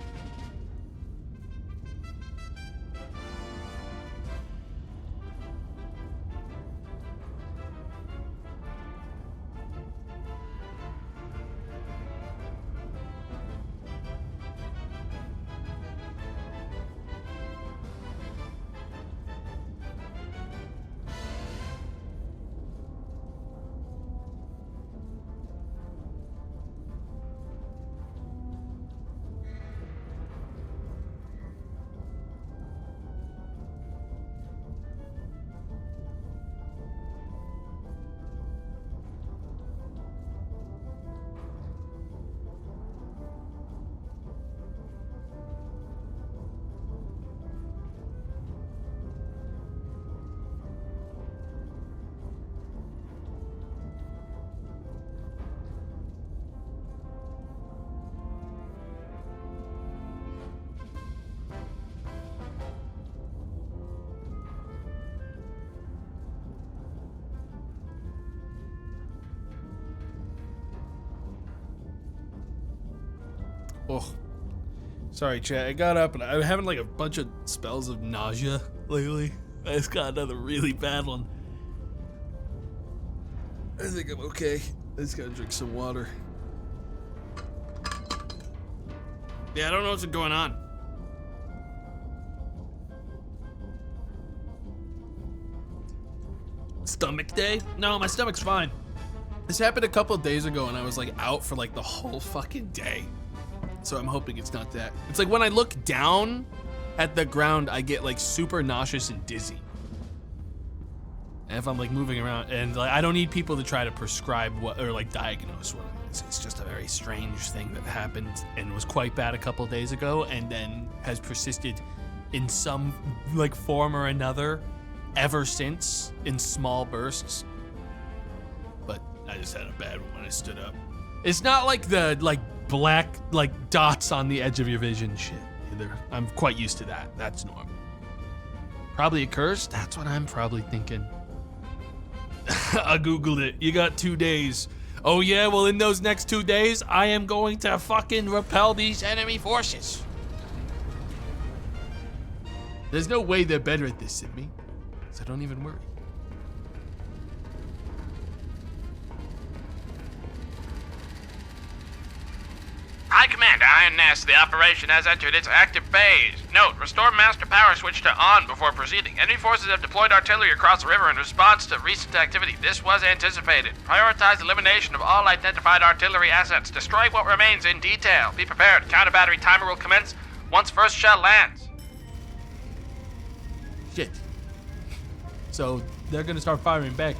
Oh, sorry, chat. I got up and I'm having like a bunch of spells of nausea lately. I just got another really bad one. I think I'm okay. I just gotta drink some water. Yeah, I don't know what's going on. Stomach day? No, my stomach's fine. This happened a couple of days ago and I was like out for like the whole fucking day. So I'm hoping it's not that. It's like when I look down at the ground, I get like super nauseous and dizzy. And if I'm like moving around, and like I don't need people to try to prescribe what or like diagnose what it is. It's just a very strange thing that happened and was quite bad a couple of days ago and then has persisted in some like form or another ever since in small bursts. But I just had a bad one when I stood up. It's not like the like black like dots on the edge of your vision shit either. I'm quite used to that. That's normal. Probably occurs. That's what I'm probably thinking. I googled it. You got 2 days. Oh yeah, well in those next 2 days, I am going to fucking repel these enemy forces. There's no way they're better at this than me, so don't even worry. High Command, Iron Nest, the operation has entered its active phase. Note, restore master power switch to on before proceeding. Enemy forces have deployed artillery across the river in response to recent activity. This was anticipated. Prioritize elimination of all identified artillery assets. Destroy what remains in detail. Be prepared. Counter battery timer will commence once first shell lands. Shit. So they're gonna start firing back.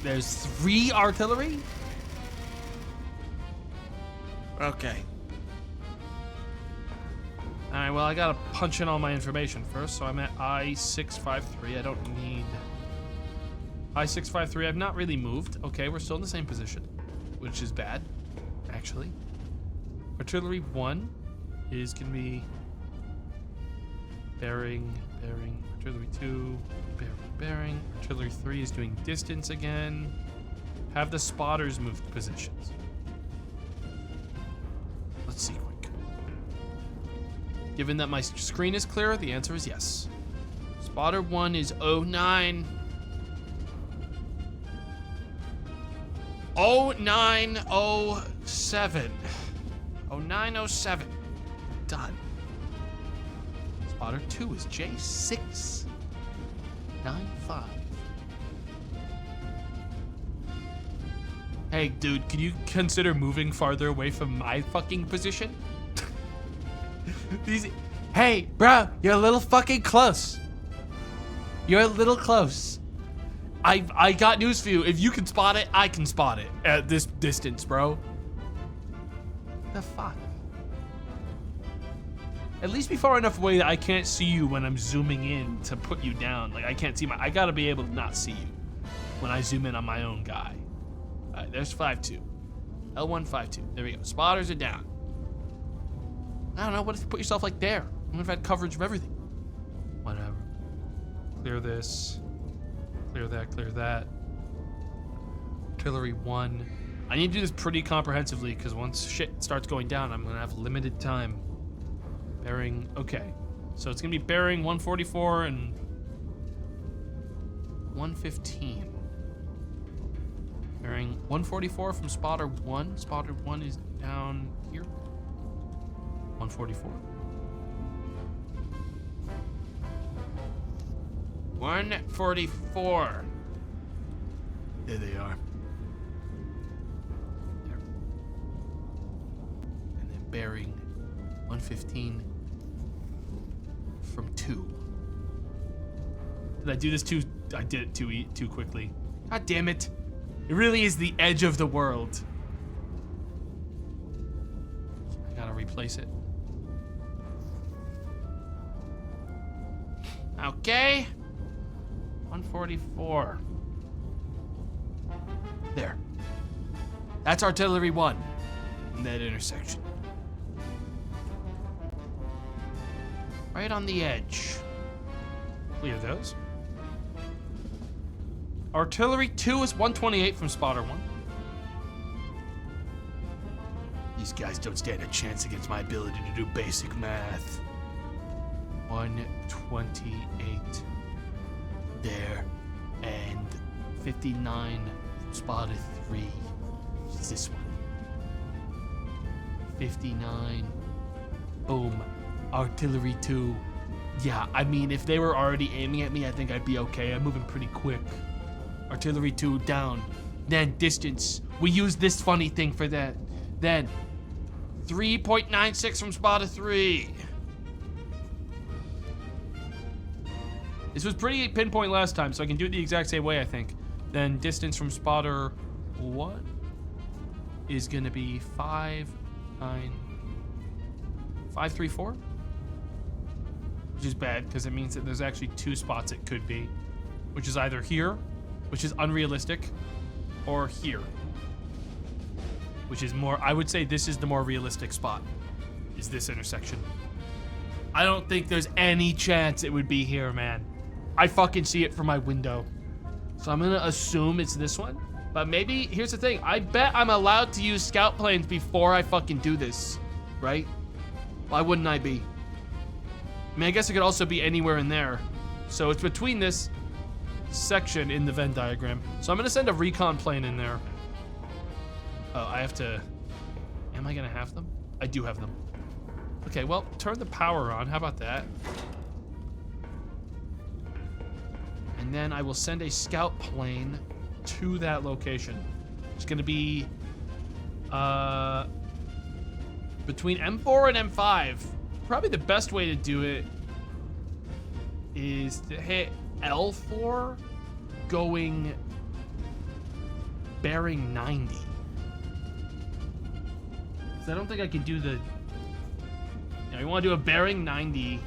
There's 3 artillery? Okay. Alright, well I gotta punch in all my information first, so I'm at I-653. I don't need... I-653, I've not really moved. Okay, we're still in the same position, which is bad, actually. Artillery 1 is gonna be... bearing, artillery 2, bearing. Artillery 3 is doing distance again. Have the spotters moved positions. Let's see quick. Given that my screen is clear, the answer is yes. Spotter 1 is 09. 0907. 0907. Done. Spotter 2 is J695. Hey, dude, can you consider moving farther away from my fucking position? Hey, bro, you're a little fucking close. You're a little close. I got news for you. If you can spot it, I can spot it at this distance, bro. The fuck? At least be far enough away that I can't see you when I'm zooming in to put you down. Like I can't see I gotta be able to not see you when I zoom in on my own guy. All right, there's 5-2. L152. There we go. Spotters are down. I don't know. What if you put yourself like there? What if I had coverage of everything? Whatever. Clear this. Clear that. Clear that. Artillery 1. I need to do this pretty comprehensively because once shit starts going down, I'm gonna have limited time. Bearing, okay. So it's gonna be bearing 144 and 115. Bearing 144 from spotter 1. Spotter 1 is down here. 144. 144. There they are. There. And then bearing 115 from 2. Did I do this too? I did it too quickly. God damn it. It really is the edge of the world. I gotta replace it. Okay. 144. There. That's artillery 1 in that intersection. Right on the edge. Clear those. Artillery 2 is 128 from spotter 1. These guys don't stand a chance against my ability to do basic math. 128 there. And 59 from spotter 3 is this one. 59. Boom. Artillery 2. Yeah, I mean, if they were already aiming at me, I think I'd be okay. I'm moving pretty quick. Artillery 2 down. Then distance. We use this funny thing for that. Then 3.96 from spotter 3. This was pretty pinpoint last time, so I can do it the exact same way, I think. Then distance from spotter 1 is gonna be 534, which is bad because it means that there's actually 2 spots it could be, which is either here, which is unrealistic, or here, which is more, I would say this is the more realistic spot, is this intersection. I don't think there's any chance it would be here, man. I fucking see it from my window. So I'm gonna assume it's this one. But maybe, here's the thing. I bet I'm allowed to use scout planes before I fucking do this, right? Why wouldn't I be? I mean, I guess it could also be anywhere in there. So it's between this section in the Venn diagram. So I'm gonna send a recon plane in there. Oh, I have to, am I gonna have them? I do have them. Okay, well, turn the power on. How about that? And then I will send a scout plane to that location. It's gonna be between M4 and M5. Probably the best way to do it is to hit L4 going bearing 90. 'Cause I don't think I can do the, you know, you wanna do a bearing 90,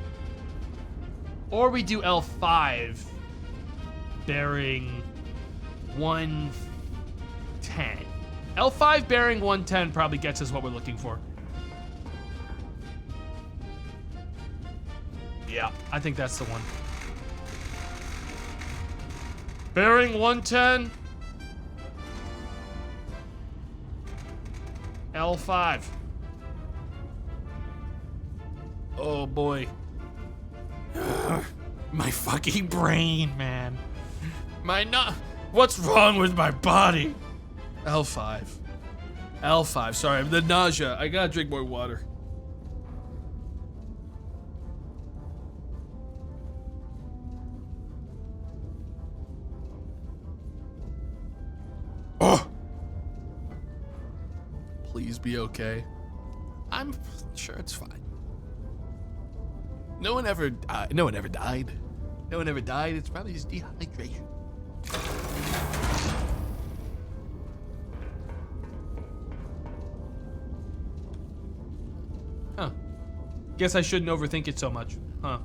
or we do L5 bearing 110. L5 bearing 110 probably gets us what we're looking for. Yeah, I think that's the one. Bearing 110. L5. Oh boy. My fucking brain, man. What's wrong with my body? L5. L5, sorry, the nausea. I gotta drink more water. Oh! Please be okay. I'm sure it's fine. No one ever died. No one ever died. It's probably just dehydration. Huh. Guess I shouldn't overthink it so much. Huh.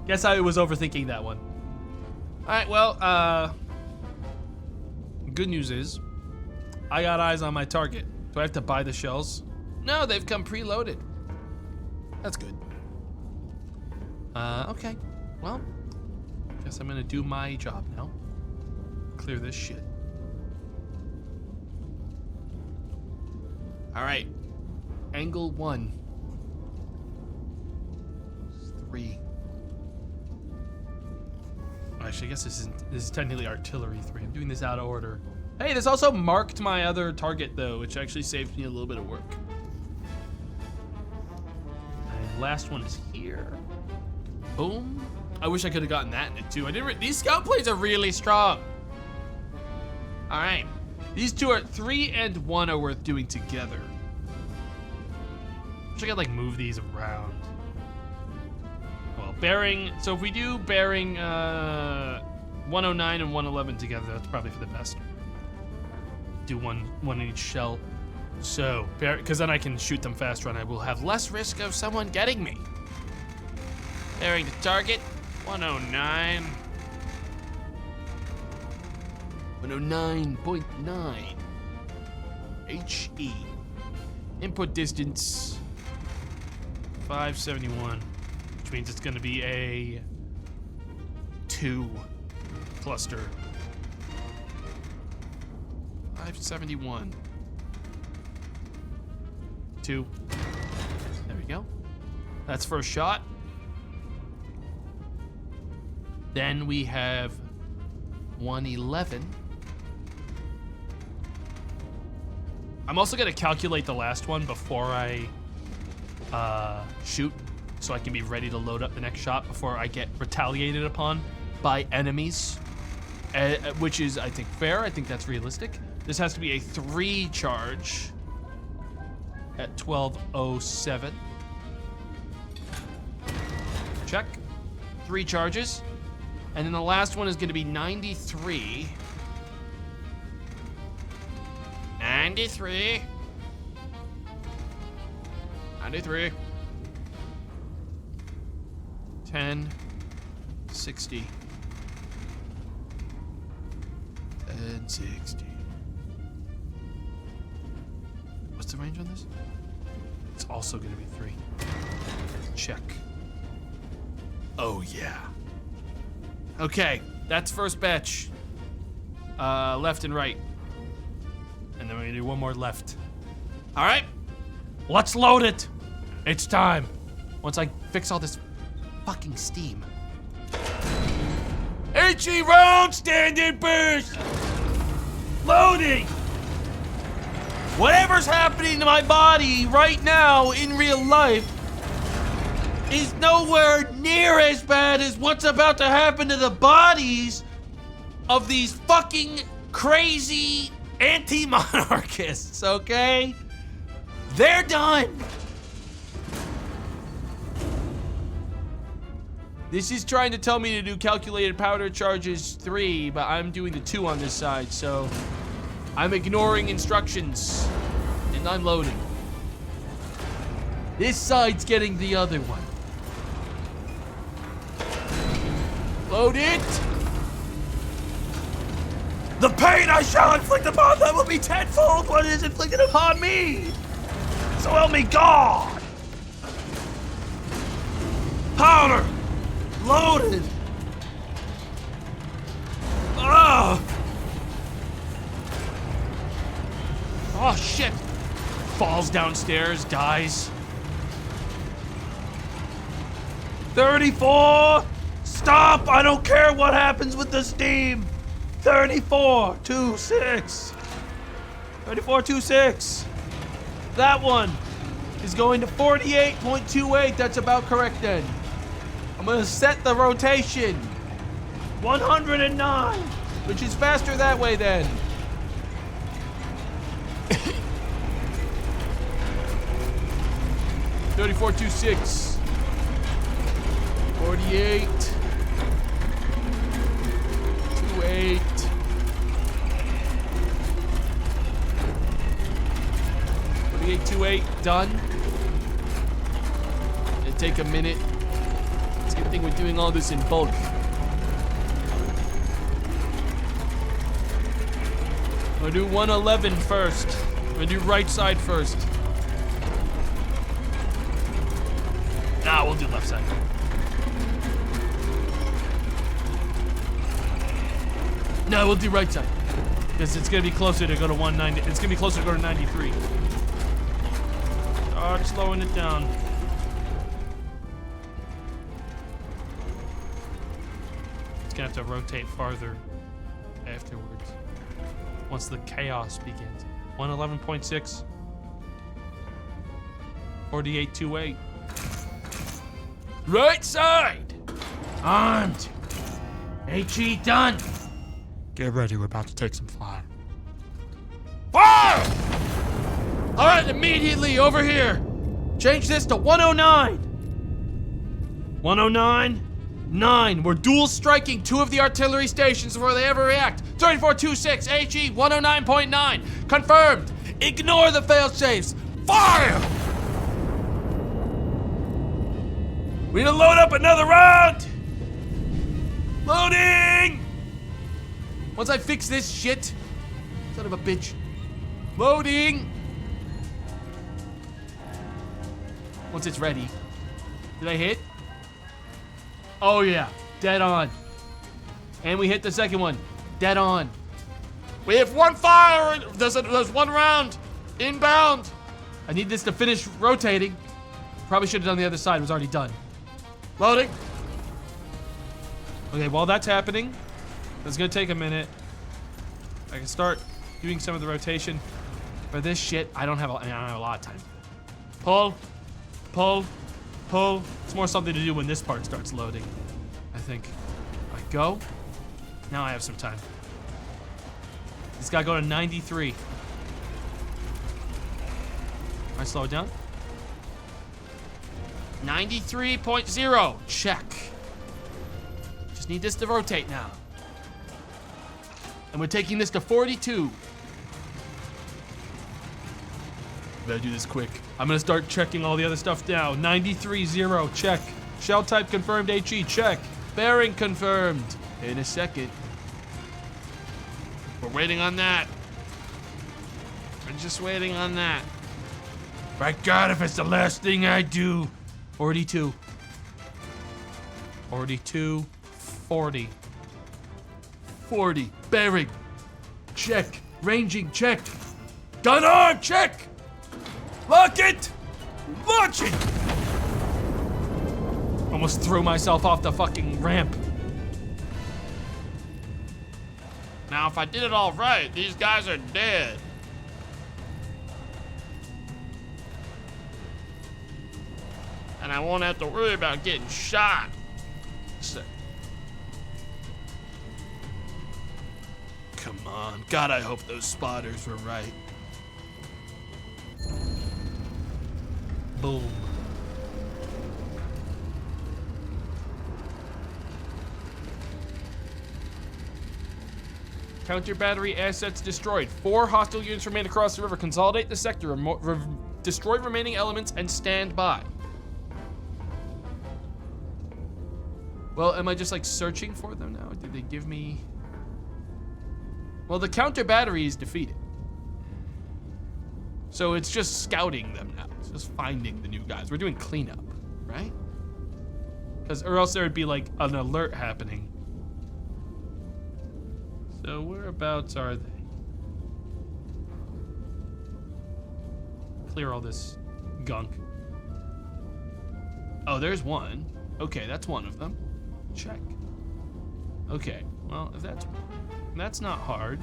Guess I was overthinking that one. Alright, well, good news is, I got eyes on my target. Do I have to buy the shells? No, they've come preloaded. That's good. Okay. Well, guess I'm gonna do my job now. Clear this shit. All right. Angle 1. 3. Actually, I guess this is technically artillery 3. I'm doing this out of order. Hey, this also marked my other target though, which actually saved me a little bit of work. And last one is here. Boom. I wish I could have gotten that in it too. These scout planes are really strong. All right. These two are 3 and 1 are worth doing together. Wish I could like move these around. Well, bearing, so if we do bearing 109 and 111 together, that's probably for the best. Do one in each shell. So, because then I can shoot them faster and I will have less risk of someone getting me. Bearing the target, 109. 109.9. HE. Input distance, 571. Which means it's gonna be a 2 cluster. 571. 2. There we go. That's first shot. Then we have 111. I'm also gonna calculate the last one before I shoot, so I can be ready to load up the next shot before I get retaliated upon by enemies, which is, I think, fair. I think that's realistic. This has to be a 3 charge at 1207. Check. 3 charges. And then the last one is going to be 93. 93. 93. 10. 60. 10, 60. What's the range on this? It's also going to be 3. Check. Oh, yeah. Okay, that's first batch. Left and right. And then we're gonna do one more left. All right, let's load it. It's time. Once I fix all this fucking steam. HE round, standard burst. Loading. Whatever's happening to my body right now in real life is nowhere near as bad as what's about to happen to the bodies of these fucking crazy anti-monarchists, okay? They're done. This is trying to tell me to do calculated powder charges 3, but I'm doing the 2 on this side, so I'm ignoring instructions and I'm loading. This side's getting the other one. Load it! The pain I shall inflict upon them will be tenfold what is inflicted upon me! So help me God! Powder! Loaded! Ah! Oh shit! Falls downstairs, dies. 34! Stop! I don't care what happens with the steam! 34.26. 34.26. That one is going to 48.28. That's about correct then. I'm gonna set the rotation. 109, which is faster that way then. $34.26. 48. 28. 28, done. It'll take a minute. It's a good thing we're doing all this in bulk. We'll do 111 first. We'll do right side first. Nah, we'll do left side. No, we'll do right side. Because it's gonna be closer to go to 190. It's gonna be closer to go to 93. Start slowing it down. It's gonna have to rotate farther afterwards. Once the chaos begins. 111.6. 48.28. Right side! Armed! HE done! Get ready, we're about to take some fire. Fire! Alright, immediately over here. Change this to 109. 109. 9. We're dual striking 2 of the artillery stations before they ever react. 3426 HE 109.9. Confirmed. Ignore the failsafes. Fire! We need to load up another round. Loading! Once I fix this shit, son of a bitch. Loading! Once it's ready. Did I hit? Oh yeah, dead on. And we hit the second one. Dead on. We have 1 fire. There's 1 round. Inbound. I need this to finish rotating. Probably should have done the other side. It was already done. Loading. Okay, while that's happening, it's gonna take a minute. I can start doing some of the rotation. For this shit, I don't have a lot of time. Pull, pull, pull. It's more something to do when this part starts loading, I think. I go. Now I have some time. It's gotta go to 93. I slow it down. 93.0. Check. Just need this to rotate now. And we're taking this to 42. Better do this quick. I'm gonna start checking all the other stuff now. 93.0. Check. Shell type confirmed. HE. Check. Bearing confirmed. In a second. We're waiting on that. We're just waiting on that. My God, if it's the last thing I do. 42. 42. 40. 40. Bearing. Check. Ranging. Check. Gun arm. Check. Lock it. Launch it. Almost threw myself off the fucking ramp. Now, if I did it all right, these guys are dead. And I won't have to worry about getting shot. Come on. God, I hope those spotters were right. Boom. Counter battery assets destroyed. 4 hostile units remain across the river. Consolidate the sector. Destroy remaining elements and stand by. Well, am I just like searching for them now? Did they give me... Well, the counter battery is defeated. So it's just scouting them now. It's just finding the new guys. We're doing cleanup, right? Or else there would be like an alert happening. So whereabouts are they? Clear all this gunk. Oh, there's one. Okay, that's one of them. Check. Okay, well, if that's not hard.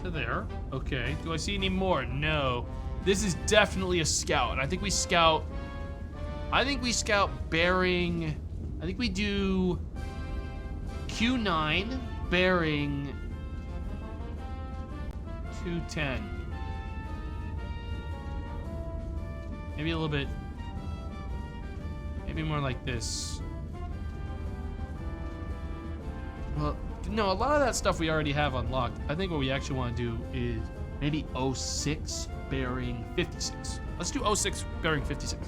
To there. Okay, do I see any more? No. This is definitely a scout. I think we scout bearing, I think we do Q9 bearing 210. Maybe a little bit, maybe more like this. Well, no, a lot of that stuff we already have unlocked. I think what we actually want to do is maybe 06 bearing 56. Let's do 06 bearing 56.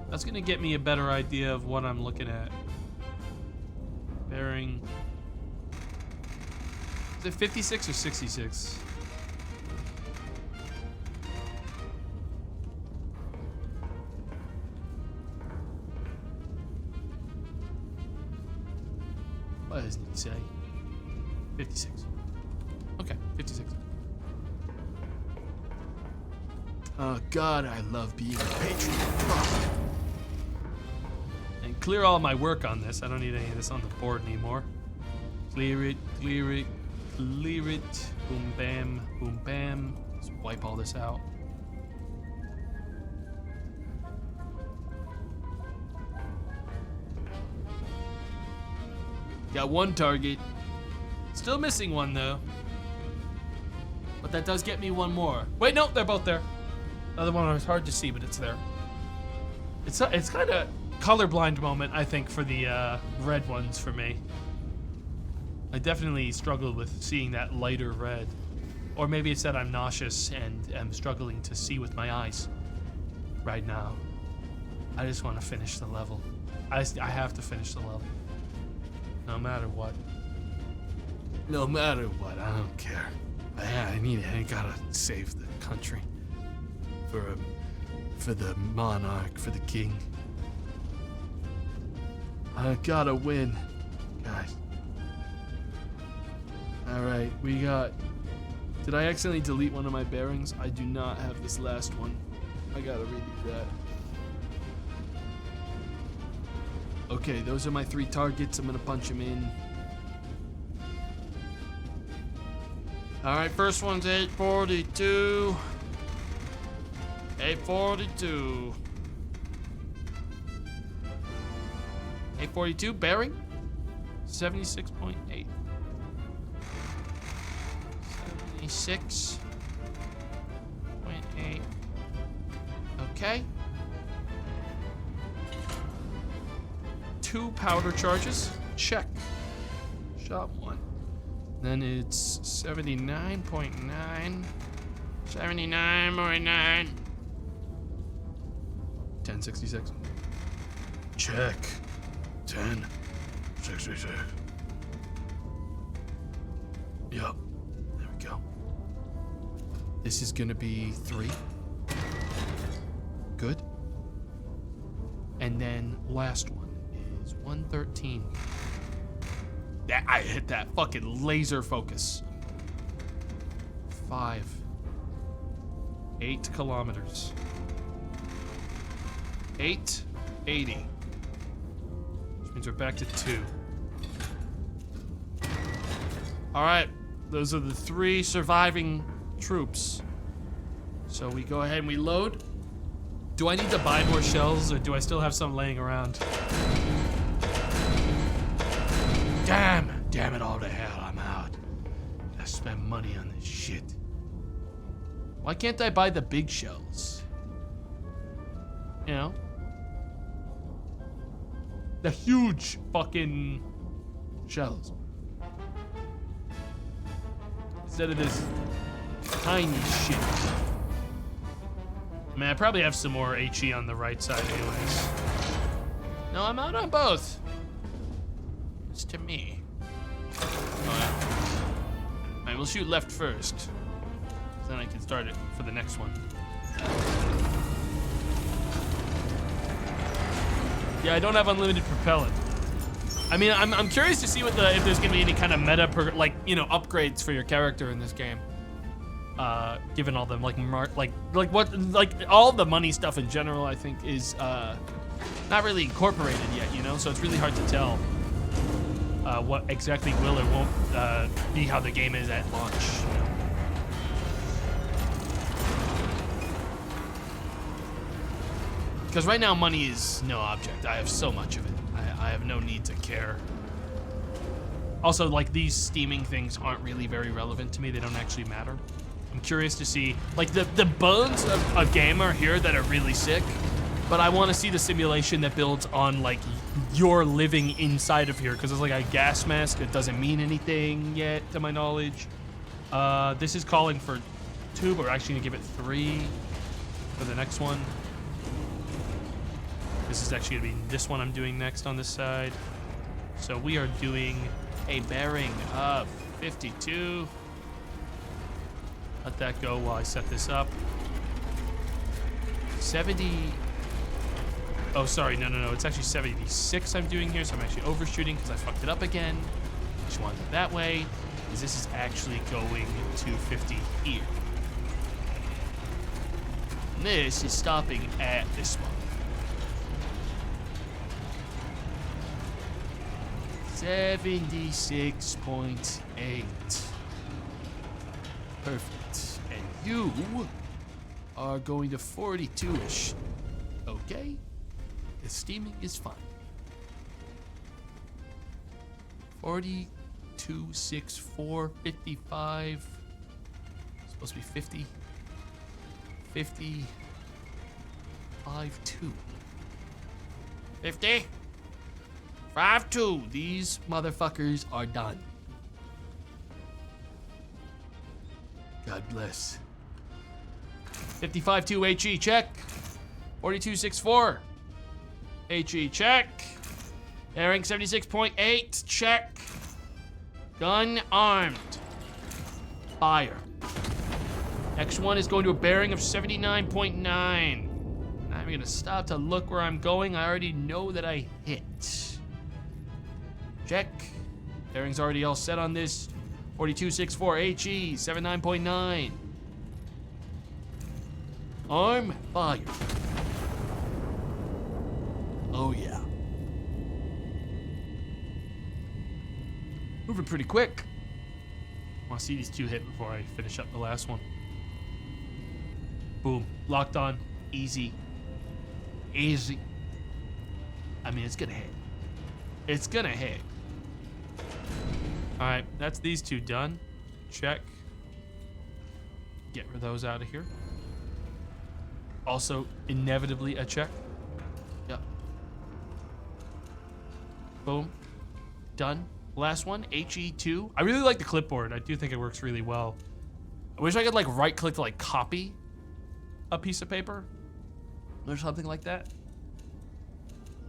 That's gonna get me a better idea of what I'm looking at. Bearing, is it 56 or 66? What does it say? 56. Okay, 56. Oh God, I love being a patriot. And clear all my work on this. I don't need any of this on the board anymore. Clear it, clear it, clear it. Boom, bam, boom, bam. Let's wipe all this out. Got one target. Still missing one though. But that does get me one more. Wait, no, they're both there. The other one was hard to see, but it's there. It's kind of colorblind moment, I think, for the red ones for me. I definitely struggled with seeing that lighter red. Or maybe it's that I'm nauseous and am struggling to see with my eyes right now. I just want to finish the level. I have to finish the level. No matter what. No matter what, I don't care. I gotta save the country. For the monarch, for the king. I gotta win, guys. Alright, we got... Did I accidentally delete one of my bearings? I do not have this last one. I gotta redo that. Okay, those are my 3 targets. I'm gonna punch them in. All right, first one's 842. 842. 842, bearing 76.8. 76.8. Okay. 2 powder charges. Check. Shot 1. Then it's 79.9. 79.9. 1066. Check. 1066. Yup. There we go. This is gonna be 3. Good. And then last one is 113. I hit that fucking laser focus. 5. 8 kilometers. 880. Which means we're back to 2. Alright, those are the 3 surviving troops. So we go ahead and we load. Do I need to buy more shells, or do I still have some laying around? Damn it all to hell, I'm out. I spent money on this shit. Why can't I buy the big shells? You know? The huge fucking shells. Instead of this tiny shit. I mean, I probably have some more HE on the right side anyways. No, I'm out on both. It's to me. Alright, we'll shoot left first. Then I can start it for the next one. Yeah, I don't have unlimited propellant. I mean, I'm curious to see what if there's gonna be any kind of meta, upgrades for your character in this game. Given all the all the money stuff in general, I think is not really incorporated yet, you know. So it's really hard to tell what exactly will or won't be how the game is at launch. You know? Because right now money is no object. I have so much of it. I have no need to care. Also, like, these steaming things aren't really very relevant to me. They don't actually matter. I'm curious to see, like, the bones of a game are here that are really sick, but I want to see the simulation that builds on, like, you're living inside of here, because it's like a gas mask. It doesn't mean anything yet, to my knowledge. This is calling for 2, but we're actually gonna give it 3 for the next one. This is actually gonna be this one I'm doing next on this side. So we are doing a bearing of 52. Let that go while I set this up. 70. Oh, sorry, no. It's actually 76 I'm doing here, so I'm actually overshooting because I fucked it up again. Just wanted it that way, because this is actually going to 50 here. And this is stopping at this one. 76.8. Perfect. And you are going to 42-ish. Okay? The steaming is fine. 42.64, 55. It's supposed to be 50. 50. 5.2. 50. 5.2. These motherfuckers are done. God bless. 55.2 HE, check. 42.64. HE, check. Bearing 76.8, check. Gun armed. Fire. Next one is going to a bearing of 79.9. I'm gonna stop to look where I'm going. I already know that I hit. Check. Bearing's already all set on this. 42.64 HE, 79.9. Arm fire. Oh yeah. Moving pretty quick. I want to see these 2 hit before I finish up the last one. Boom. Locked on. Easy. Easy. I mean, it's gonna hit. It's gonna hit. All right, that's these 2 done. Check. Get rid of those out of here. Also, inevitably a check. Yep. Boom. Done. Last one, HE2. I really like the clipboard. I do think it works really well. I wish I could like right click to like copy a piece of paper or something like that.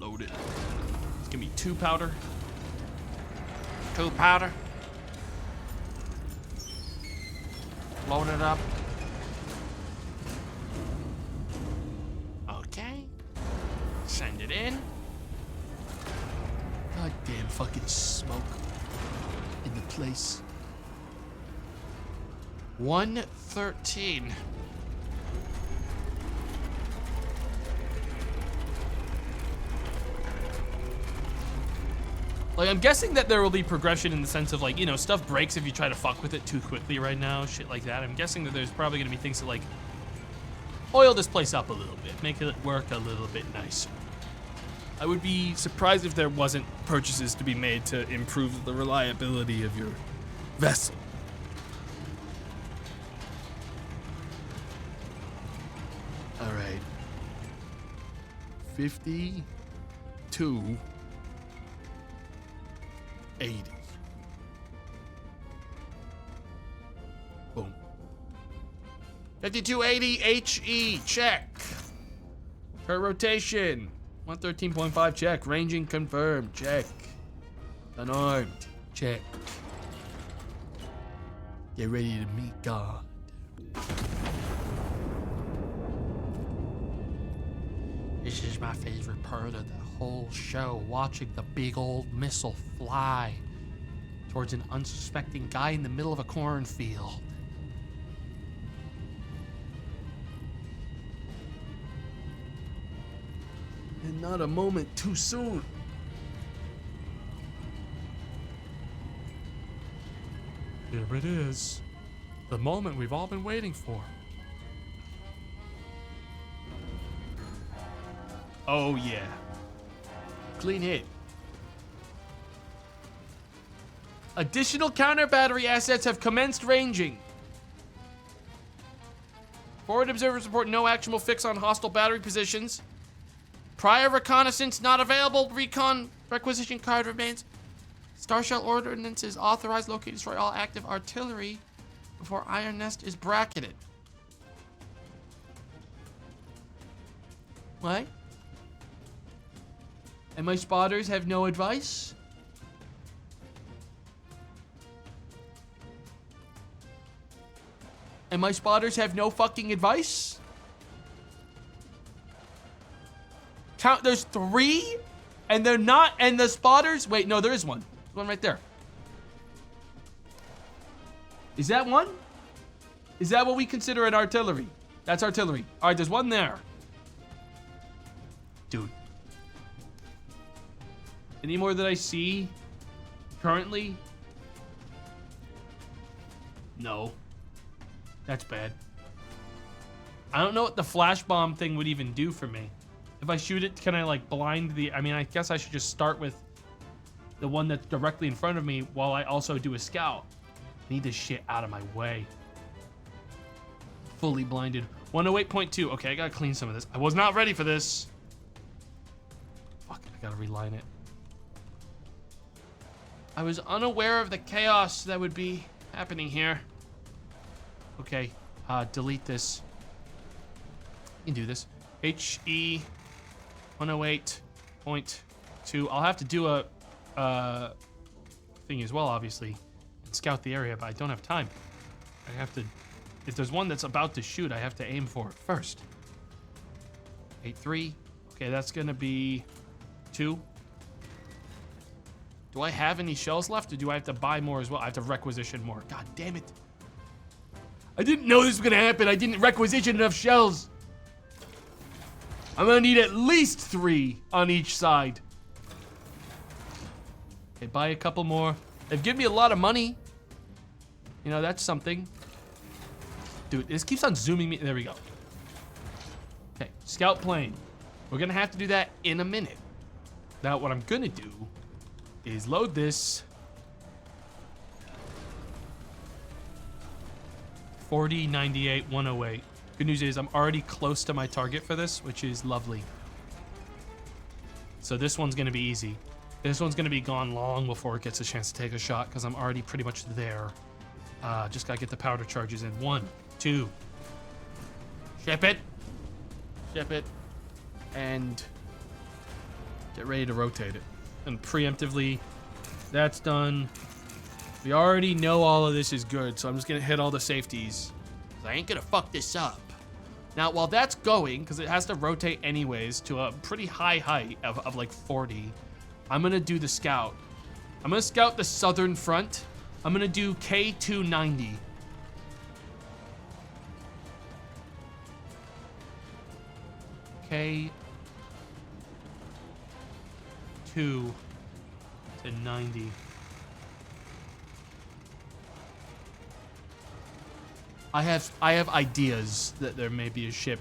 Load it. It's gonna be 2 powder. 2 powder. Load it up. Okay. Send it in. Goddamn fucking smoke in the place. 113. Like, I'm guessing that there will be progression in the sense of, like, you know, stuff breaks if you try to fuck with it too quickly right now, shit like that. I'm guessing that there's probably gonna be things that, like, oil this place up a little bit, make it work a little bit nicer. I would be surprised if there wasn't purchases to be made to improve the reliability of your vessel. All right. 52. 80. Boom. 5280 HE, check. Turret rotation. 113.5, check. Ranging confirmed, check. Unarmed, check. Get ready to meet God. This is my favorite part of the whole show, watching the big old missile fly towards an unsuspecting guy in the middle of a cornfield. And not a moment too soon. Here it is. The moment we've all been waiting for. Oh yeah. Clean hit. Additional counter battery assets have commenced ranging. Forward observers report no actionable fix on hostile battery positions. Prior reconnaissance not available. Recon requisition card remains. Star Shell ordnance is authorized. Locate, destroy all active artillery before Iron Nest is bracketed. What? And my spotters have no advice? And my spotters have no fucking advice? Count, there's 3? And they're not, and the spotters, wait, no, there is one. There's one right there. Is that one? Is that what we consider an artillery? That's artillery. All right, there's one there. Dude. Any more that I see currently? No. That's bad. I don't know what the flash bomb thing would even do for me. If I shoot it, can I like blind the... I mean, I guess I should just start with the one that's directly in front of me while I also do a scout. I need this shit out of my way. Fully blinded. 108.2. Okay, I gotta clean some of this. I was not ready for this. Fuck, I gotta reline it. I was unaware of the chaos that would be happening here. Okay, delete this. You can do this. HE 108.2. I'll have to do a thing as well, obviously, and scout the area, but I don't have time. I have to, if there's one that's about to shoot, I have to aim for it first. 8-3. Okay, that's gonna be 2. Do I have any shells left, or do I have to buy more as well? I have to requisition more. God damn it. I didn't know this was gonna happen. I didn't requisition enough shells. I'm gonna need at least 3 on each side. Okay, buy a couple more. They've given me a lot of money. You know, that's something. Dude, this keeps on zooming me. There we go. Okay, scout plane. We're gonna have to do that in a minute. Now, what I'm gonna do is load this. 40, 98, 108. Good news is I'm already close to my target for this, which is lovely. So this one's gonna be easy. This one's gonna be gone long before it gets a chance to take a shot because I'm already pretty much there. Just gotta get the powder charges in. 1, 2. Ship it. Ship it. And get ready to rotate it. And preemptively, that's done. We already know all of this is good, so I'm just gonna hit all the safeties. I ain't gonna fuck this up. Now, while that's going, because it has to rotate anyways to a pretty high height of like 40, I'm gonna do the scout. I'm gonna scout the southern front. I'm gonna do K290. K2 to 90. I have ideas that there may be a ship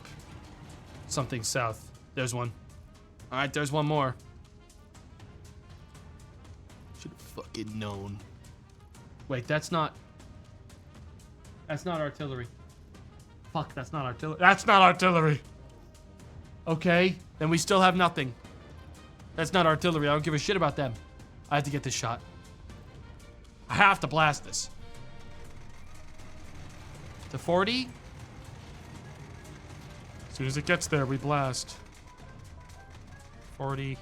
something south. There's one. All right, there's one more. Should have fucking known. Wait, that's not artillery. Fuck, that's not artillery. That's not artillery. Okay, then we still have nothing. That's not artillery. I don't give a shit about them. I have to get this shot. I have to blast this. To 40. As soon as it gets there, we blast. 40.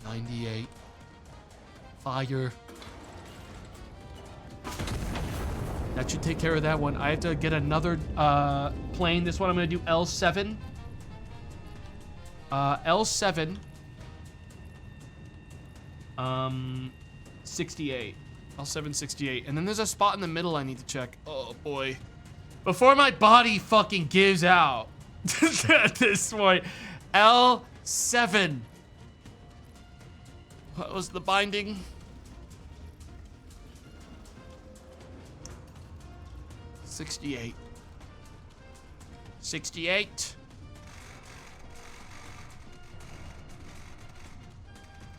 98. Fire. That should take care of that one. I have to get another plane. This one I'm going to do L7. L7. 68. L7 68. And then there's a spot in the middle I need to check. Oh, boy. Before my body fucking gives out at this point. L7. What was the binding? 68. 68.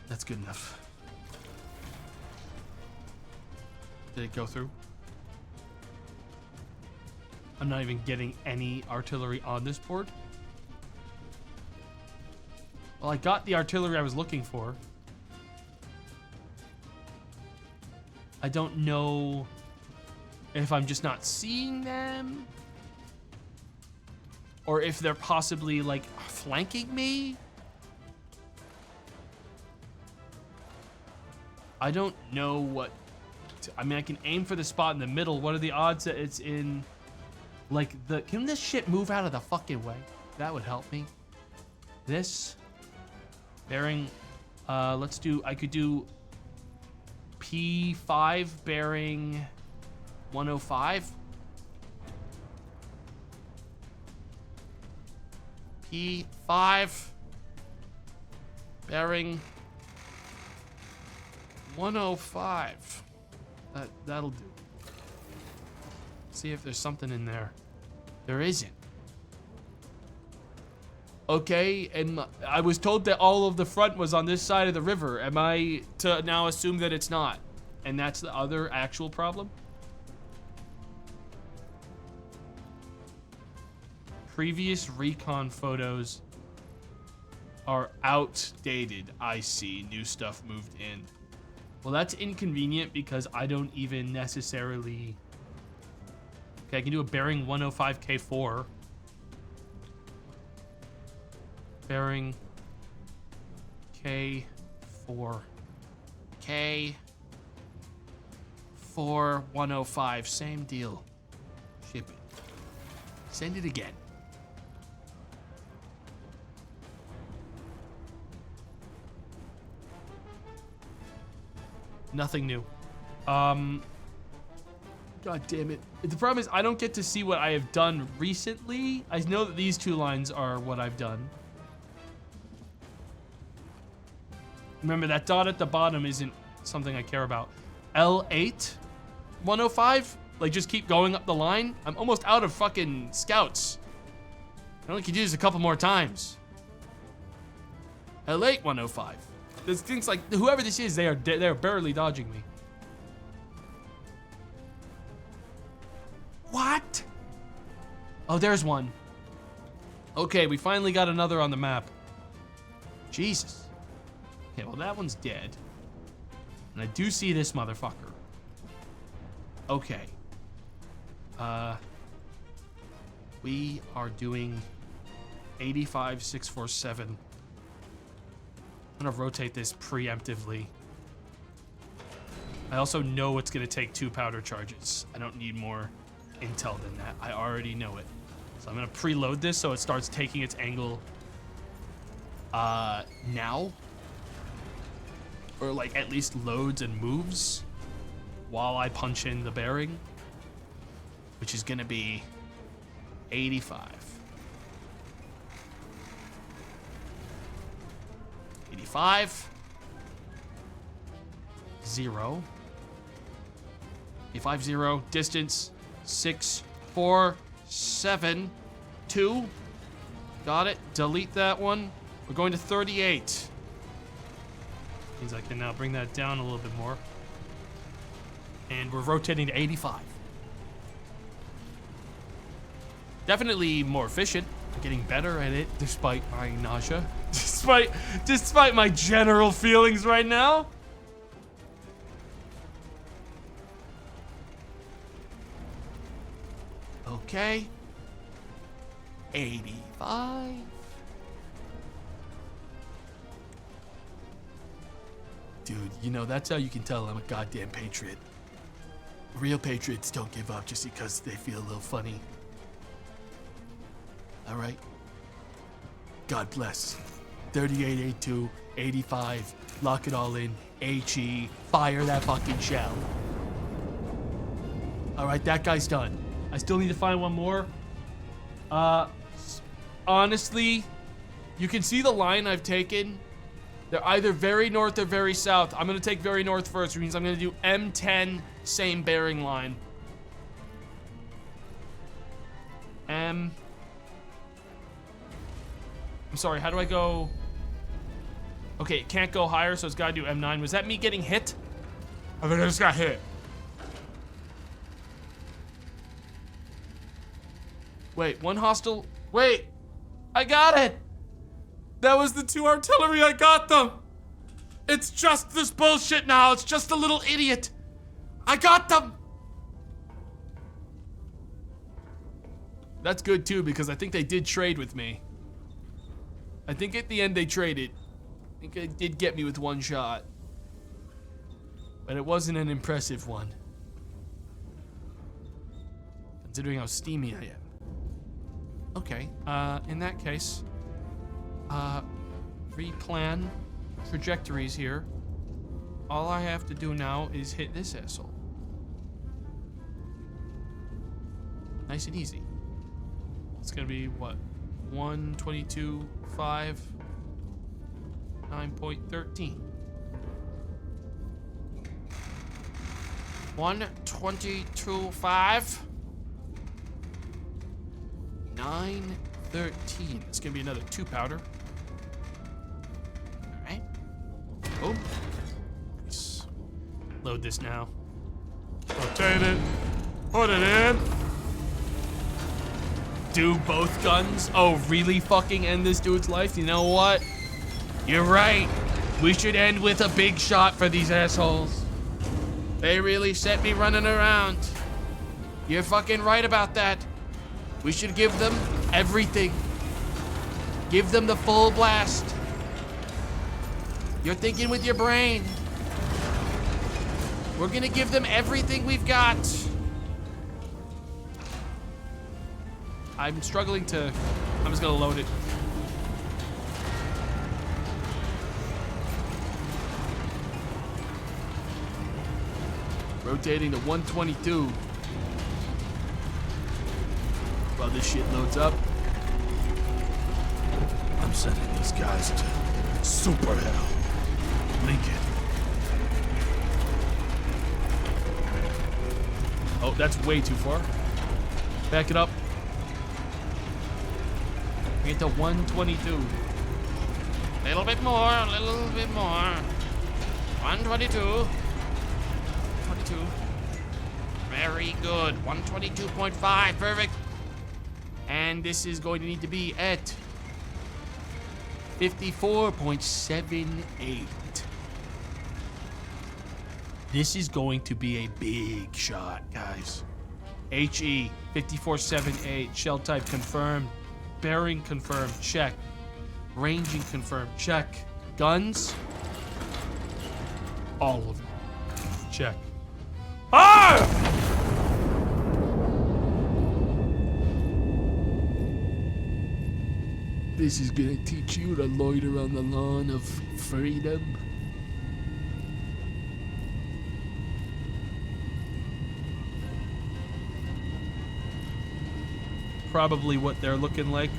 That's good enough. Did it go through? I'm not even getting any artillery on this board. Well, I got the artillery I was looking for. I don't know if I'm just not seeing them or if they're possibly like flanking me. I don't know what I mean, I can aim for the spot in the middle. What are the odds that it's in like the can this shit move out of the fucking way? That would help me. This bearing let's do I could do P5 bearing 105. P5 bearing 105. That'll do. See if there's something in there. There isn't. Okay, and I was told that all of the front was on this side of the river. Am I to now assume that it's not? And that's the other actual problem? Previous recon photos are outdated. I see. New stuff moved in. Well, that's inconvenient because I don't even necessarily... Okay, I can do a bearing 105 K4. Bearing K4. K4 105. Same deal. Ship it. Send it again. Nothing new. God damn it. The problem is I don't get to see what I have done recently. I know that these two lines are what I've done. Remember, that dot at the bottom isn't something I care about. L8, 105? Like, just keep going up the line? I'm almost out of fucking scouts. I only could do this a couple more times. L8, 105. There's things like, whoever this is, they're barely dodging me. What? Oh, there's one. Okay, we finally got another on the map. Jesus. Okay, well, that one's dead. And I do see this motherfucker. Okay. We are doing 85-647. I'm gonna rotate this preemptively. I also know it's gonna take 2 powder charges. I don't need more intel than that. I already know it. So I'm gonna preload this so it starts taking its angle now. Or like at least loads and moves while I punch in the bearing, which is gonna be 85. 85. 0. 85, 0. Distance 6, 4, 7, 2. Got it. Delete that one. We're going to 38. Means I can now bring that down a little bit more. And we're rotating to 85. Definitely more efficient. I'm getting better at it despite my nausea. Despite my general feelings right now. Okay. 85. Dude, you know, that's how you can tell I'm a goddamn patriot. Real patriots don't give up just because they feel a little funny. All right. God bless. 3882, 85, lock it all in, HE, fire that fucking shell. All right, that guy's done. I still need to find one more. Honestly, you can see the line I've taken. They're either very north or very south. I'm gonna take very north first, which means I'm gonna do M10, same bearing line. I'm sorry, how do I go? Okay, it can't go higher, so it's gotta do M9. Was that me getting hit? I think I just got hit. Wait, one hostile. Wait, I got it. That was the 2 artillery. I got them. It's just this bullshit now. It's just a little idiot. I got them. That's good too, because I think they did trade with me. I think at the end they traded. I think it did get me with 1 shot. But it wasn't an impressive one. Considering how steamy I am. Okay, in that case, replan trajectories here. All I have to do now is hit this asshole. Nice and easy. It's gonna be what? 122.5, 9.13. 122.5. 913. It's gonna be another 2 powder. Alright. Boom. Nice. Load this now. Rotate it. Put it in. Do both guns? Oh, really fucking end this dude's life? You know what? You're right. We should end with a big shot for these assholes. They really set me running around. You're fucking right about that. We should give them everything. Give them the full blast. You're thinking with your brain. We're gonna give them everything we've got. I'm struggling to... I'm just gonna load it. Rotating to 122. While this shit loads up, I'm sending these guys to super hell. Link it. Oh, that's way too far. Back it up. Get to 122. A little bit more, a little bit more. 122. 22. Very good. 122.5. Perfect. And this is going to need to be at 54.78. This is going to be a big shot, guys. HE 5478. Shell type confirmed. Bearing confirmed. Check. Ranging confirmed. Check. Guns. All of them. Check. Ah! This is gonna teach you to loiter on the lawn of freedom. Probably what they're looking like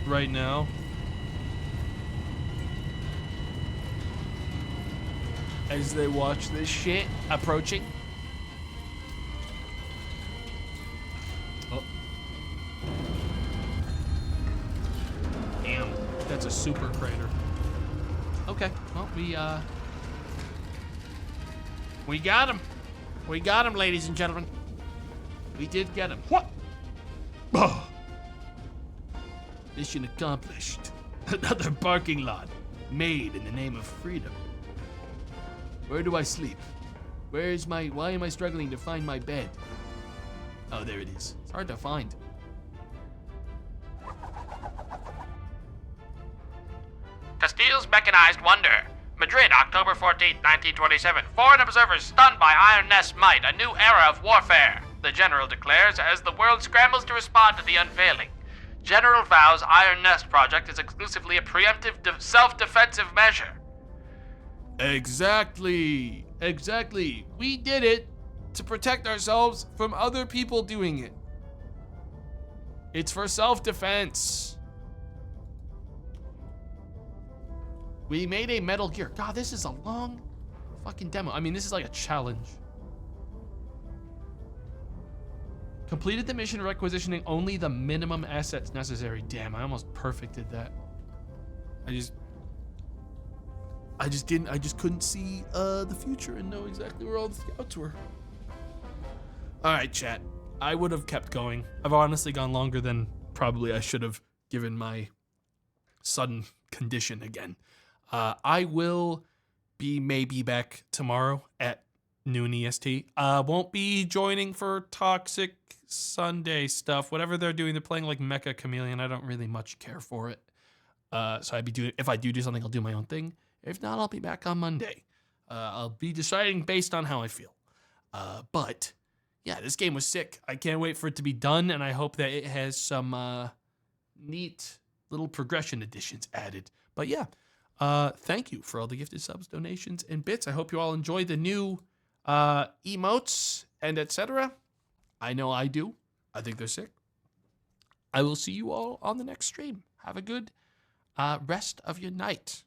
right now. As they watch this shit approaching. Oh. Damn, that's a super crater. Okay, well, we got him. We got him, ladies and gentlemen. We did get him. What? Oh. Mission accomplished. Another parking lot made in the name of freedom. Where do I sleep? Why am I struggling to find my bed? Oh, there it is. It's hard to find. Castile's Mechanized Wonder. Madrid, October 14th, 1927. Foreign observers stunned by Iron Nest's might. A new era of warfare, the General declares as the world scrambles to respond to the unveiling. General vows Iron Nest project is exclusively a preemptive self-defensive measure. Exactly. We did it to protect ourselves from other people doing it. It's for self-defense. We made a Metal Gear. God, this is a long fucking demo. I mean, this is like a challenge. Completed the mission requisitioning only the minimum assets necessary. Damn, I almost perfected that. I just couldn't see the future and know exactly where all the scouts were. All right, chat. I would have kept going. I've honestly gone longer than probably I should have given my sudden condition again. I will be maybe back tomorrow at noon EST. Won't be joining for Toxic Sunday stuff. Whatever they're doing, they're playing like Mecha Chameleon. I don't really much care for it. So if I do something, I'll do my own thing. If not, I'll be back on Monday. I'll be deciding based on how I feel. But yeah, this game was sick. I can't wait for it to be done, and I hope that it has some neat little progression additions added. But yeah, thank you for all the gifted subs, donations, and bits. I hope you all enjoy the new emotes and etc. I know I do. I think they're sick. I will see you all on the next stream. Have a good rest of your night.